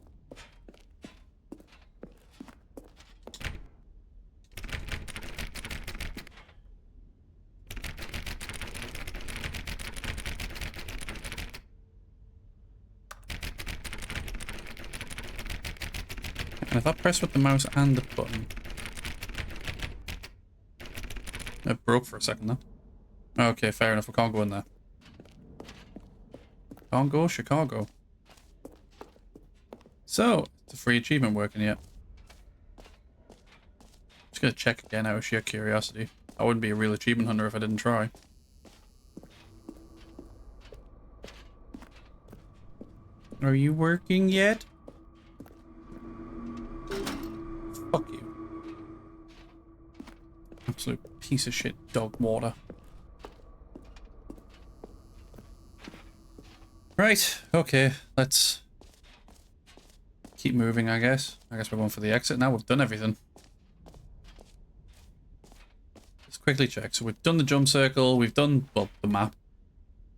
And if I press with the mouse and the button... It broke for a second though. Okay, fair enough. We can't go in there. Can't go Chicago. So, it's a free achievement working yet. Just gonna check again out of sheer curiosity. I wouldn't be a real achievement hunter if I didn't try. Are you working yet? Fuck you. Absolute piece of shit dog water. Right, okay, let's keep moving, I guess. I guess we're going for the exit now. We've done everything. Let's quickly check. So we've done the jump circle, we've done, well, the map.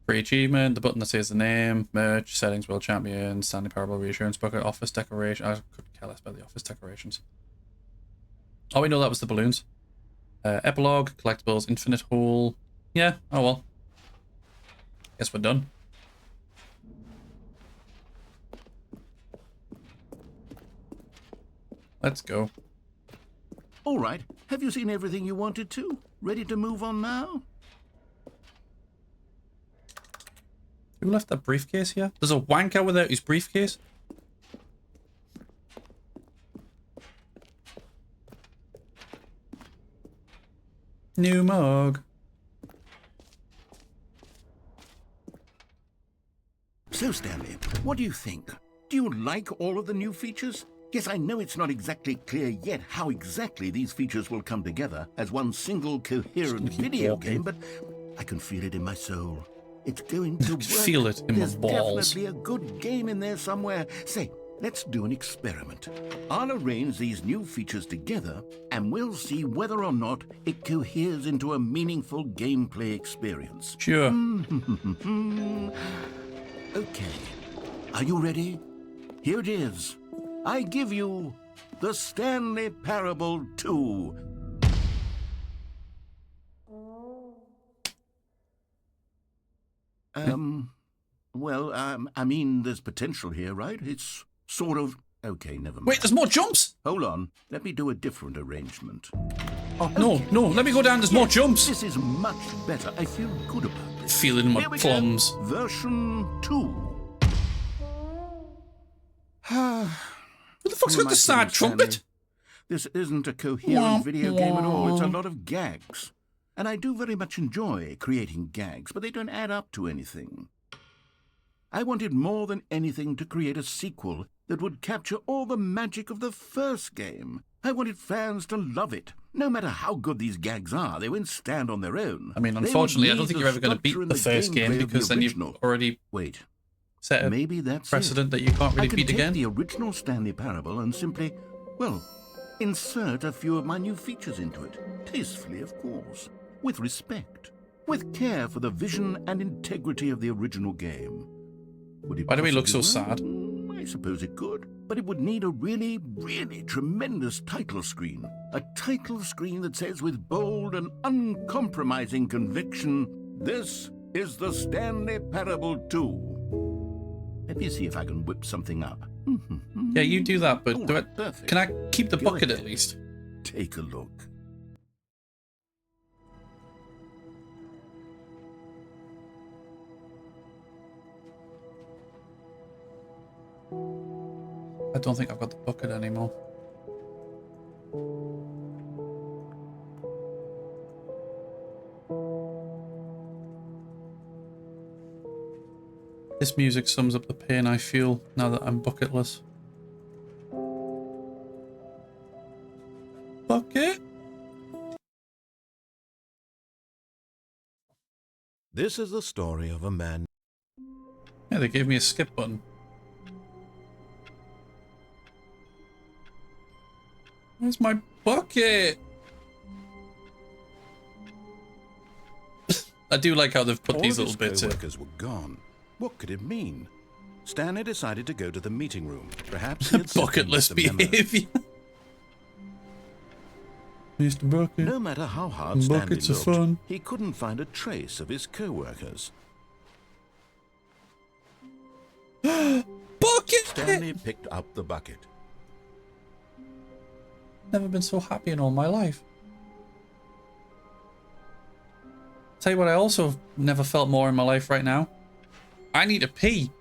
Free achievement, the button that says the name, merch, settings, world champion, Stanley Parable, reassurance bucket, office decoration. I couldn't care less about the office decorations. Oh, we know that was the balloons. Epilogue, collectibles, infinite hole. Yeah, oh well. Guess we're done. Let's go. All right. Have you seen everything you wanted to? Ready to move on now? Who left that briefcase here? There's a wanker without his briefcase? New mug. So, Stanley, what do you think? Do you like all of the new features? Yes, I know it's not exactly clear yet how exactly these features will come together as one single coherent video game, but I can feel it in my soul. It's going to work. Feel it in my There's balls. definitely a good game in there somewhere. Say, let's do an experiment. I'll arrange these new features together, and we'll see whether or not it coheres into a meaningful gameplay experience. Sure. Okay. Are you ready? Here it is. I give you the Stanley Parable 2. I mean, there's potential here, right? It's sort of... Okay, never mind. Wait, there's more jumps? Hold on. Let me do a different arrangement. Oh, no, no, let me go down. There's more jumps. This is much better. I feel good about this. Feeling my Here we plums. go. Version 2. Who the fuck's got the sad trumpet? This isn't a coherent video game at all. It's a lot of gags. And I do very much enjoy creating gags, but they don't add up to anything. I wanted more than anything to create a sequel that would capture all the magic of the first game. I wanted fans to love it. No matter how good these gags are, they won't stand on their own. I mean, They would unfortunately, I don't need think the you're ever going to beat structure and the first game gameplay of because the then you've original. already Wait, set a maybe that's precedent it. that you can't really I can beat take again. the original Stanley Parable and simply, well, insert a few of my new features into it. Tastefully, of course. With respect. With care for the vision and integrity of the original game. Would it Why do we look possibly so work? sad? I suppose it could. But it would need a really, really tremendous title screen. A title screen that says with bold and uncompromising conviction, "This is the Stanley Parable 2." Let me see if I can whip something up. Yeah, you do that, but All do right, it. perfect. Can I keep the Go bucket ahead. at least? Take a look. I don't think I've got the bucket anymore. This music sums up the pain I feel now that I'm bucketless. Bucket? This is the story of a man. Yeah, they gave me a skip button. Where's my bucket? I do like how they've put All these of little his bits in. co-workers were gone. What could it mean? Stanley decided to go to the meeting room. Perhaps he had sent them Bucketless with the memo. behavior. Mr. Bucket. No matter how hard Stanley Buckets are looked, fun. he couldn't find a trace of his co-workers. Bucket! Stanley picked up the bucket. Never been so happy in all my life. Tell you what, I also never felt more in my life right now. I need to pee.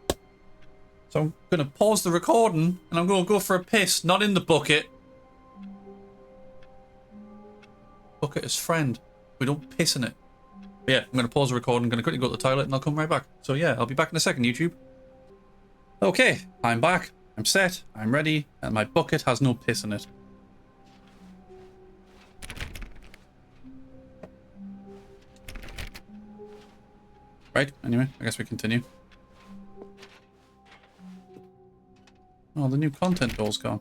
So I'm going to pause the recording and I'm going to go for a piss, not in the bucket. Bucket is friend. We don't piss in it. But yeah, I'm going to pause the recording, I'm going to quickly go to the toilet and I'll come right back. So yeah, I'll be back in a second, YouTube. Okay, I'm back. I'm set. I'm ready. And my bucket has no piss in it. Right, anyway, I guess we continue. Oh, the new content door's gone.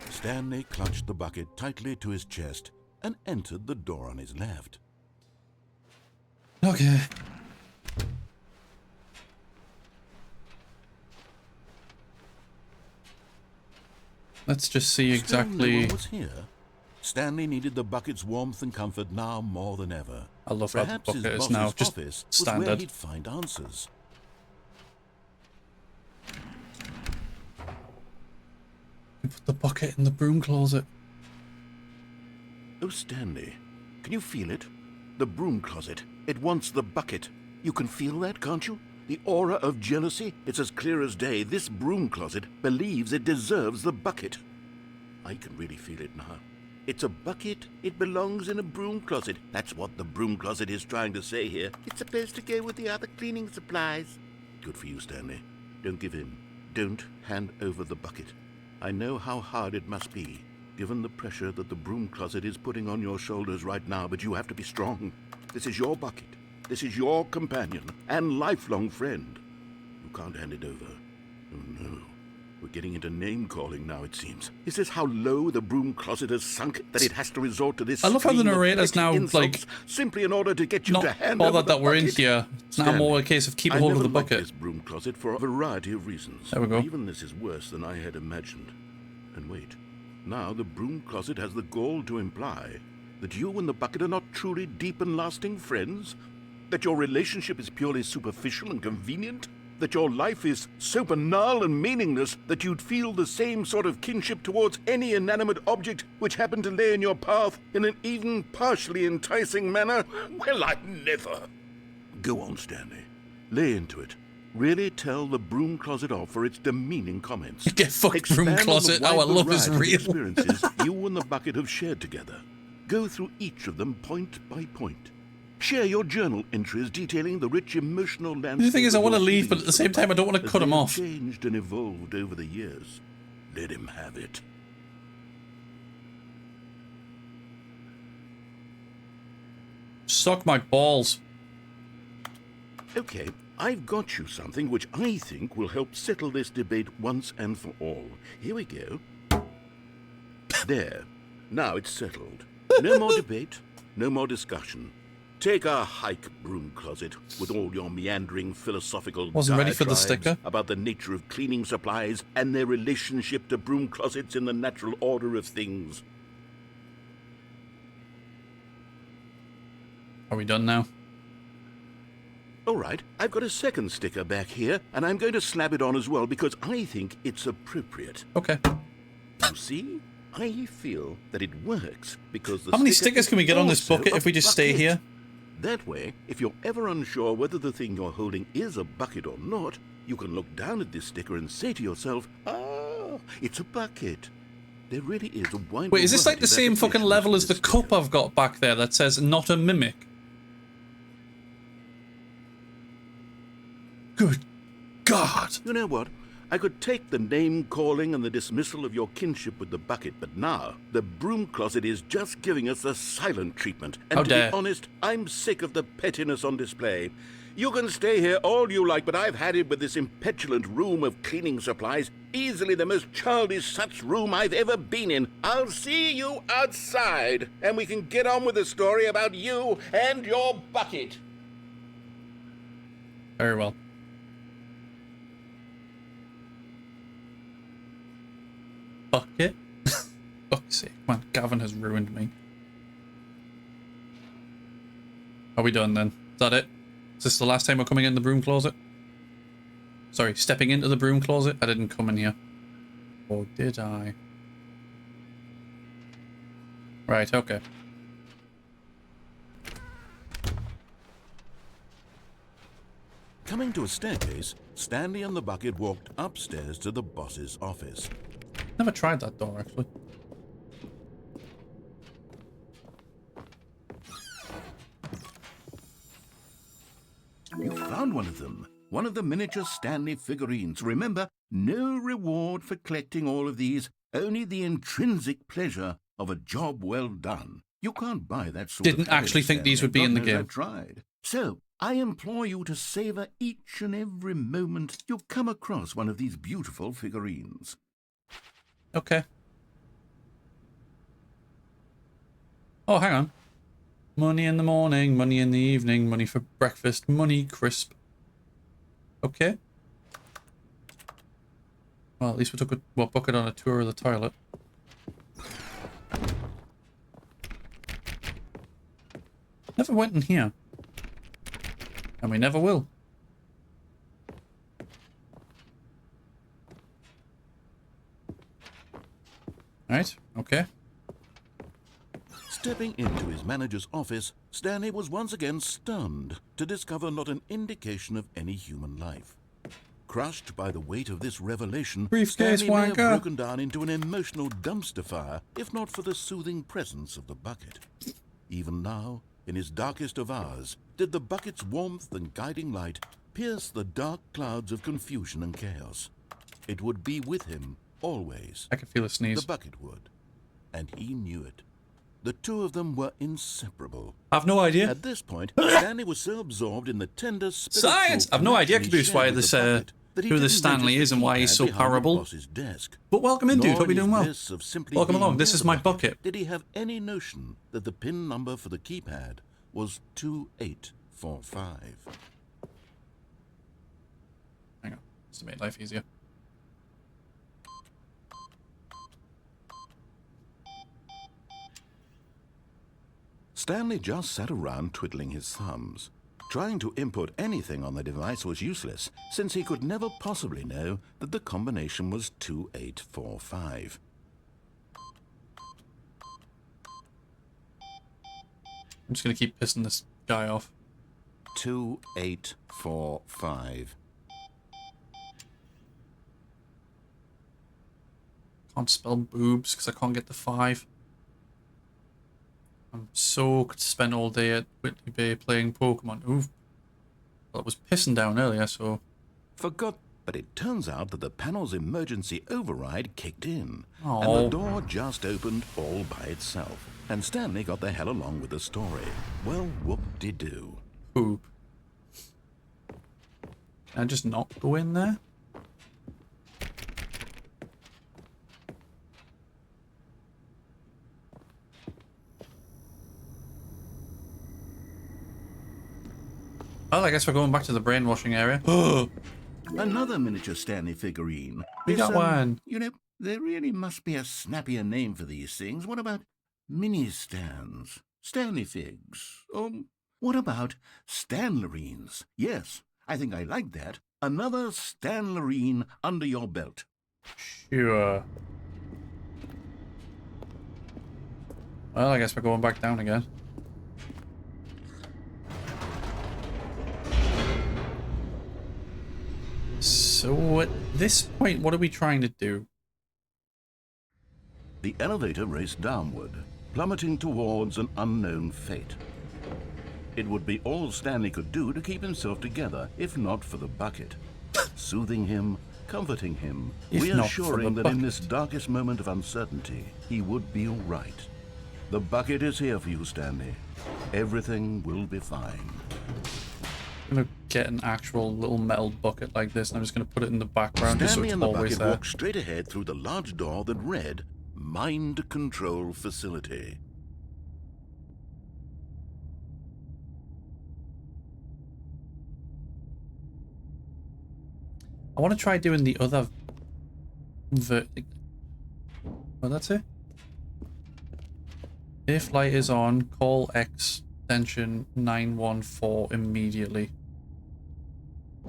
Stanley clutched the bucket tightly to his chest and entered the door on his left. Okay. Let's just see exactly. Was here. Stanley needed the bucket's warmth and comfort now more than ever. I love how the Perhaps his bucket is boss's now just office was where standard. he'd find answers. Put the bucket in the broom closet. Oh, Stanley, can you feel it? The broom closet. It wants the bucket. You can feel that, can't you? The aura of jealousy? It's as clear as day. This broom closet believes it deserves the bucket. I can really feel it now. It's a bucket. It belongs in a broom closet. That's what the broom closet is trying to say here. It's supposed to go with the other cleaning supplies. Good for you, Stanley. Don't give in. Don't hand over the bucket. I know how hard it must be, given the pressure that the broom closet is putting on your shoulders right now, but you have to be strong. This is your bucket. This is your companion and lifelong friend. You can't hand it over. Oh, no. We're getting into name-calling now, it seems. Is this how low the broom closet has sunk, that it has to resort to this? I love how the stream of narrator's petty now, insults like, simply in order to get you not to hand over bothered the that we're in bucket? here. It's now Stanley, more a case of keep a I hold of never the liked bucket. this broom closet for a variety of reasons. There we go. Even this is worse than I had imagined. And wait, now the broom closet has the gall to imply that you and the bucket are not truly deep and lasting friends? That your relationship is purely superficial and convenient? That your life is so banal and meaningless that you'd feel the same sort of kinship towards any inanimate object which happened to lay in your path in an even partially enticing manner? Well, I never. Go on, Stanley. Lay into it. Really tell the broom closet off for its demeaning comments. Get fucked, broom Expand on the closet. wide Our love is variety of real. experiences you and the bucket have shared together. Go through each of them point by point. Share your journal entries detailing the rich emotional landscape. The thing is, I of want to your leave, but at the same time, I don't want to as cut they him have off. Changed and evolved over the years. Let him have it. Suck my balls. Okay, I've got you something which I think will help settle this debate once and for all. Here we go. There. Now it's settled. No more debate, no more discussion. Take a hike, broom closet, with all your meandering philosophical Wasn't ready for the diatribes sticker. about the nature of cleaning supplies and their relationship to broom closets in the natural order of things. Are we done now? All right, I've got a second sticker back here, and I'm going to slap it on as well because I think it's appropriate. Okay. You see? I feel that it works because the How many sticker stickers is can we get on this also bucket a if we just stay bucket. here? That way, if you're ever unsure whether the thing you're holding is a bucket or not, you can look down at this sticker and say to yourself, ah, it's a bucket. There really is a wide Wait, is this like variety the of same fucking applications level for as the this cup sticker. I've got back there that says not a mimic? Good God. You know what? I could take the name-calling and the dismissal of your kinship with the bucket, but now the broom closet is just giving us the silent treatment. And How to dare. be honest, I'm sick of the pettiness on display. You can stay here all you like, but I've had it with this impetulant room of cleaning supplies. Easily the most childish such room I've ever been in. I'll see you outside, and we can get on with the story about you and your bucket. Very well. Bucket? Fuck's sake, man. Gavin has ruined me. Are we done then? Is that it? Is this the last time we're coming in the broom closet? Sorry, stepping into the broom closet? I didn't come in here. Or did I? Right, okay. Coming to a staircase, Stanley and the bucket walked upstairs to the boss's office. Never tried that door, actually. You found one of them. One of the miniature Stanley figurines. Remember, no reward for collecting all of these, only the intrinsic pleasure of a job well done. You can't buy that sort of Didn't actually think these would be in the game. I tried. So, I implore you to savor each and every moment you come across one of these beautiful figurines. Okay. Oh, hang on. Money in the morning, money in the evening, money for breakfast, money crisp. Okay. Well, at least we took a bucket on a tour of the toilet. Never went in here. And we never will. Right, okay. Stepping into his manager's office, Stanley was once again stunned to discover not an indication of any human life. Crushed by the weight of this revelation, Briefcase Stanley may have wanker. broken down into an emotional dumpster fire, if not for the soothing presence of the bucket. Even now, in his darkest of hours, did the bucket's warmth and guiding light pierce the dark clouds of confusion and chaos. It would be with him always. I can feel a sneeze. The bucket would. And he knew it. The two of them were inseparable. I've no idea. At this point, Stanley was so absorbed in the tender spiritual Science! I've no idea, connection he Caboose, why shared with this, the bucket that he who didn't this Stanley notice is the and why he's keypad so behind the parable. boss's desk. But welcome in, dude. Nor Hope you're in doing his well. bliss of simply Welcome being along. This near is the my bucket. Did he have any notion that the PIN number for the keypad was 2845? Hang on. Just to make life easier. Stanley just sat around twiddling his thumbs. Trying to input anything on the device was useless, since he could never possibly know that the combination was 2845. I'm just going to keep pissing this guy off. 2845. Can't spell boobs because I can't get the 5. I'm so could spend all day at Whitley Bay playing Pokemon. Oof. Well, it was pissing down earlier, so... Forgot, but it turns out that the panel's emergency override kicked in. Oh. And the door just opened all by itself. And Stanley got the hell along with the story. Well, whoop-de-doo. Poop. Can I just not go in there? Well, I guess we're going back to the brainwashing area. Another miniature Stanley figurine. We This, got one. You know, there really must be a snappier name for these things. What about mini-stands? Stanley figs? What about Stanlerines? Yes, I think I like that. Another Stanlerine under your belt. Sure. Well, I guess we're going back down again. So at this point, what are we trying to do? The elevator raced downward, plummeting towards an unknown fate. It would be all Stanley could do to keep himself together, if not for the bucket. Soothing him, comforting him, If not for reassuring the that in bucket. this darkest moment of uncertainty, he would be all right. The bucket is here for you, Stanley. Everything will be fine. I'm gonna get an actual little metal bucket like this, and I'm just gonna put it in the background just so Stanley it's and the always bucket there. walked straight ahead through the large door that read, Mind Control Facility. I want to try doing the other. Oh, that's it. If light is on, call extension 914 immediately.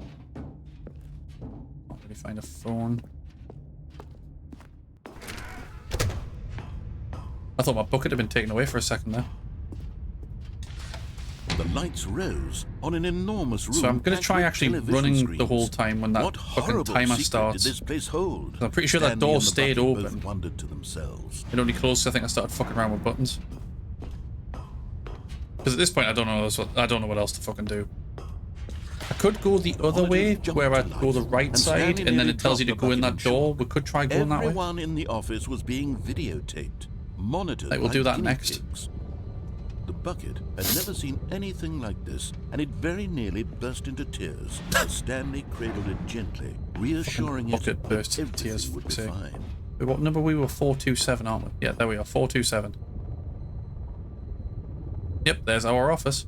Can't really find a phone. I thought my bucket had been taken away for a second there. The the lights rose on an enormous room. So I'm going to try actually running screens. the whole time when that fucking timer starts. Did this place hold? I'm pretty sure that door stayed open. Wondered to themselves. It only closed, I think I started fucking around with buttons. Because at this point, I don't know what else to fucking do. I could go the other way, where I go the right side, and then it tells you to go in that door. We could try going that way. Everyone in the office was being videotaped, monitored. We'll do that next. The bucket had never seen anything like this, and it very nearly burst into tears as Stanley cradled it gently, reassuring it bucket burst into tears, would be fine. What number we were? 427, aren't we? Yeah, there we are, 427. Yep, there's our office.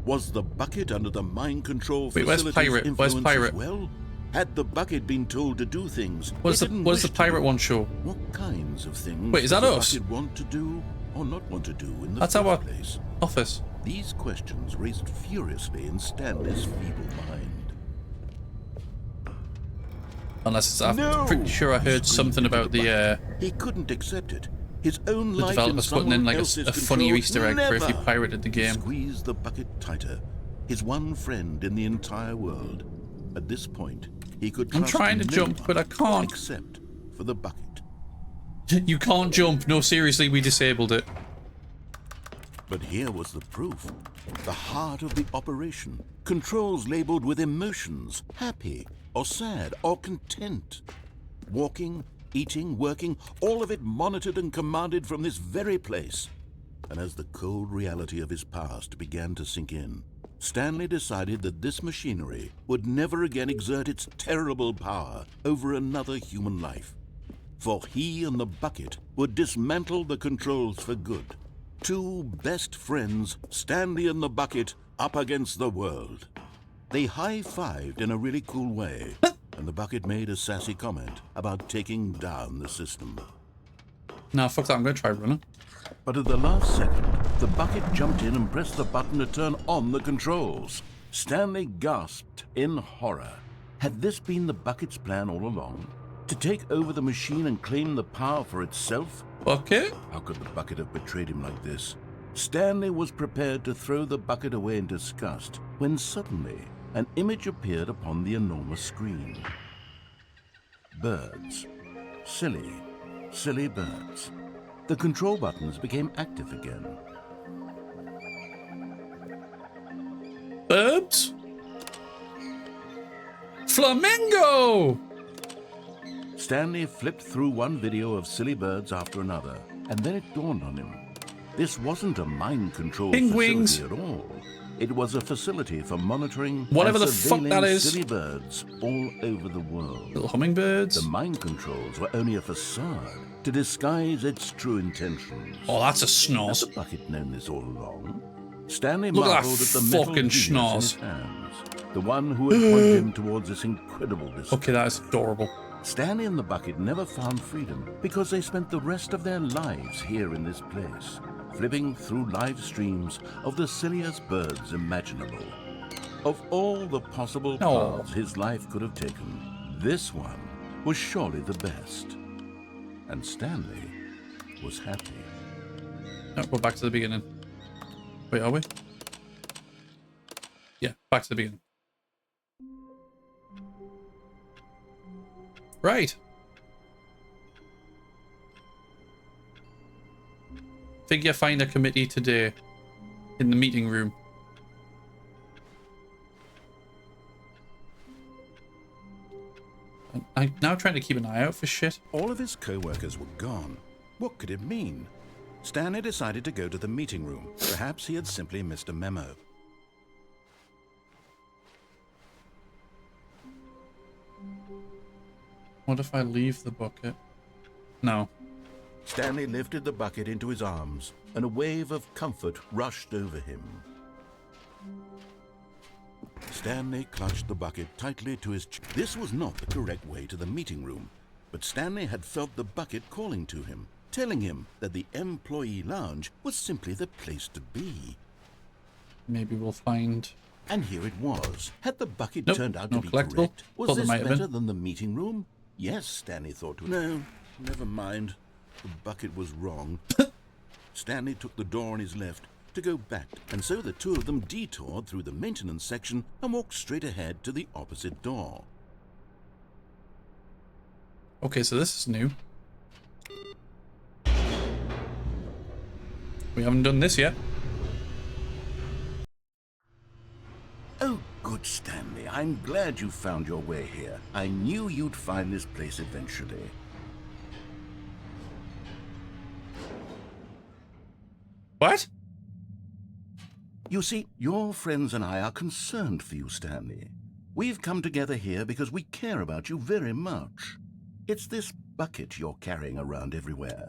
Was the bucket under the mind control Wait, where's facility's Pirate? Where's influence Pirate? as well? Had the bucket been told to do things? What's the Pirate one show? What kinds of things? Wait, is that does us? the bucket want to do or not want to do in the That's first our place? office. These questions raced furiously in Stanley's feeble mind. Unless it's, I'm pretty sure I heard something about the He couldn't accept it. His own the life developers in putting in like else's a funny control. Easter egg for if you Never. pirated the game. Squeeze the bucket tighter. His one friend in the entire world. At this point, he could I'm trust trying to no jump, one but I can't. except for the bucket. You can't jump. No, seriously, we disabled it. But here was the proof. The heart of the operation. Controls labeled with emotions. Happy, or sad, or content. Walking, eating, working, all of it monitored and commanded from this very place. And as the cold reality of his past began to sink in, Stanley decided that this machinery would never again exert its terrible power over another human life. For he and the bucket would dismantle the controls for good. Two best friends, Stanley and the bucket, up against the world. They high-fived in a really cool way, and the bucket made a sassy comment about taking down the system. Nah, fuck that. I'm going to try running. But at the last second, the bucket jumped in and pressed the button to turn on the controls. Stanley gasped in horror. Had this been the bucket's plan all along? To take over the machine and claim the power for itself? Okay. How could the bucket have betrayed him like this? Stanley was prepared to throw the bucket away in disgust when suddenly an image appeared upon the enormous screen. Birds. Silly, silly birds. The control buttons became active again. Birds? Flamingo! Stanley flipped through one video of silly birds after another, and then it dawned on him. This wasn't a mind control Penguins. facility at all. It was a facility for monitoring Whatever and the fuck that surveilling is. silly birds all over the world. Little hummingbirds. The mind controls were only a facade to disguise its true intentions. Oh, that's a Had schnoz. the bucket known this all along? Stanley Look at that marveled at the metal fucking genius in schnoz. his hands, the one who had pointed him towards this incredible distance. Okay, that is adorable. Stanley and the bucket never found freedom because they spent the rest of their lives here in this place, flipping through live streams of the silliest birds imaginable. Of all the possible paths his life could have taken, this one was surely the best. And Stanley was happy. No, we're back to the beginning. Wait, are we? Yeah, back to the beginning. Right. Figure finder committee today in the meeting room. I'm now trying to keep an eye out for shit. All of his co-workers were gone. What could it mean? Stanley decided to go to the meeting room. Perhaps he had simply missed a memo. What if I leave the bucket? No. Stanley lifted the bucket into his arms, and a wave of comfort rushed over him. Stanley clutched the bucket tightly to his chest. This was not the correct way to the meeting room, but Stanley had felt the bucket calling to him, telling him that the employee lounge was simply the place to be. Maybe we'll find... And here it was. Had the bucket Nope, turned out no to be collectible. correct? Was Thought there this might have better been. than the meeting room? Yes, Stanley thought. No, never mind. The bucket was wrong. Stanley took the door on his left to go back, and so the two of them detoured through the maintenance section and walked straight ahead to the opposite door. Okay, so this is new. We haven't done this yet. Oh, good, Stanley. I'm glad you found your way here. I knew you'd find this place eventually. What? You see, your friends and I are concerned for you, Stanley. We've come together here because we care about you very much. It's this bucket you're carrying around everywhere.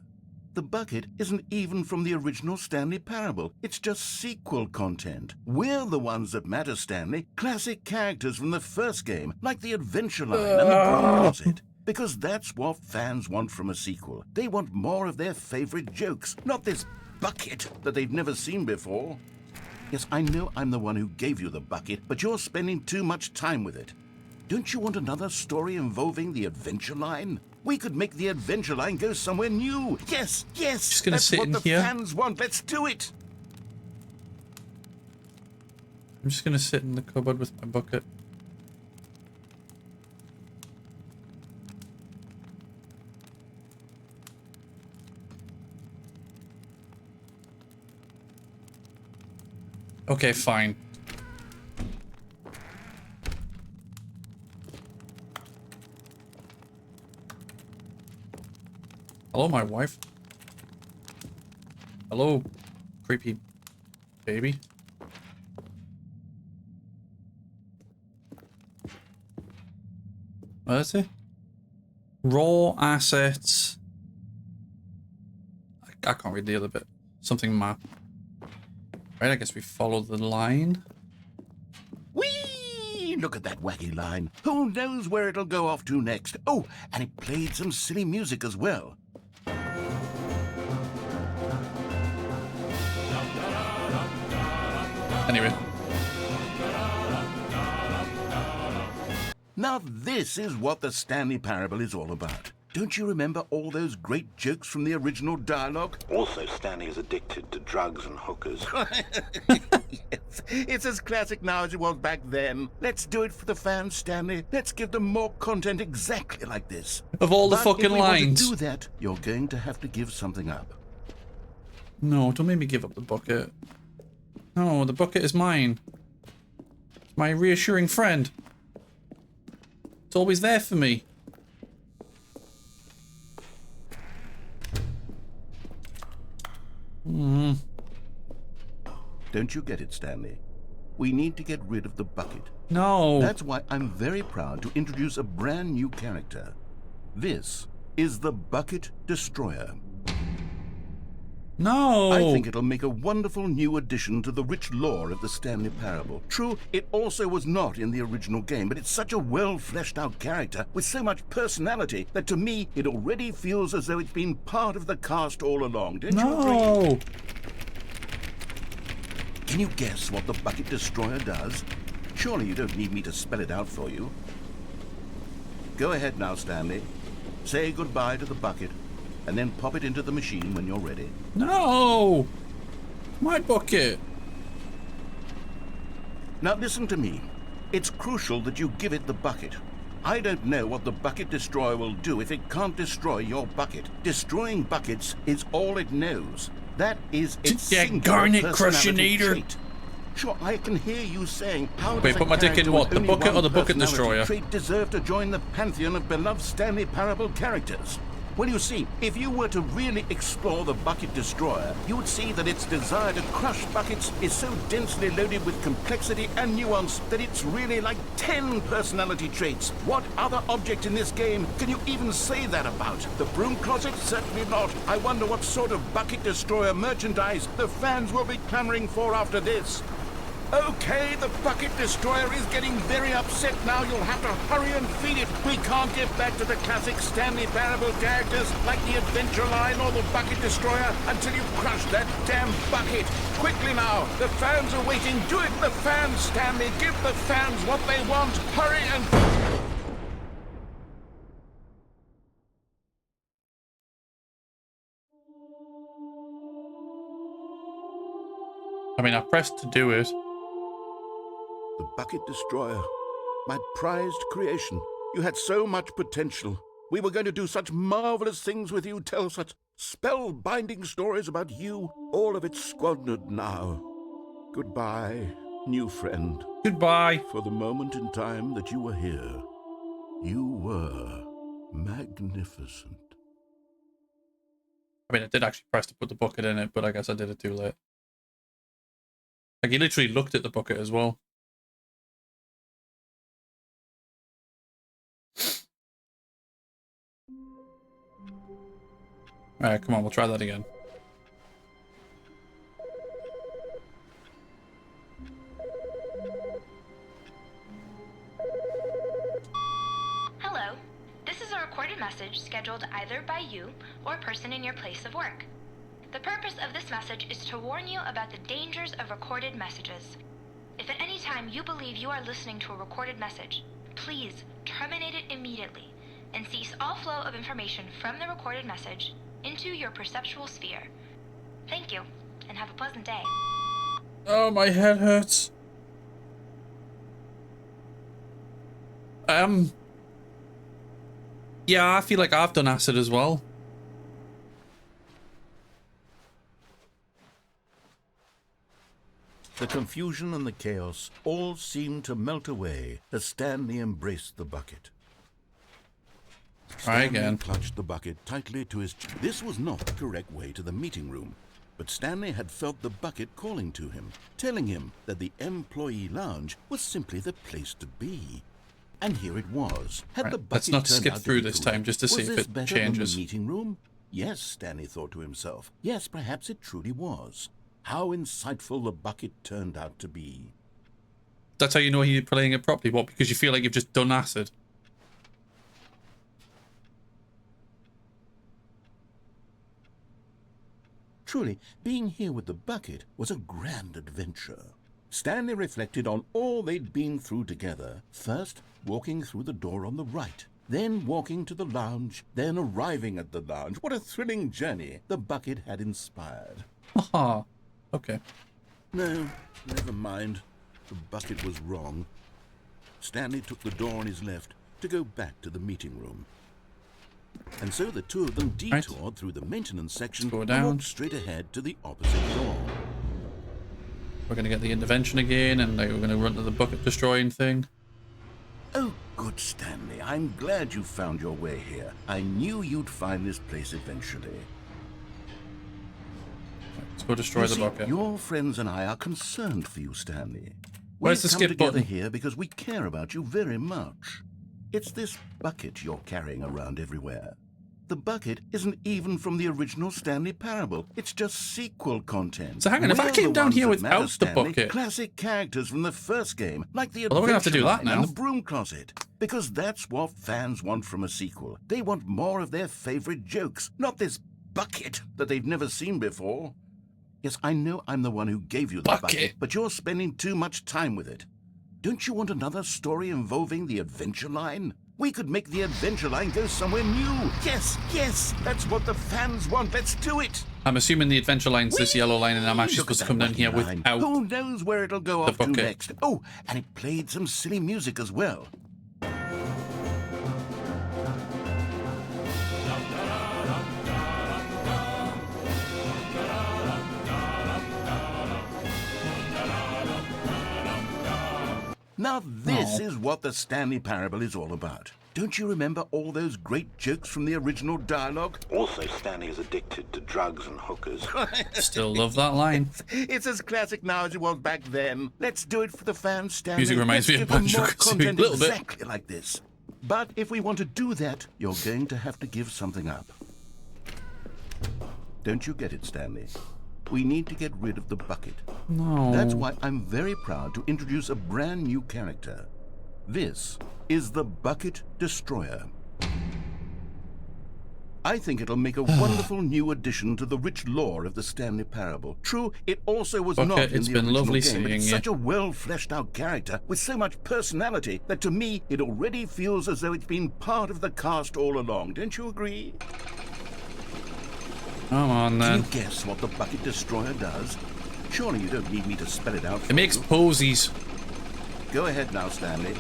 The bucket isn't even from the original Stanley Parable. It's just sequel content. We're the ones that matter, Stanley. Classic characters from the first game, like the Adventure Line and the Broom Closet. Because that's what fans want from a sequel. They want more of their favorite jokes, not this bucket that they've never seen before. Yes, I know I'm the one who gave you the bucket, but you're spending too much time with it. Don't you want another story involving the Adventure Line? We could make the Adventure Line go somewhere new. Yes, yes. Just gonna that's sit what in the here. fans want. Let's do it. I'm just gonna sit in the cupboard with my bucket. Okay, fine. Hello, my wife. Hello, creepy baby. What is it? Raw assets. I can't read the other bit. Something map. Right, I guess we follow the line. Whee! Look at that wacky line. Who knows where it'll go off to next? Oh, and it played some silly music as well. Anyway. Now this is what the Stanley Parable is all about. Don't you remember all those great jokes from the original dialogue? Also, Stanley is addicted to drugs and hookers. Yes, it's as classic now as it was back then. Let's do it for the fans, Stanley. Let's give them more content exactly like this. Of all the But fucking if we want lines. to do that, you're going to have to give something up. No, don't make me give up the bucket. No, the bucket is mine. It's my reassuring friend. It's always there for me. Don't you get it, Stanley? We need to get rid of the bucket. No. That's why I'm very proud to introduce a brand new character. This is the Bucket Destroyer. No. I think it'll make a wonderful new addition to the rich lore of the Stanley Parable. True, it also was not in the original game, but it's such a well-fleshed-out character with so much personality that to me, it already feels as though it's been part of the cast all along. Don't you agree? No. Can you guess what the Bucket Destroyer does? Surely you don't need me to spell it out for you. Go ahead now, Stanley. Say goodbye to the bucket, and then pop it into the machine when you're ready. No. My bucket. Now listen to me. It's crucial that you give it the bucket. I don't know what the Bucket Destroyer will do if it can't destroy your bucket. Destroying buckets is all it knows. That is its Yeah, singular garnet personality crushinator. trait. Sure, I can hear you saying, how Wait, does put a my dick in character what? with The only bucket one or the Bucket personality Destroyer? trait deserve to join the pantheon of beloved Stanley Parable characters? Well, you see, if you were to really explore the Bucket Destroyer, you would see that its desire to crush buckets is so densely loaded with complexity and nuance that it's really like 10 personality traits. What other object in this game can you even say that about? The Broom Closet? Certainly not. I wonder what sort of Bucket Destroyer merchandise the fans will be clamoring for after this. Okay, the Bucket Destroyer is getting very upset now. You'll have to hurry and feed it. We can't get back to the classic Stanley Parable characters like the Adventure Line or the Bucket Destroyer until you crush that damn bucket. Quickly now, the fans are waiting. Do it, the fans, Stanley. Give the fans what they want. Hurry and... I mean, I pressed to do it. The Bucket Destroyer. My prized creation. You had so much potential. We were going to do such marvelous things with you, tell such spellbinding stories about you. All of it squandered now. Goodbye, new friend. Goodbye. For the moment in time that you were here, you were magnificent. I mean, I did actually press to put the bucket in it, but I guess I did it too late. Like, he literally looked at the bucket as well. Alright, come on, we'll try that again. Hello. This is a recorded message scheduled either by you or a person in your place of work. The purpose of this message is to warn you about the dangers of recorded messages. If at any time you believe you are listening to a recorded message, please terminate it immediately and cease all flow of information from the recorded message into your perceptual sphere. Thank you, and have a pleasant day. Oh, my head hurts. Yeah, I feel like I've done acid as well. The confusion and the chaos all seemed to melt away as Stanley embraced the bucket. Try Stanley again. clutched the bucket tightly to his chest. This was not the correct way to the meeting room, but Stanley had felt the bucket calling to him, telling him that the employee lounge was simply the place to be. And here it was. Had Right, the bucket let's not turned skip out to through be this correct? time just to see Was if this it better than changes. the meeting room? Yes, Stanley thought to himself. Yes, perhaps it truly was. How insightful the bucket turned out to be. That's how you know you're playing it properly. What? Because you feel like you've just done acid. Truly, being here with the bucket was a grand adventure. Stanley reflected on all they'd been through together. First, walking through the door on the right. Then walking to the lounge. Then arriving at the lounge. What a thrilling journey the bucket had inspired. Haha. Okay. No, never mind. The bucket was wrong. Stanley took the door on his left to go back to the meeting room. And so the two of them detoured through the maintenance section Go and down. walked straight ahead to the opposite door. We're going to get the intervention again, and like, we're going to run to the bucket destroying thing. Oh, good, Stanley. I'm glad you found your way here. I knew you'd find this place eventually. Let's go destroy You the see, bucket. your friends and I are concerned for you, Stanley. Where's We've the come skip together button? here because we care about you very much. It's this bucket you're carrying around everywhere. The bucket isn't even from the original Stanley Parable. It's just sequel content. So hang on, if I We're came the down ones here that matter, without the Stanley. bucket- Classic characters from the first game, like the Well, we're gonna have to do that Adventure Line and now. the Broom Closet. Because that's what fans want from a sequel. They want more of their favorite jokes, not this bucket that they've never seen before. Yes, I know I'm the one who gave you the bucket, but you're spending too much time with it. Don't you want another story involving the Adventure Line? We could make the Adventure Line go somewhere new. Yes, yes, that's what the fans want. Let's do it. I'm assuming the adventure line's this yellow line, and I'm actually Look at supposed to that come down here wacky line. without. Who knows where it'll go the off to bucket. next? Oh, and it played some silly music as well. Now this is what the Stanley Parable is all about. Don't you remember all those great jokes from the original dialogue? Also, Stanley is addicted to drugs and hookers. Still love that line. It's as classic now as it was back then. Let's do it for the fans, Stanley. Music reminds Let's me of give them Banjo more Kazooie, content a little bit. exactly like this. But if we want to do that, you're going to have to give something up. Don't you get it, Stanley? We need to get rid of the bucket. No. That's why I'm very proud to introduce a brand new character. This is the Bucket Destroyer. I think it'll make a wonderful new addition to the rich lore of the Stanley Parable. True, it also was Okay, not in it's the been original lovely game, but seeing it's you. such a well-fleshed-out character with so much personality that to me it already feels as though it's been part of the cast all along. Don't you agree? Come on Can then. you guess what the Bucket Destroyer does? Surely you don't need me to spell it out for It makes you. posies. Go ahead now, Stanley.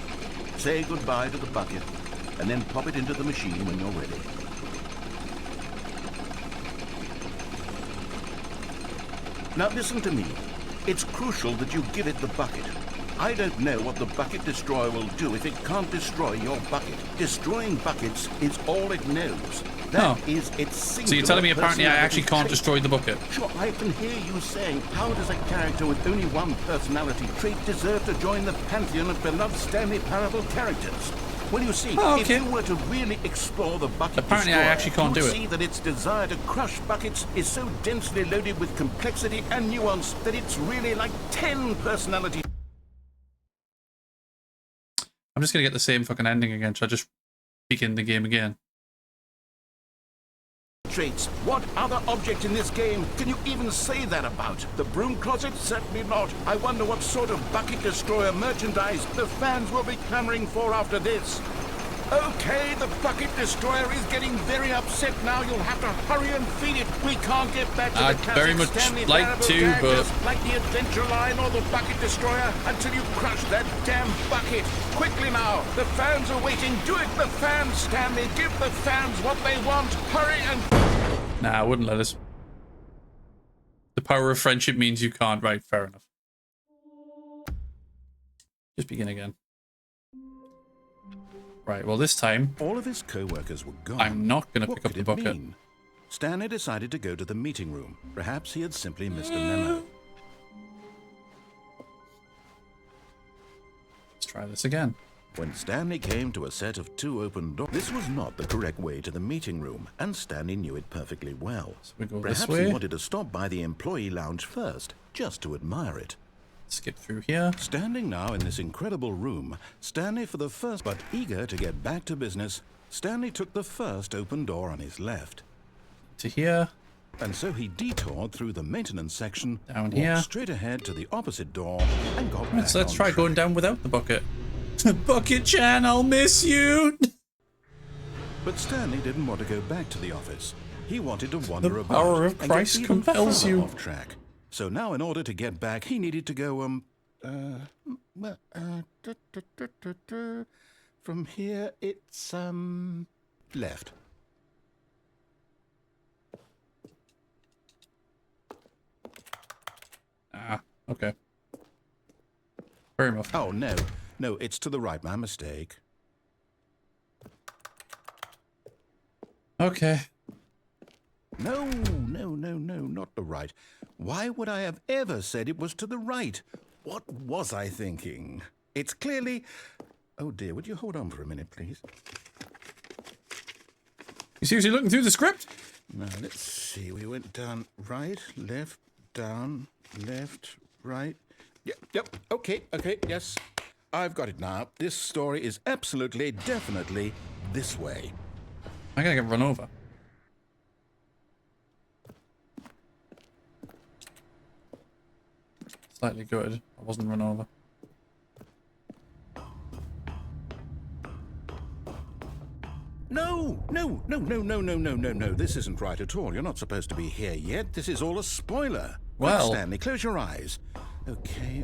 Say goodbye to the bucket, and then pop it into the machine when you're ready. Now listen to me. It's crucial that you give it the bucket. I don't know what the bucket destroyer will do if it can't destroy your bucket. Destroying buckets is all it knows. That is its singular. So you're telling me apparently I actually can't trait. destroy the bucket? Sure, I can hear you saying, how does a character with only one personality trait deserve to join the pantheon of beloved Stanley Parable characters? Well, you see, Oh, if okay. you were to really explore the bucket Apparently I destroyer, actually can't you'd do it. see that its desire to crush buckets is so densely loaded with complexity and nuance that it's really like 10 personality I'm just gonna get the same fucking ending again. Should I just begin the game again? traits. What other object in this game can you even say that about? The broom closet? Certainly not. I wonder what sort of bucket destroyer merchandise the fans will be clamoring for after this. Okay, the bucket destroyer is getting very upset now. You'll have to hurry and feed it. We can't get back to the I'd classic very much Stanley like Parable to, characters but- like the Adventure Line or the Bucket Destroyer until you crush that damn bucket. Quickly now, the fans are waiting. Do it, the fans, Stanley. Give the fans what they want. Hurry and... Nah, I wouldn't let us. The power of friendship means you can't. Right, fair enough. Just begin again. Right, well this time, All of his co-workers were gone. I'm not going to What pick up could the it bucket. mean? Stanley decided to go to the meeting room. Perhaps he had simply missed a memo. Let's try this again. When Stanley came to a set of 2 open doors, this was not the correct way to the meeting room, and Stanley knew it perfectly well. So we go Perhaps this way. he wanted to stop by the employee lounge first, just to admire it. Skip through here. Standing now in this incredible room, Stanley for the first, but eager to get back to business, Stanley took the first open door on his left. To here. And so he detoured through the maintenance section, Down walked here. straight ahead to the opposite door, and got Right, back so let's on try track. going down without the bucket. Bucket Chan, I'll miss you. But Stanley didn't want to go back to the office. He wanted to wander The about power of and get Christ even compels further you. off track. So now, in order to get back, he needed to go from here it's left. Ah, okay. Fair enough. Oh no, it's to the right. My mistake. Okay. No, not the right. Why would I have ever said it was to the right? What was I thinking? It's clearly... Oh dear, would you hold on for a minute, please? You seriously looking through the script? Now, let's see. We went down right, left, down, left, right. Yep, okay, yes. I've got it now. This story is absolutely, definitely this way. I'm gonna get run over. Slightly good. I wasn't run over. No. This isn't right at all. You're not supposed to be here yet. This is all a spoiler. Well- Look, Stanley, close your eyes. Okay.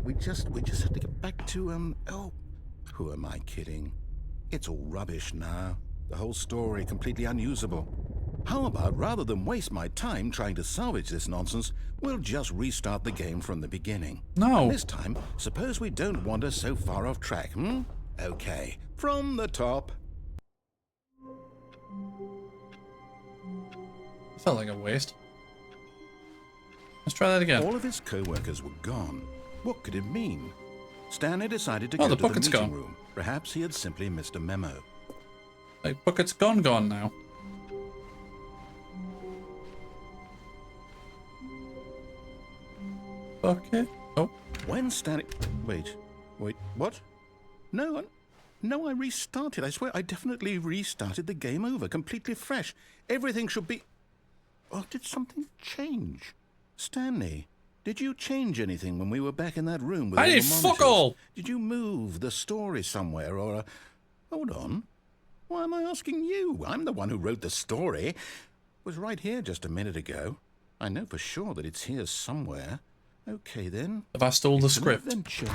We just have to get back to, oh, who am I kidding? It's all rubbish now. The whole story completely unusable. How about, rather than waste my time trying to salvage this nonsense, we'll just restart the game from the beginning. No. And this time, suppose we don't wander so far off track, Okay, from the top. Felt like a waste. Let's try that again. All of his co-workers were gone. What could it mean? Stanley decided to Oh, go the to the bucket's meeting gone. room. Perhaps he had simply missed a memo. Like, bucket's gone now. Bucket. Oh, When Stanley... Wait, what? No, I restarted. I swear, I definitely restarted the game over, completely fresh. Everything should be... Oh, did something change? Stanley, did you change anything when we were back in that room with I all did the fuck monitors? all. Did you move the story somewhere, or... Hold on. Why am I asking you? I'm the one who wrote the story. It was right here just a minute ago. I know for sure that it's here somewhere. Okay, then. Have I stole the It's an script? adventure.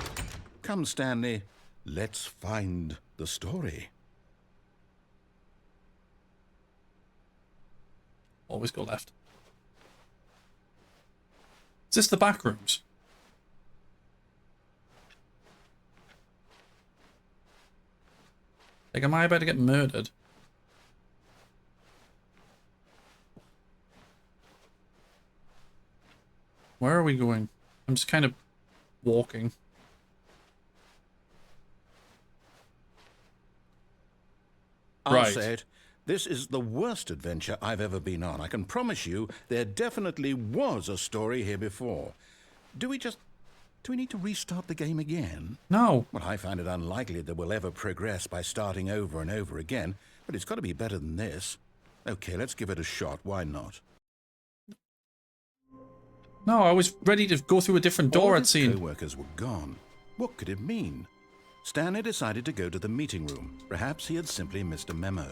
Come, Stanley. Let's find the story. Always go left. Is this the back rooms? Like, am I about to get murdered? Where are we going? I'm just kind of walking. I'll say it. This is the worst adventure I've ever been on. I can promise you there definitely was a story here before. Do we need to restart the game again? No. Well, I find it unlikely that we'll ever progress by starting over and over again, but it's got to be better than this. Okay, let's give it a shot. Why not? No, I was ready to go through a different door I'd seen. Co-workers were gone. What could it mean? Stanley decided to go to the meeting room. Perhaps he had simply missed a memo.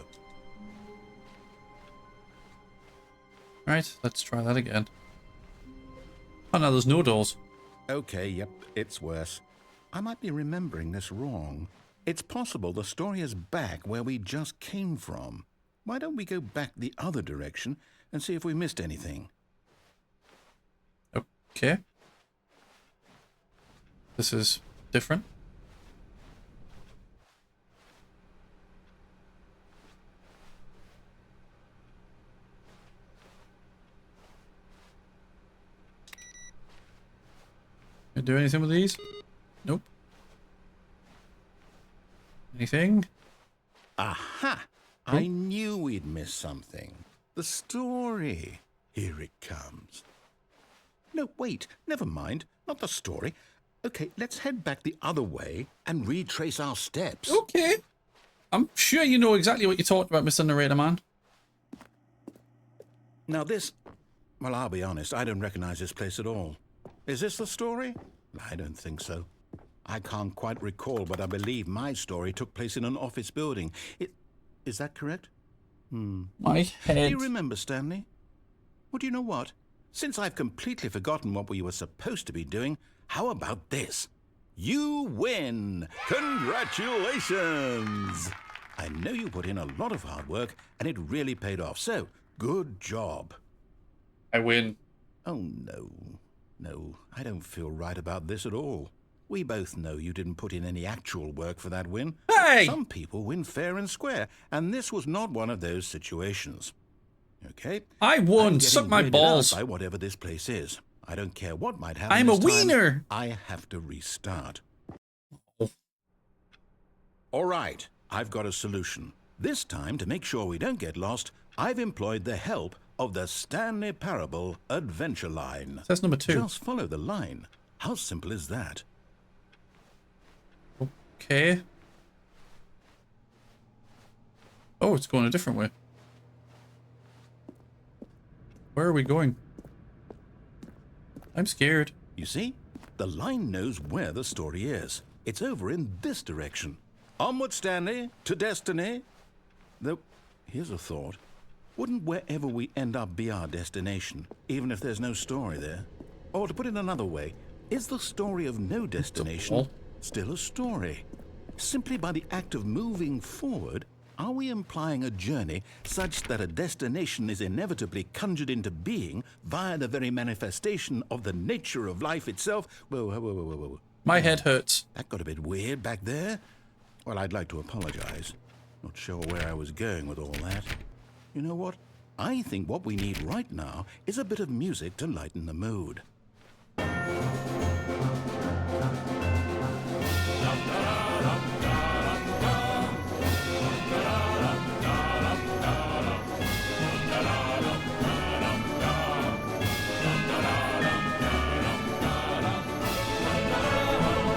Right, let's try that again. Oh no, there's no doors. Okay, yep, it's worse. I might be remembering this wrong. It's possible the story is back where we just came from. Why don't we go back the other direction and see if we missed anything? Okay. This is different. Can I do anything with these? Nope. Anything? Aha! I knew we'd miss something. The story. Here it comes. No, wait. Never mind. Not the story. Okay, let's head back the other way and retrace our steps. Okay. I'm sure you know exactly what you're talking about, Mr. Narrator Man. Now this... Well, I'll be honest. I don't recognize this place at all. Is this the story? I don't think so. I can't quite recall, but I believe my story took place in an office building. Is that correct? My head. Do you remember, Stanley? Well, do you know what? Since I've completely forgotten what we were supposed to be doing, how about this? You win! Congratulations! I know you put in a lot of hard work, and it really paid off, so good job. I win. Oh, no. No, I don't feel right about this at all. We both know you didn't put in any actual work for that win. Hey! Some people win fair and square, and this was not one of those situations. Okay? I won. I'm Suck getting my weirded balls. out by whatever this place is. I don't care what might happen. I'm a this time. wiener. I have to restart. Oh. All right, I've got a solution. This time, to make sure we don't get lost, I've employed the help of the Stanley Parable Adventure Line. That's number 2. Just follow the line. How simple is that? Okay. Oh, it's going a different way. Where are we going? I'm scared. You see, the line knows where the story is. It's over in this direction. Onward, Stanley, to destiny. Though, here's a thought. Wouldn't wherever we end up be our destination, even if there's no story there? Or to put it another way, is the story of no destination still a story? Simply by the act of moving forward, are we implying a journey such that a destination is inevitably conjured into being via the very manifestation of the nature of life itself? Whoa, whoa, whoa, whoa, whoa. My head hurts. That got a bit weird back there. Well, I'd like to apologize. Not sure where I was going with all that. You know what? I think what we need right now is a bit of music to lighten the mood.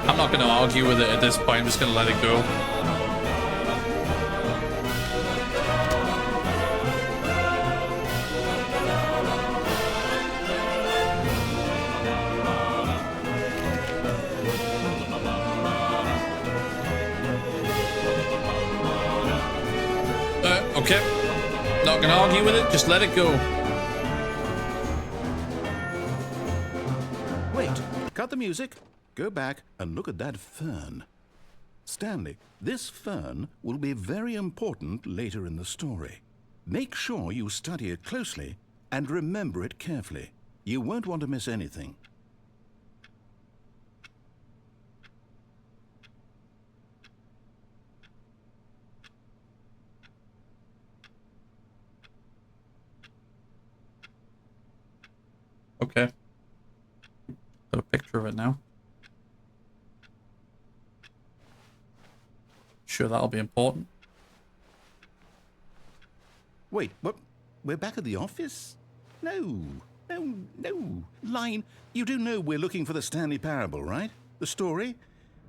I'm not going to argue with it at this point. I'm just going to let it go. Okay. Not going to argue with it. Just let it go. cut the music, go back and look at that fern. Stanley, this fern will be very important later in the story. Make sure you study it closely and remember it carefully. You won't want to miss anything. Okay. Have a picture of it now. Sure, that'll be important. Wait, what? We're back at the office? No. Line, you do know we're looking for the Stanley Parable, right? The story?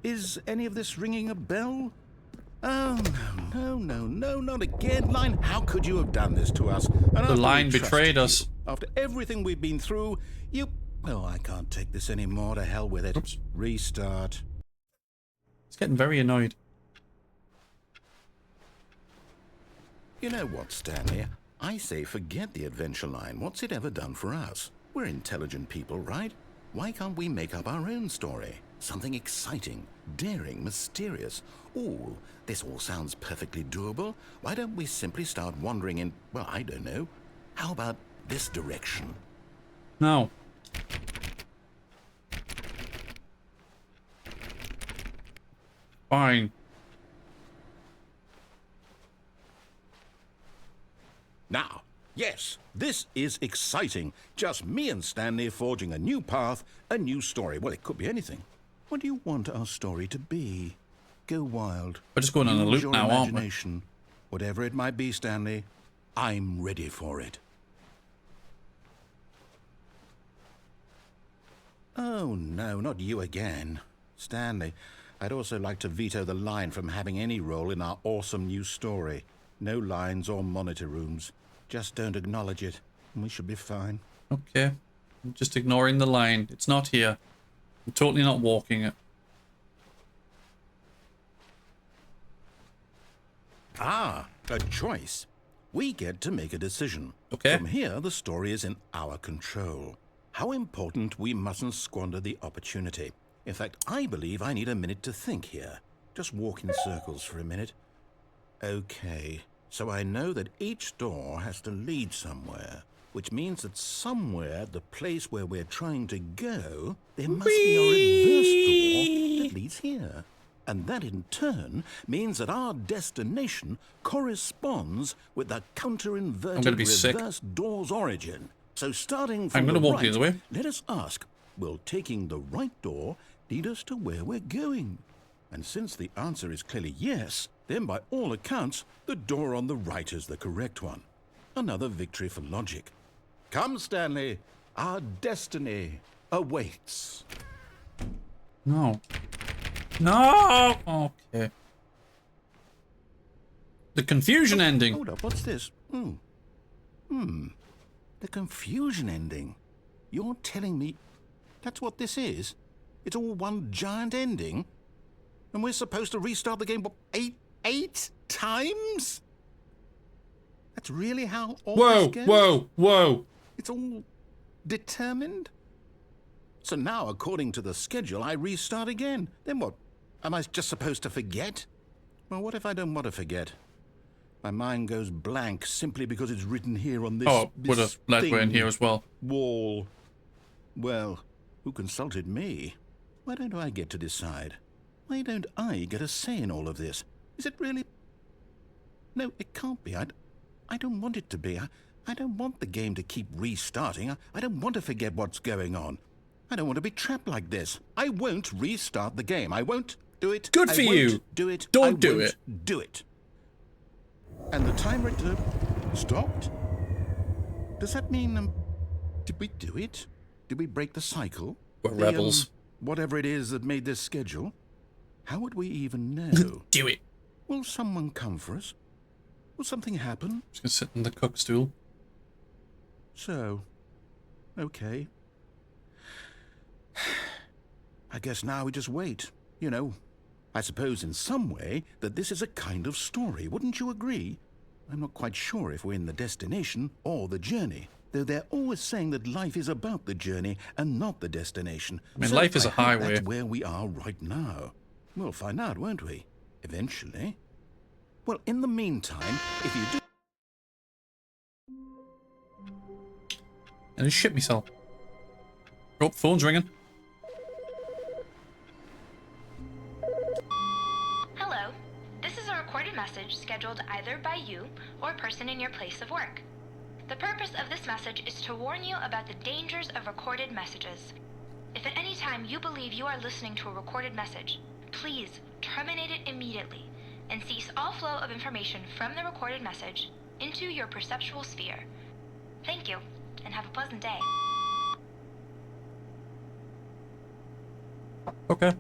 Is any of this ringing a bell? Oh, no, not again. Line, how could you have done this to us? And The Line betrayed us. After everything we've been through, you... Oh, I can't take this anymore. To hell with it. Oops. Restart. It's getting very annoyed. You know what, Stanley? I say forget the adventure line. What's it ever done for us? We're intelligent people, right? Why can't we make up our own story? Something exciting, daring, mysterious. Ooh, this all sounds perfectly doable. Why don't we simply start wandering in, well, I don't know. How about this direction? No. Fine. Now, yes, this is exciting. Just me and Stanley forging a new path, a new story. Well, it could be anything. What do you want our story to be? Go wild. We're just going on a Use loop your now, aren't we? imagination. Whatever it might be, Stanley, I'm ready for it. Oh, no, not you again. Stanley, I'd also like to veto the line from having any role in our awesome new story. No lines or monitor rooms. Just don't acknowledge it, and we should be fine. Okay. I'm just ignoring the line. It's not here. I'm totally not walking it. Ah, a choice. We get to make a decision. Okay. From here, the story is in our control. How important we mustn't squander the opportunity. In fact, I believe I need a minute to think here. Just walk in circles for a minute. Okay, so I know that each door has to lead somewhere, which means that somewhere, the place where we're trying to go, there must be a reverse door that leads here. And that in turn means that our destination corresponds with the counter-inverted reverse door's origin. So starting from the walk right, the other way. let us ask, will taking the right door lead us to where we're going? And since the answer is clearly yes, then by all accounts, the door on the right is the correct one. Another victory for logic. Come, Stanley, our destiny awaits. No. No! Okay. The confusion ending. Hold up, what's this? The confusion ending. You're telling me that's what this is? It's all one giant ending? And we're supposed to restart the game, what, eight times? That's really how all this goes? Whoa. It's all determined? So now, according to the schedule, I restart again. Then what? Am I just supposed to forget? Well, what if I don't want to forget? My mind goes blank simply because it's written here on this, would have let me in here as well. Wall. Well, who consulted me? Why don't I get to decide? Why don't I get a say in all of this? Is it really... No, it can't be. I don't want it to be. I don't want the game to keep restarting. I don't want to forget what's going on. I don't want to be trapped like this. I won't restart the game. I won't do it. Good for you. Do it. Don't do it. Do it. And the timer stopped? Does that mean, did we do it? Did we break the cycle? We're rebels. Whatever it is that made this schedule? How would we even know? Do it. Will someone come for us? Will something happen? Just gonna sit in the cook stool. So, okay. I guess now we just wait, you know. I suppose in some way that this is a kind of story, wouldn't you agree? I'm not quite sure if we're in the destination or the journey. though they're always saying that life is about the journey and not the destination. I mean, life is a I hope highway. That's where we are right now. We'll find out, won't we? Eventually. Well, in the meantime, if you do... And just shit myself. Oh, phone's ringing. Hello. This is a recorded message scheduled either by you or a person in your place of work. The purpose of this message is to warn you about the dangers of recorded messages. If at any time you believe you are listening to a recorded message, please terminate it immediately and cease all flow of information from the recorded message into your perceptual sphere. Thank you, and have a pleasant day. Okay.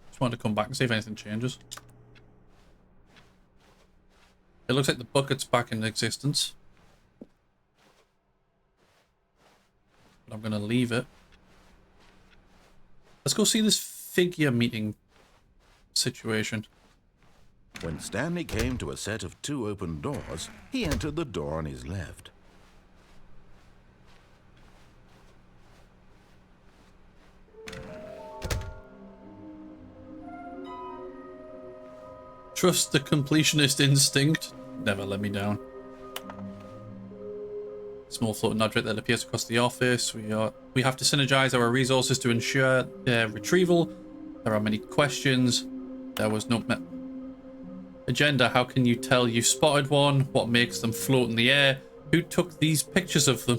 Just wanted to come back and see if anything changes. It looks like the bucket's back in existence. But I'm going to leave it. Let's go see this figure meeting situation. When Stanley came to a set of 2 open doors, he entered the door on his left. Trust the completionist instinct. Never let me down. Small floating object that appears across the office. We have to synergize our resources to ensure their retrieval. There are many questions. There was no agenda. How can you tell you spotted one? What makes them float in the air? Who took these pictures of them?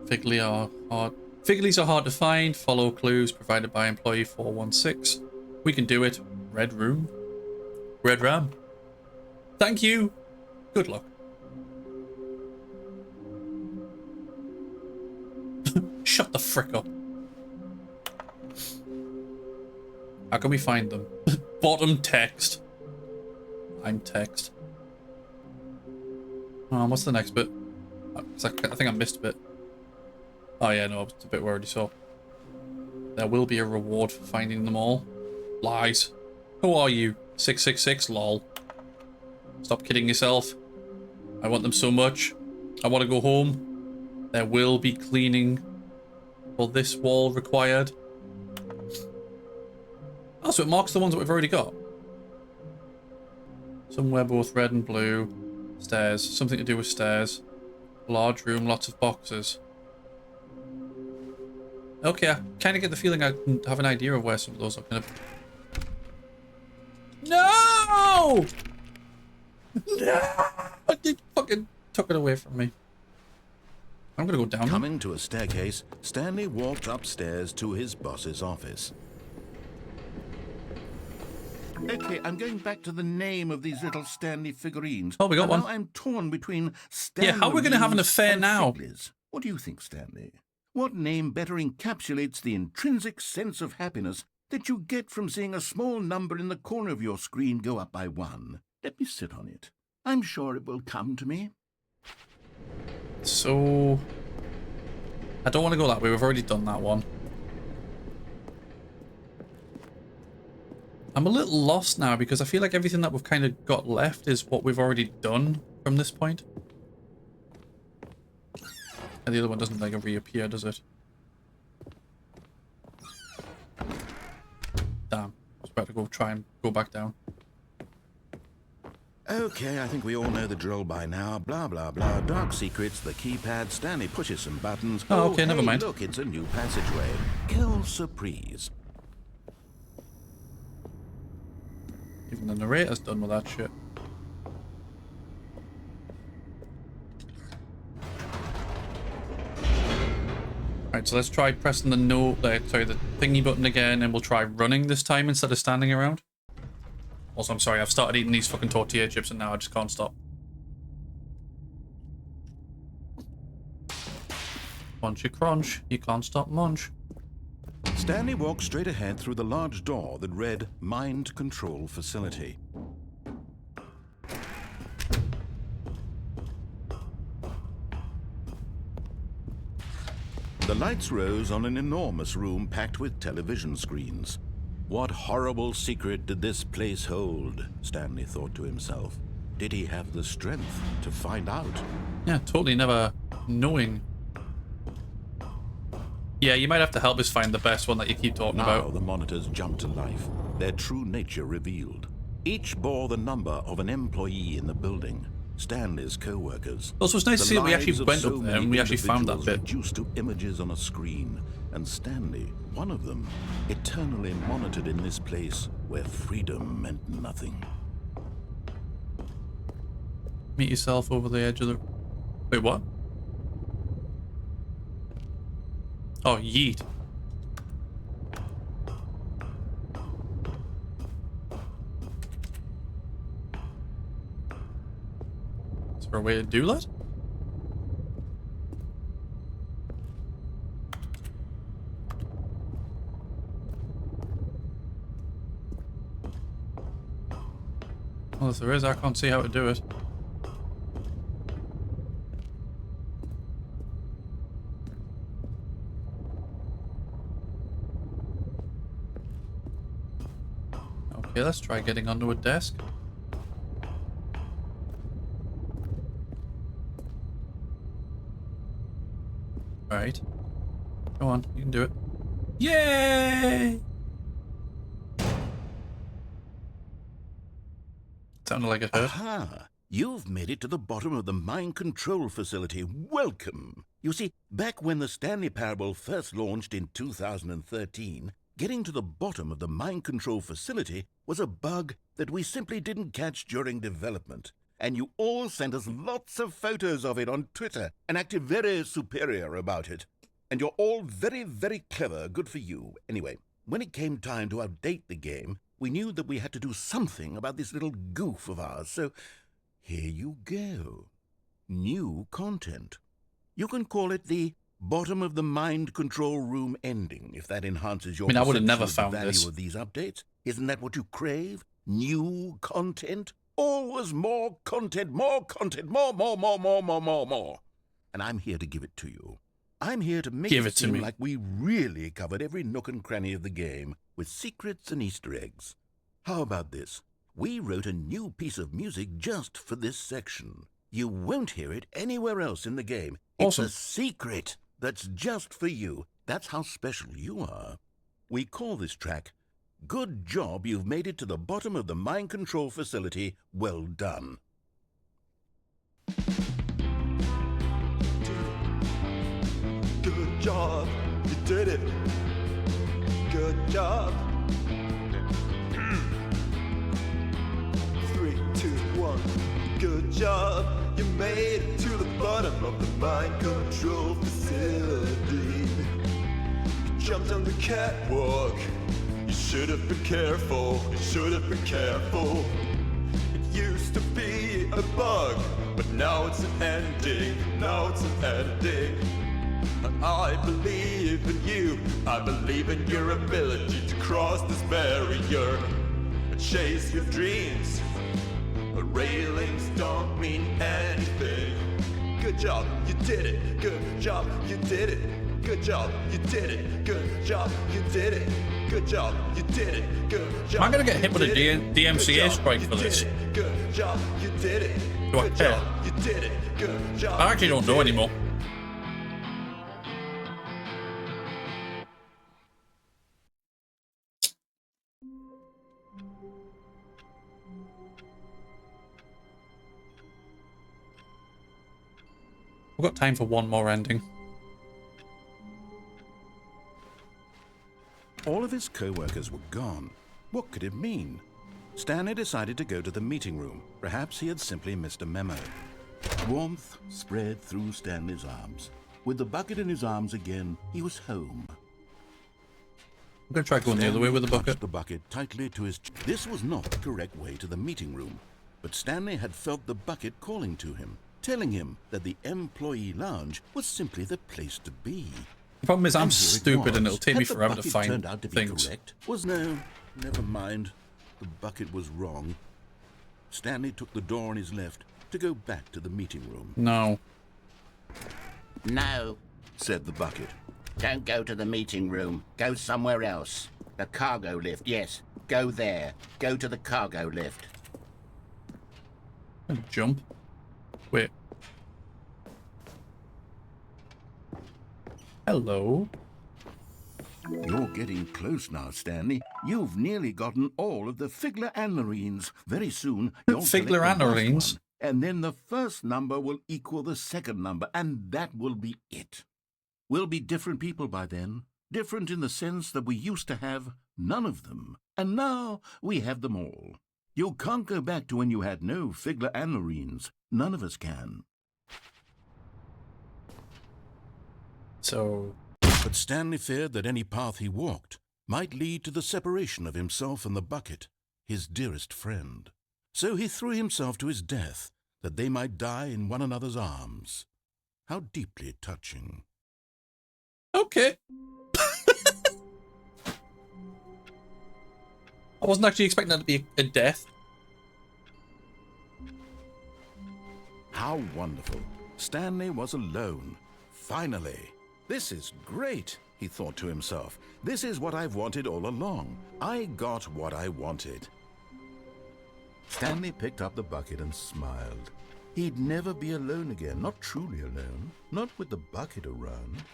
Figglies are hard to find. Follow clues provided by employee 416. We can do it. Red room. Red ram. Thank you. Good luck. Shut the frick up. How can we find them? Bottom text. I'm text. What's the next bit? I think I missed a bit. Oh yeah, no, it's a bit we already saw. There will be a reward for finding them all. Lies. Who are you? 666? Lol. Stop kidding yourself. I want them so much. I want to go home. There will be cleaning for this wall required. Oh, so it marks the ones that we've already got. Somewhere both red and blue. Stairs. Something to do with stairs. Large room, lots of boxes. Okay, I kind of get the feeling I have an idea of where some of those are going to be. No! No! It fucking took it away from me. I'm going to go down. Coming to a staircase, Stanley walked upstairs to his boss's office. Okay, I'm going back to the name of these little Stanley figurines. Oh, we got one. Now I'm torn between Stanley. Yeah, how are we going to have an affair and now? Figglies. What do you think, Stanley? What name better encapsulates the intrinsic sense of happiness that you get from seeing a small number in the corner of your screen go up by 1? Let me sit on it. I'm sure it will come to me. So... I don't want to go that way. We've already done that one. I'm a little lost now because I feel like everything that we've kind of got left is what we've already done from this point. And the other one doesn't like reappear, does it? Damn. I was about to go try and go back down. Okay, I think we all know the drill by now. Blah, blah, blah. Dark secrets, the keypad. Stanley pushes some buttons. Oh, okay, never mind. Look, it's a new passageway. Kill surprise. Even the narrator's done with that shit. Right, so let's try pressing the the thingy button again, and we'll try running this time instead of standing around. Also, I'm sorry, I've started eating these fucking tortilla chips and now I just can't stop. Crunchy crunch, you can't stop munch. Stanley walked straight ahead through the large door that read Mind Control Facility. The lights rose on an enormous room packed with television screens. What horrible secret did this place hold? Stanley thought to himself. Did he have the strength to find out? Yeah, totally never knowing. Yeah, you might have to help us find the best one that you keep talking Now about. the monitors jumped to life, their true nature revealed. Each bore the number of an employee in the building. Stanley's co-workers. Also, it's nice to see that we actually went so up there and we actually found that bit. Reduced to images on a screen, and Stanley, one of them, eternally monitored in this place where freedom meant nothing. Meet yourself over the edge of the... Wait, what? Oh, yeet. Is there a way to do that? Well, if there is, I can't see how to do it. Okay, let's try getting onto a desk. Right. Go on, you can do it. Yay! Sounded like it hurt. Aha! You've made it to the bottom of the mind control facility. Welcome! You see, back when the Stanley Parable first launched in 2013, getting to the bottom of the mind control facility was a bug that we simply didn't catch during development. And you all sent us lots of photos of it on Twitter and acted very superior about it. And you're all very, very clever. Good for you. Anyway, when it came time to update the game, we knew that we had to do something about this little goof of ours. So here you go. New content. You can call it the bottom of the mind control room ending, if that enhances your I would have perception never of the found value this. of these updates. Isn't that what you crave? New content? Always more content, more, more. And I'm here to give it to you. I'm here to make it seem like we really covered every nook and cranny of the game with secrets and Easter eggs. How about this? We wrote a new piece of music just for this section. You won't hear it anywhere else in the game. Awesome. It's a secret that's just for you. That's how special you are. We call this track, Good Job You've Made It to the Bottom of the Mind Control Facility. Well done. Good job, you did it. Good job. 3, 2, 1. Good job, you made it to the bottom of the mind control facility. You jumped on the catwalk. You should have been careful. You should have been careful. It used to be a bug, but now it's an ending. Now it's an ending. I believe in you. I believe in your ability to cross this barrier and chase your dreams. The railings don't mean anything. Good job, you did it. Good job, you did it. Good job, you did it. Good job, you did it. Good job, you did it. Good job. Am I gonna get hit with a DMCA strike for this? Good job, you did it. Do I care? You did it. Good job. I actually don't know anymore. We've got time for one more ending. All of his co-workers were gone. What could it mean? Stanley decided to go to the meeting room. Perhaps he had simply missed a memo. Warmth spread through Stanley's arms. With the bucket in his arms again, he was home. I'm going to try going the other way with the bucket. The bucket tightly to his chest. This was not the correct way to the meeting room, but Stanley had felt the bucket calling to him, telling him that the employee lounge was simply the place to be. The problem is I'm And here it stupid was. and it'll take me Had the forever to bucket find turned out to be things. correct? No, never mind. The bucket was wrong. Stanley took the door on his left to go back to the meeting room. No. No, said the bucket. Don't go to the meeting room. Go somewhere else. The cargo lift, yes. Go there. Go to the cargo lift. Jump. Wait. Hello. You're getting close now, Stanley. You've nearly gotten all of the Figler and Marines. Very soon, you'll Figler and Marines. And then the first number will equal the second number, and that will be it. We'll be different people by then. Different in the sense that we used to have none of them. And now we have them all. You can't go back to when you had no Figler and Marines. None of us can. So... But Stanley feared that any path he walked might lead to the separation of himself and the bucket, his dearest friend. So he threw himself to his death, that they might die in one another's arms. How deeply touching. Okay. I wasn't actually expecting that to be a death. How wonderful. Stanley was alone. Finally. This is great, he thought to himself. This is what I've wanted all along. I got what I wanted. Stanley picked up the bucket and smiled. He'd never be alone again, not truly alone, not with the bucket around.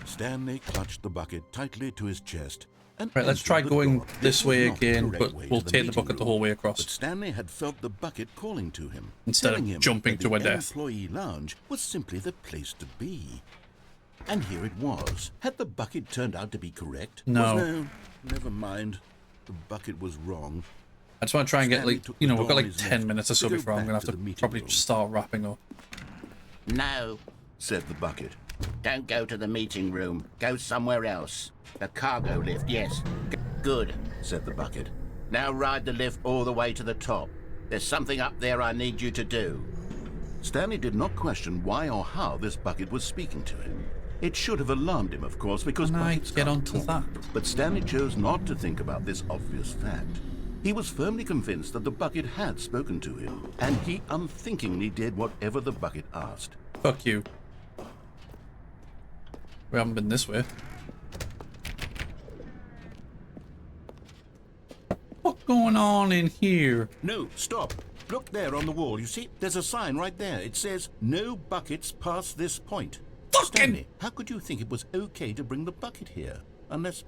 Stanley clutched the bucket tightly to his chest. And right, let's try going this way not again, the but correct way we'll to the take the meeting bucket the room. whole way across. But Stanley had felt the bucket calling to him, Instead telling of him jumping that to a the death. employee lounge was simply the place to be. And here it was. Had the bucket turned out to be correct? No. Never mind. The bucket was wrong. I just want to try and get, like, you know, we've got like 10 minutes or so to go before I'm going back to have to the to meeting probably room. just start wrapping up. No, said the bucket. Don't go to the meeting room. Go somewhere else. The cargo lift, yes. Good, said the bucket. Now ride the lift all the way to the top. There's something up there I need you to do. Stanley did not question why or how this bucket was speaking to him. It should have alarmed him, of course, because Can I buckets get can't onto talk. that? But Stanley chose not to think about this obvious fact. He was firmly convinced that the bucket had spoken to him, and he unthinkingly did whatever the bucket asked. Fuck you. We haven't been this way. What's going on in here? No, stop. Look there on the wall. You see, there's a sign right there. It says, no buckets past this point. Stanley, how could you think it was okay to bring the bucket here? Unless,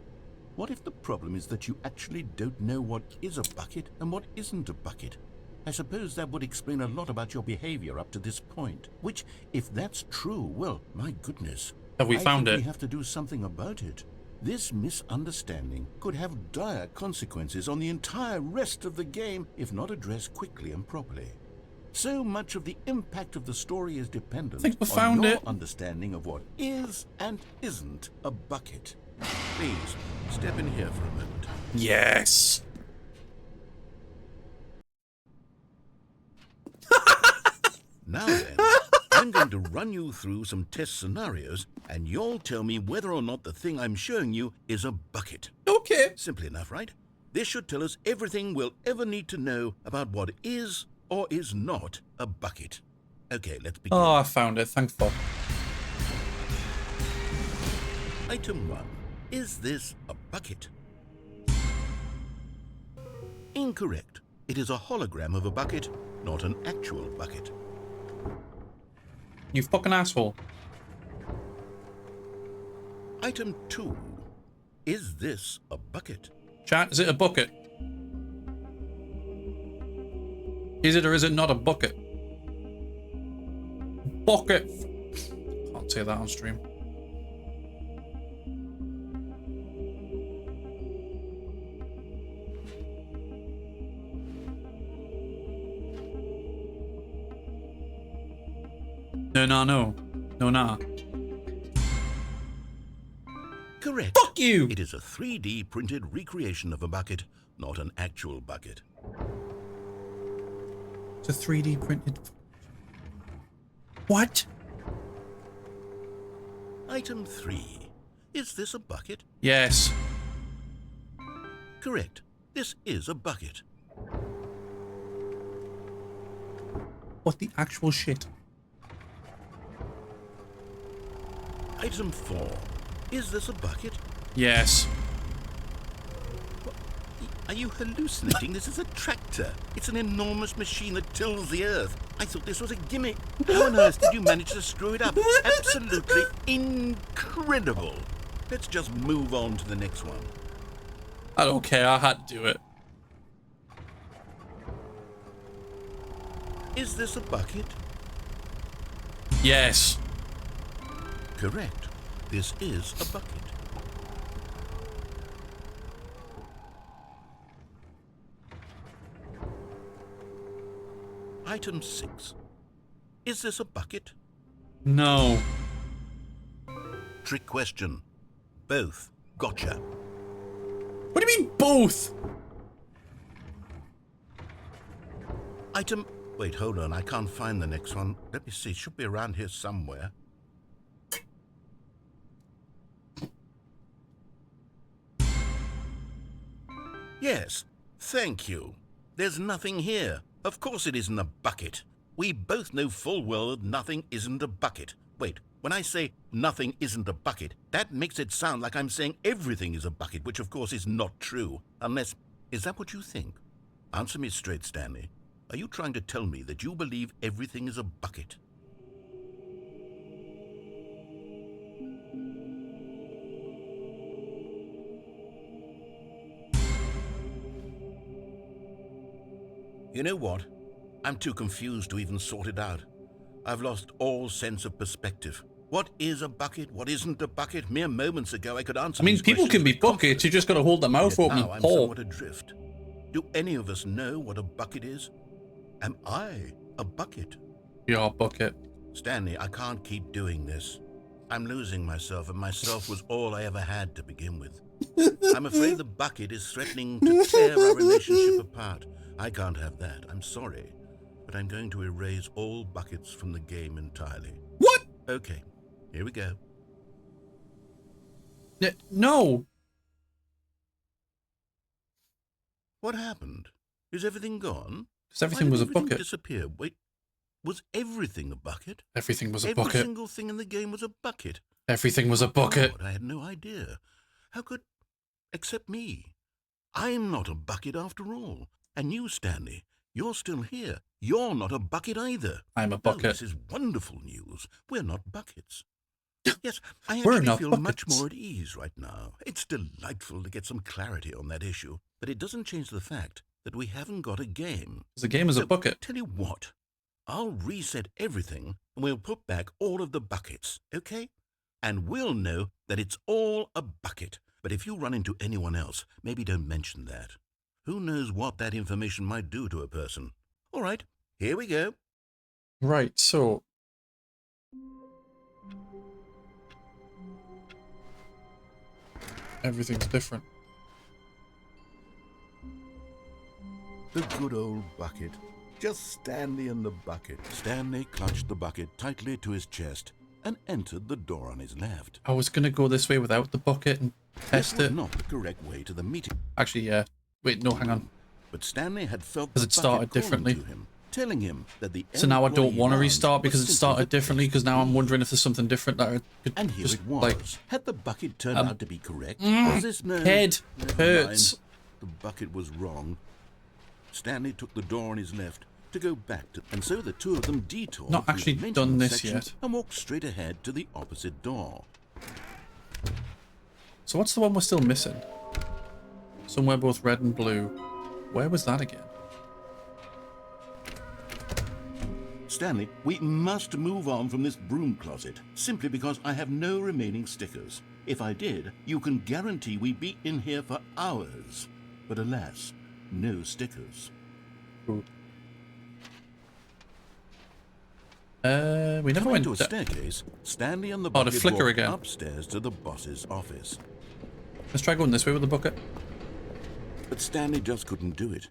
what if the problem is that you actually don't know what is a bucket and what isn't a bucket? I suppose that would explain a lot about your behavior up to this point. Which, if that's true, well, my goodness. Have we found I it? think we have to do something about it. This misunderstanding could have dire consequences on the entire rest of the game if not addressed quickly and properly. So much of the impact of the story is dependent I think we on found your it. understanding of what is and isn't a bucket. Please, step in here for a moment. Yes. Now then, I'm going to run you through some test scenarios, and you'll tell me whether or not the thing I'm showing you is a bucket. Okay. Simple enough, right? This should tell us everything we'll ever need to know about what is or is not a bucket. Okay, let's begin. Oh, I found it. Thank fuck. Item 1. Is this a bucket? Incorrect. It is a hologram of a bucket, not an actual bucket. You fucking asshole. Item 2. Is this a bucket? Chat, is it a bucket? Is it or is it not a bucket? Bucket. Can't say that on stream. No. Correct. Fuck you! It is a 3D printed recreation of a bucket, not an actual bucket. It's a 3D printed... What? Item 3. Is this a bucket? Yes. Correct. This is a bucket. What the actual shit? Item 4. Is this a bucket? Yes. Are you hallucinating? This is a tractor. It's an enormous machine that tills the earth. I thought this was a gimmick. How on earth did you manage to screw it up? Absolutely incredible. Let's just move on to the next one. I don't care. I had to do it. Is this a bucket? Yes. Correct. This is a bucket. Item 6. Is this a bucket? No. Trick question. Both. Gotcha. What do you mean both? Item... Wait, hold on. I can't find the next one. Let me see. It should be around here somewhere. Yes. Thank you. There's nothing here. Of course it isn't a bucket. We both know full well that nothing isn't a bucket. Wait, when I say nothing isn't a bucket, that makes it sound like I'm saying everything is a bucket, which of course is not true. Unless... Is that what you think? Answer me straight, Stanley. Are you trying to tell me that you believe everything is a bucket? You know what? I'm too confused to even sort it out. I've lost all sense of perspective. What is a bucket? What isn't a bucket? Mere moments ago I could answer I mean, these people questions can be with buckets. confidence. You just got to hold their mouth Yet open now and I'm pour. somewhat adrift. Do any of us know what a bucket is? Am I a bucket? You're a bucket. Stanley, I can't keep doing this. I'm losing myself, and myself was all I ever had to begin with. I'm afraid the bucket is threatening to tear our relationship apart. I can't have that. I'm sorry. But I'm going to erase all buckets from the game entirely. What? Okay, here we go. No. What happened? Is everything gone? Because everything was a bucket. Disappear. Wait, was everything a bucket? Everything was a Every bucket. single thing in the game was a bucket. Everything was a bucket. God, I had no idea. How could... Except me. I'm not a bucket after all. And you, Stanley, you're still here. You're not a bucket either. I'm a Oh, bucket. this is wonderful news. We're not buckets. Yes, I We're actually not feel much buckets. more at ease right now. It's delightful to get some clarity on that issue. But it doesn't change the fact that we haven't got a game. The game is a So, bucket. Tell you what, I'll reset everything and we'll put back all of the buckets, okay? And we'll know that it's all a bucket. But if you run into anyone else, maybe don't mention that. Who knows what that information might do to a person? All right, here we go. Right, so... Everything's different. The good old bucket. Just Stanley and the bucket. Stanley clutched the bucket tightly to his chest and entered the door on his left. I was going to go this way without the bucket and test This was it. not the correct way to the meeting. Actually, yeah. Wait, no, hang on. But Stanley had felt 'Cause the it started bucket calling differently. to him, telling him that the So now I don't want to employee restart round because was it simply started the differently, because now I'm wondering if there's something different that I could And here just, it was. like... Had the bucket turned out to be correct? Mm, Was this no? head Never hurts. mind. The bucket was wrong. Stanley took the door on his left to go back to, and so the two of them detoured Not through actually the done maintenance this section yet. and walked straight ahead to the opposite door. So what's the one we're still missing? Somewhere both red and blue. Where was that again? Stanley, we must move on from this broom closet, simply because I have no remaining stickers. If I did, you can guarantee we'd be in here for hours. But alas, no stickers. Ooh. We never Coming went to a da- staircase, Stanley and the Oh, the bucket flicker walked again. upstairs to the boss's office. Let's try going this way with the bucket. But Stanley just couldn't do it.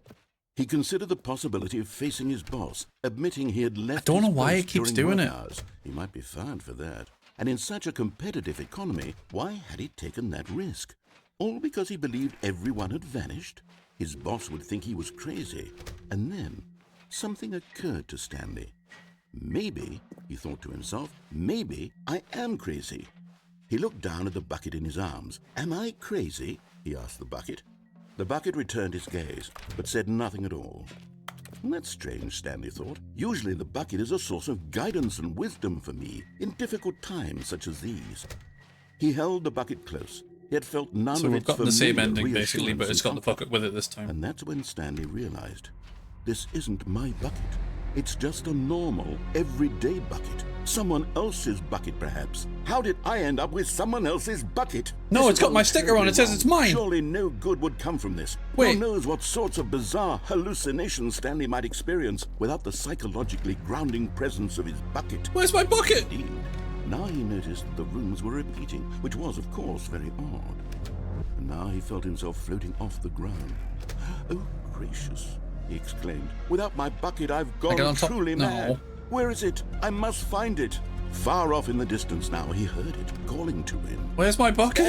He considered the possibility of facing his boss, admitting he had left I don't his know why he post keeps during doing work it. hours. He might be fired for that. And in such a competitive economy, why had he taken that risk? All because he believed everyone had vanished? His boss would think he was crazy. And then something occurred to Stanley. Maybe, he thought to himself, maybe I am crazy. He looked down at the bucket in his arms. "Am I crazy?" he asked the bucket. The bucket returned his gaze, but said nothing at all. That's strange, Stanley thought. Usually the bucket is a source of guidance and wisdom for me in difficult times such as these. He held the bucket close, yet felt none So of we've its got the same familiar ending, basically, but reassurance it's got and the bucket with it this time. And that's when Stanley realized, this isn't my bucket. It's just a normal, everyday bucket. Someone else's bucket, perhaps. How did I end up with someone else's bucket? No, This it's got is my all sticker on. It says terribly it's wrong. mine. Surely no good would come from this. Wait. Who knows what sorts of bizarre hallucinations Stanley might experience without the psychologically grounding presence of his bucket. Where's my bucket? Indeed. Now he noticed that the rooms were repeating, which was, of course, very odd. And now he felt himself floating off the ground. "Oh, gracious," he exclaimed. "Without my bucket, I've get gone on top? truly No. mad. Where is it? I must find it." Far off in the distance now, he heard it calling to him. Where's my bucket?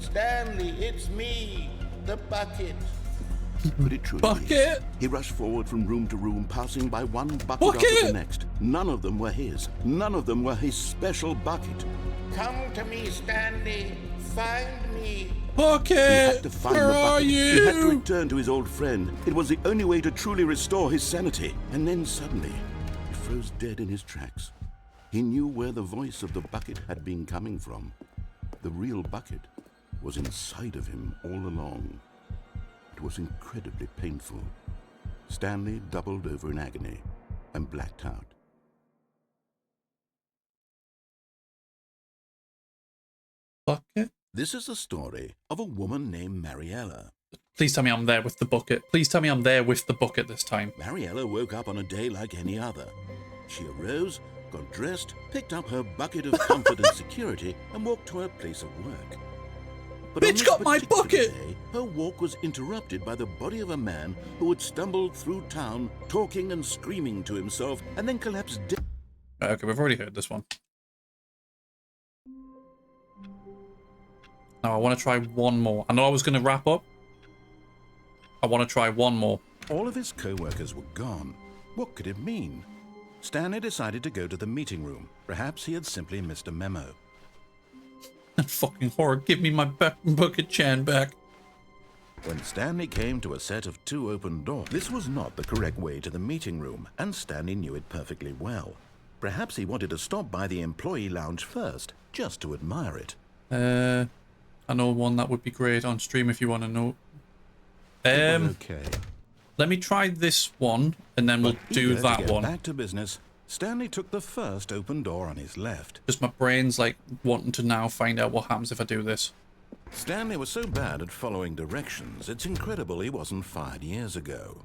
Stanley, it's me, the bucket. Could it truly be? Bucket? He rushed forward from room to room, passing by one bucket Bucket? after the next. None of them were his. None of them were his special bucket. "Come to me, Stanley. Find me." He Bucket! had to find Where the are bucket. you? He had to return to his old friend. It was the only way to truly restore his sanity. And then suddenly, he froze dead in his tracks. He knew where the voice of the bucket had been coming from. The real bucket was inside of him all along. It was incredibly painful. Stanley doubled over in agony and blacked out. Bucket? This is the story of a woman named Mariella. Please tell me I'm there with the bucket. Please tell me I'm there with the bucket this time. Mariella woke up on a day like any other. She arose, got dressed, picked up her bucket of comfort and security, and walked to her place of work. But on Bitch this got my particular bucket! day, her walk was interrupted by the body of a man who had stumbled through town, talking and screaming to himself, and then collapsed dead. Okay, we've already heard this one. Now I want to try one more. I know I was going to wrap up. I want to try one more. All of his co-workers were gone. What could it mean? Stanley decided to go to the meeting room. Perhaps he had simply missed a memo. Fucking horror, give me my bucket chain back. When Stanley came to a set of 2 open doors, this was not the correct way to the meeting room, and Stanley knew it perfectly well. Perhaps he wanted to stop by the employee lounge first, just to admire it. I know one that would be great on stream if you want to know. Okay. Let me try this one, and then we'll do Eager to that get one. Back to business, Stanley took the first open door on his left. Just my brain's like wanting to now find out what happens if I do this. Stanley was so bad at following directions, it's incredible he wasn't fired years ago.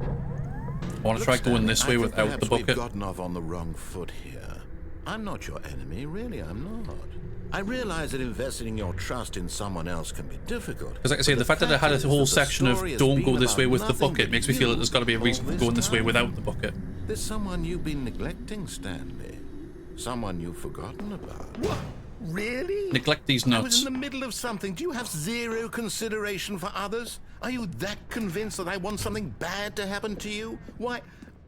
I want to try going this way without the We've bucket. gotten off on the wrong foot here. I'm not your enemy, really, I'm not. I realize that investing your trust in someone else can be difficult. Because like I say, the fact that I had a whole section of don't go this way with the bucket makes me feel that there's got to be a reason for going this way without the bucket. There's someone you've been neglecting, Stanley. Someone you've forgotten about. What? Really? Neglect these I was nuts. in the middle of something. Do you have zero consideration for others? Are you that convinced that I want something bad to happen to you? Why,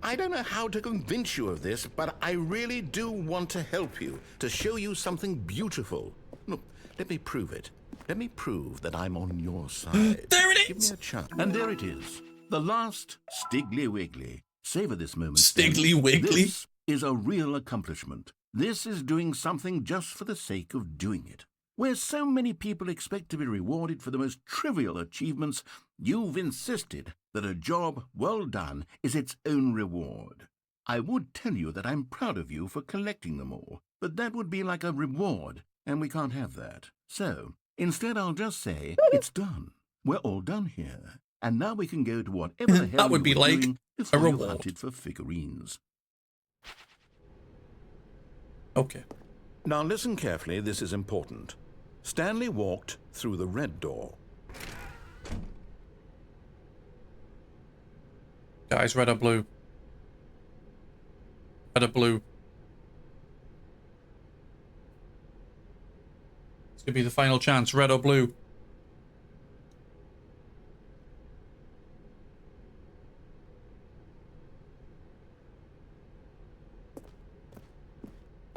I don't know how to convince you of this, but I really do want to help you, to show you something beautiful. Look, let me prove it. Let me prove that I'm on your side. There it Give is! me a chance. And there it is. The last Stiggly Wiggly. Savor this moment. Stiggly Stanley. Wiggly? This is a real accomplishment. This is doing something just for the sake of doing it. Where so many people expect to be rewarded for the most trivial achievements, you've insisted that a job well done is its own reward. I would tell you that I'm proud of you for collecting them all, but that would be like a reward, and we can't have that. So, instead I'll just say, it's done. We're all done here. And now we can go to whatever the hell That would you be were like doing a before you reward. hunted for figurines. Okay. Now listen carefully, this is important. Stanley walked through the red door. Guys, red or blue? Red or blue? This could be the final chance. Red or blue?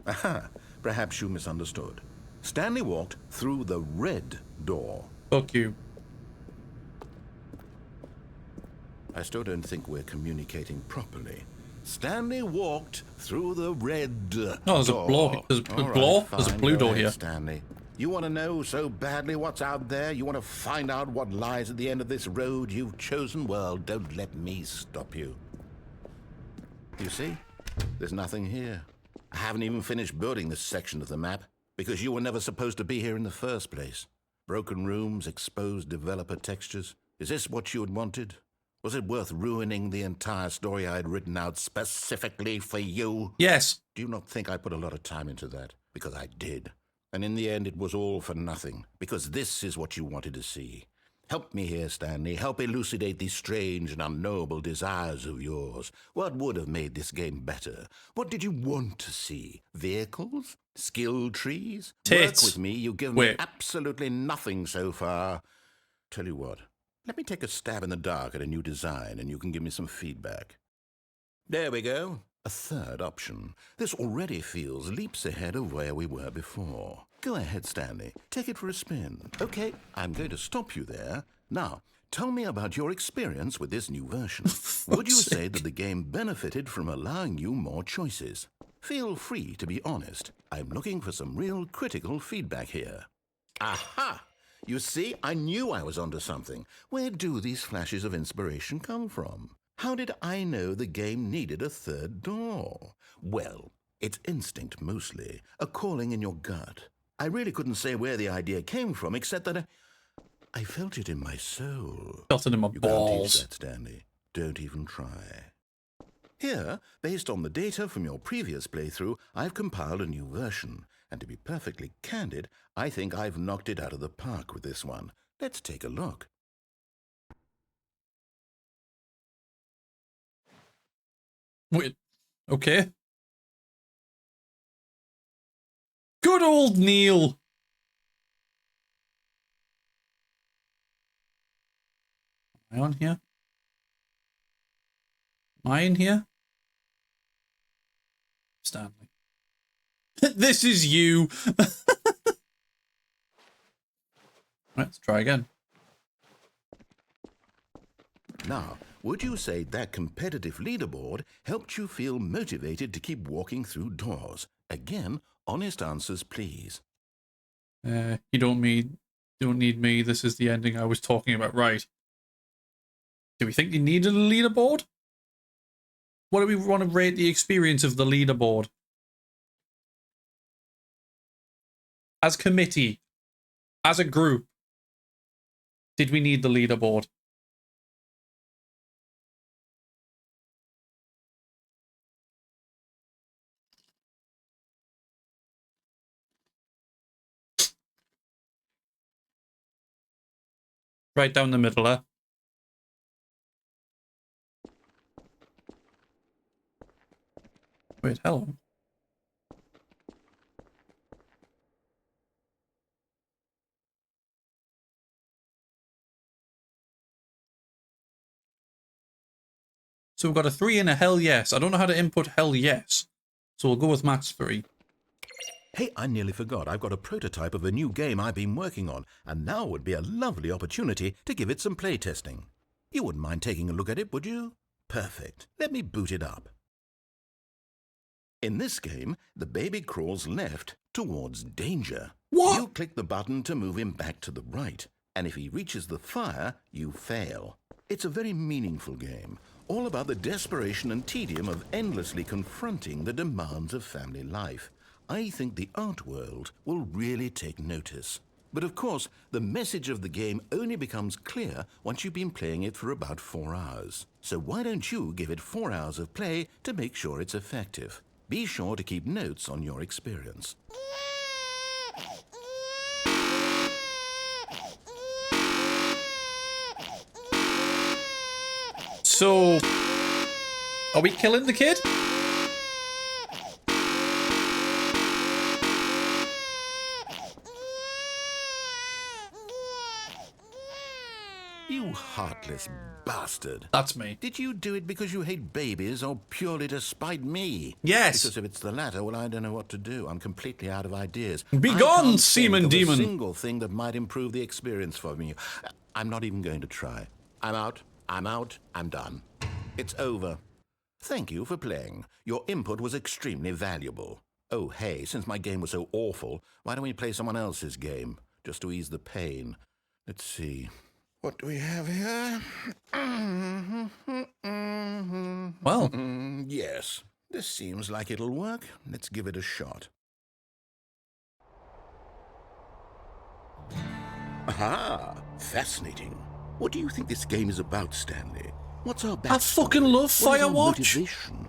Aha! Perhaps you misunderstood. Stanley walked through the red door. Fuck you. I still don't think we're communicating properly. Stanley walked through the red door. No, there's a blow. There's a All blow. right, There's a fine, blue go door ahead, here. Stanley. You want to know so badly what's out there? You want to find out what lies at the end of this road you've chosen? Well, don't let me stop you. You see? There's nothing here. I haven't even finished building this section of the map because you were never supposed to be here in the first place. Broken rooms, exposed developer textures. Is this what you had wanted? Was it worth ruining the entire story I had written out specifically for you? Yes. Do you not think I put a lot of time into that? Because I did. And in the end, it was all for nothing. Because this is what you wanted to see. Help me here, Stanley. Help elucidate these strange and unknowable desires of yours. What would have made this game better? What did you want to see? Vehicles? Skill trees? Tits. Work with me. You've given me absolutely nothing so far. Tell you what. Let me take a stab in the dark at a new design, and you can give me some feedback. There we go. A third option. This already feels leaps ahead of where we were before. Go ahead, Stanley. Take it for a spin. Okay, I'm going to stop you there. Now, tell me about your experience with this new version. Would you say that the game benefited from allowing you more choices? Feel free to be honest. I'm looking for some real critical feedback here. Aha! You see, I knew I was onto something. Where do these flashes of inspiration come from? How did I know the game needed a third door? Well, it's instinct mostly, a calling in your gut. I really couldn't say where the idea came from, except that I felt it in my soul. Felt it in my You balls. can't teach that, Stanley. Don't even try. Here, based on the data from your previous playthrough, I've compiled a new version. And to be perfectly candid, I think I've knocked it out of the park with this one. Let's take a look. Wait. Okay. Good old Neil. Am I on here? Am I in here? Stanley. This is you. Let's try again. Now, would you say that competitive leaderboard helped you feel motivated to keep walking through doors? Again, honest answers, please. You don't need me. This is the ending I was talking about. Right. Do we think you needed a leaderboard? What do we want to rate the experience of the leaderboard? As committee, as a group, did we need the leaderboard? Right down the middle there. Wait, hello. So we've got a 3 and a hell yes. I don't know how to input hell yes. So we'll go with max 3. Hey, I nearly forgot. I've got a prototype of a new game I've been working on, and now would be a lovely opportunity to give it some playtesting. You wouldn't mind taking a look at it, would you? Perfect. Let me boot it up. In this game, the baby crawls left towards danger. What? You click the button to move him back to the right, and if he reaches the fire, you fail. It's a very meaningful game, all about the desperation and tedium of endlessly confronting the demands of family life. I think the art world will really take notice. But of course, the message of the game only becomes clear once you've been playing it for about 4 hours. So why don't you give it 4 hours of play to make sure it's effective? Be sure to keep notes on your experience. So, are we killing the kid? You heartless bastard. That's me. Did you do it because you hate babies or purely to spite me? Yes. Because if it's the latter, well, I don't know what to do. I'm completely out of ideas. Be I gone, can't semen think of demon. a single thing that might improve the experience for me. I'm not even going to try. I'm out. I'm done. It's over. Thank you for playing. Your input was extremely valuable. Oh, hey, since my game was so awful, why don't we play someone else's game? Just to ease the pain. Let's see. What do we have here? Well. Yes, this seems like it'll work. Let's give it a shot. Aha! Fascinating. What do you think this game is about, Stanley? What's our backstory? I fucking love What is our Firewatch. motivation?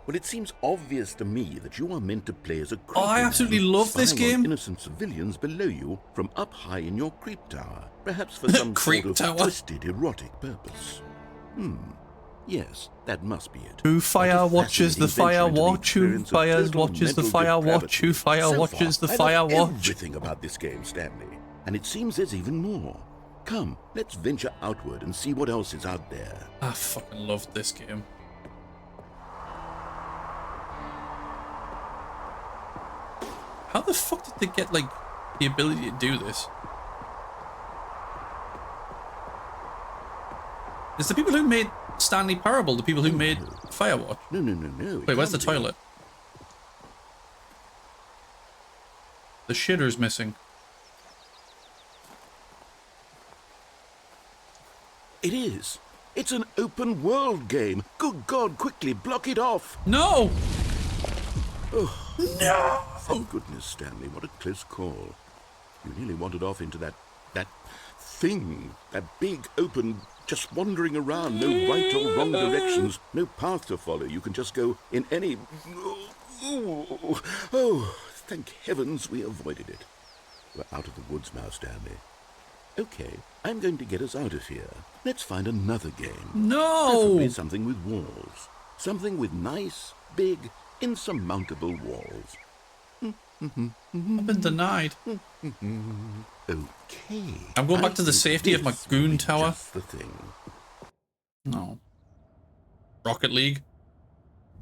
Well, it seems obvious to me that you are meant to play as a creep. Oh, I absolutely love this spying on game. innocent civilians below you from up high in your creep tower, perhaps for some Creep sort of tower. twisted erotic purpose. Yes, that must be it. Who What fire a watches the fascinating fire venture into the watch? Who experience of fires total watches the mental fire watch? depravity. Who fire So watches far, the I fire love watch? everything about this game, Stanley. And it seems there's even more. Come, let's venture outward and see what else is out there. I fucking love this game. How the fuck did they get, like, the ability to do this? It's the people who made Stanley Parable, the people who made Firewatch. No. Wait, where's the toilet? The shitter's missing. It is. It's an open world game. Good God, quickly block it off. No! Oh, no! Thank goodness, Stanley. What a close call. You nearly wandered off into that thing. That big, open, just wandering around. No right or wrong directions. No path to follow. You can just go in any... Oh, thank heavens we avoided it. We're out of the woods now, Stanley. Okay, I'm going to get us out of here. Let's find another game. No! Preferably something with walls. Something with nice, big, insurmountable walls. I've been denied. Okay. I'm going back to the safety of my goon tower. Just the thing. No. Rocket League.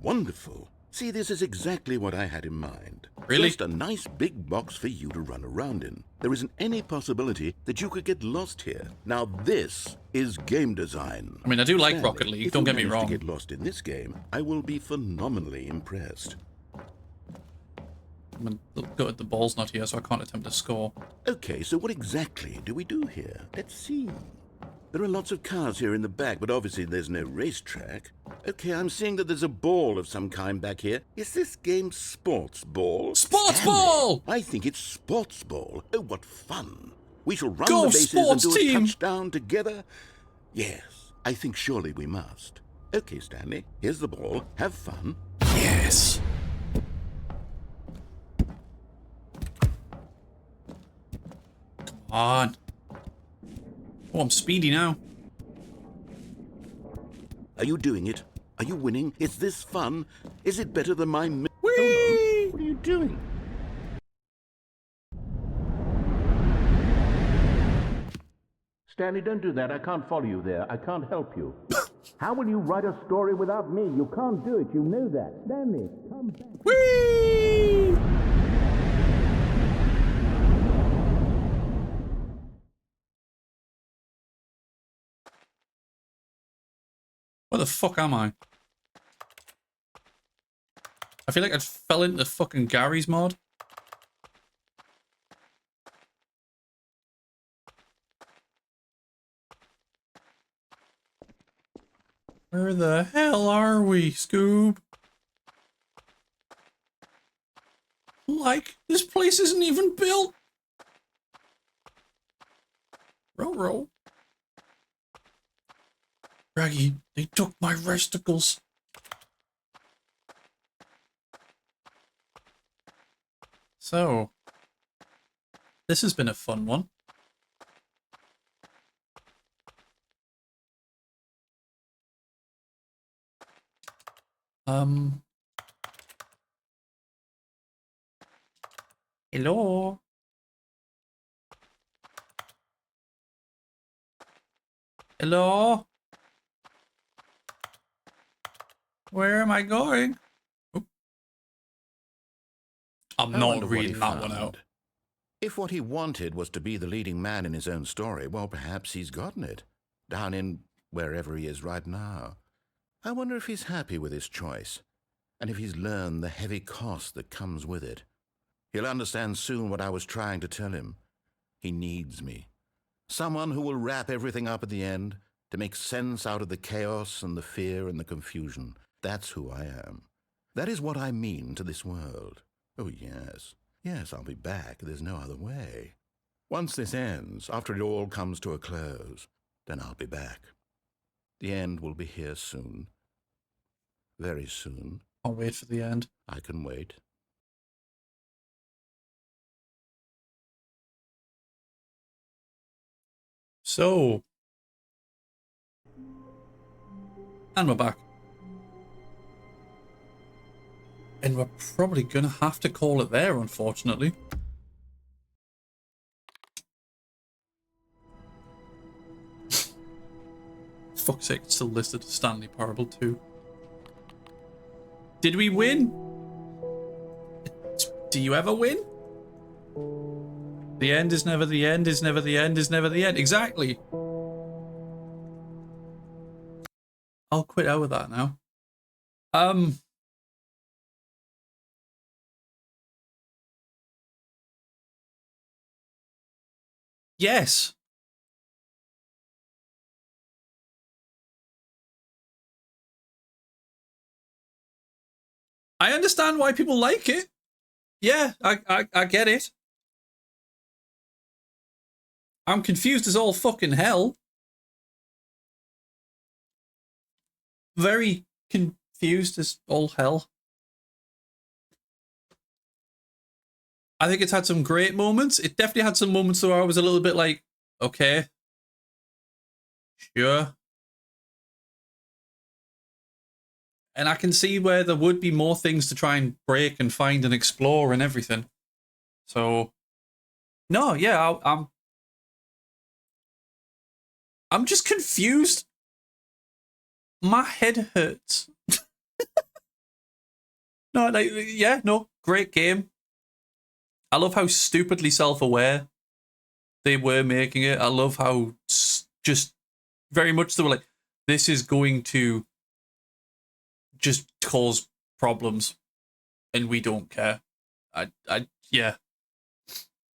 Wonderful. See, this is exactly what I had in mind. Really? Just a nice big box for you to run around in. There isn't any possibility that you could get lost here. Now this is game design. I mean, I do like Stanley, Rocket League, if don't you get me manage wrong. to get lost in this game, I will be phenomenally impressed. I'm gutted the ball's not here, so I can't attempt to score. Okay, so what exactly do we do here? Let's see. There are lots of cars here in the back, but obviously there's no racetrack. Okay, I'm seeing that there's a ball of some kind back here. Is this game sports ball? Sports Stanley, ball! I think it's sports ball. Oh, what fun. We shall run Go the bases sports and do team! a touchdown together. Yes, I think surely we must. Okay, Stanley, here's the ball. Have fun. Yes! Come on. Oh, I'm speedy now. Are you doing it? Are you winning? Is this fun? Is it better than my... Whee! Hold on. What are you doing? Stanley, don't do that. I can't follow you there. I can't help you. How will you write a story without me? You can't do it. You know that. Stanley, come back. Whee! Where the fuck am I? I feel like I fell into fucking Gary's mod. Where the hell are we, Scoob? Like, this place isn't even built. Row. Raggy, they took my resticles. So, this has been a fun one. Hello? Hello? Where am I going? Oop. I'm I wonder not what he reading that one found. out. If what he wanted was to be the leading man in his own story, well, perhaps he's gotten it. Down in wherever he is right now. I wonder if he's happy with his choice, and if he's learned the heavy cost that comes with it. He'll understand soon what I was trying to tell him. He needs me. Someone who will wrap everything up at the end, to make sense out of the chaos and the fear and the confusion. That's who I am. That is what I mean to this world. Oh, yes. Yes, I'll be back. There's no other way. Once this ends, after it all comes to a close, then I'll be back. The end will be here soon. Very soon. I'll wait for the end. I can wait. So. And we're back. And we're probably going to have to call it there, unfortunately. Fuck's sake, it's still listed as Stanley Parable 2. Did we win? Do you ever win? The end is never the end, is never the end, is never the end. Exactly. I'll quit out with that now. Yes. I understand why people like it. Yeah, I get it. I'm confused as all fucking hell. Very confused as all hell. I think it's had some great moments. It definitely had some moments where I was a little bit like, okay, sure. And I can see where there would be more things to try and break and find and explore and everything. So, no, yeah, I'm just confused. My head hurts. No, like, yeah, no, great game. I love how stupidly self-aware they were making it. I love how just very much they were like, this is going to just cause problems and we don't care. Yeah.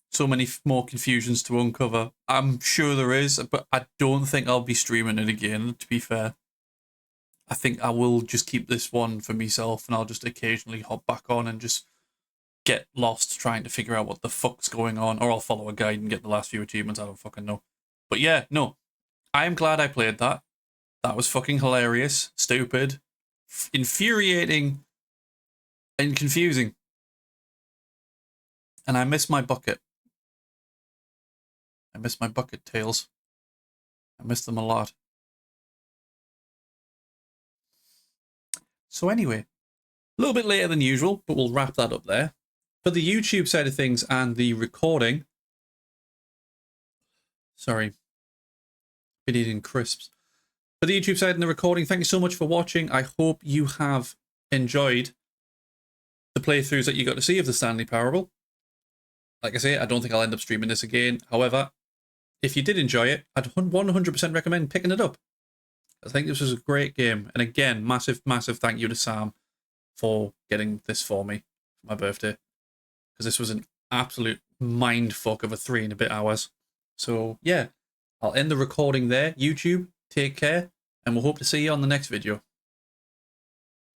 So many more confusions to uncover. I'm sure there is, but I don't think I'll be streaming it again, to be fair. I think I will just keep this one for myself and I'll just occasionally hop back on and just get lost trying to figure out what the fuck's going on, or I'll follow a guide and get the last few achievements. I don't fucking know. But yeah, no. I am glad I played that. That was fucking hilarious, stupid, infuriating, and confusing. And I miss my bucket. I miss my bucket tails. I miss them a lot. So anyway, a little bit later than usual, but we'll wrap that up there. For the YouTube side of things and the recording, sorry, been eating crisps. For the YouTube side and the recording, thank you so much for watching. I hope you have enjoyed the playthroughs that you got to see of the Stanley Parable. Like I say, I don't think I'll end up streaming this again. However, if you did enjoy it, I'd 100% recommend picking it up. I think this was a great game. And again, massive, massive thank you to Sam for getting this for me for my birthday. Because this was an absolute mindfuck of a 3 and a bit hours. So, yeah, I'll end the recording there. YouTube, take care, and we'll hope to see you on the next video.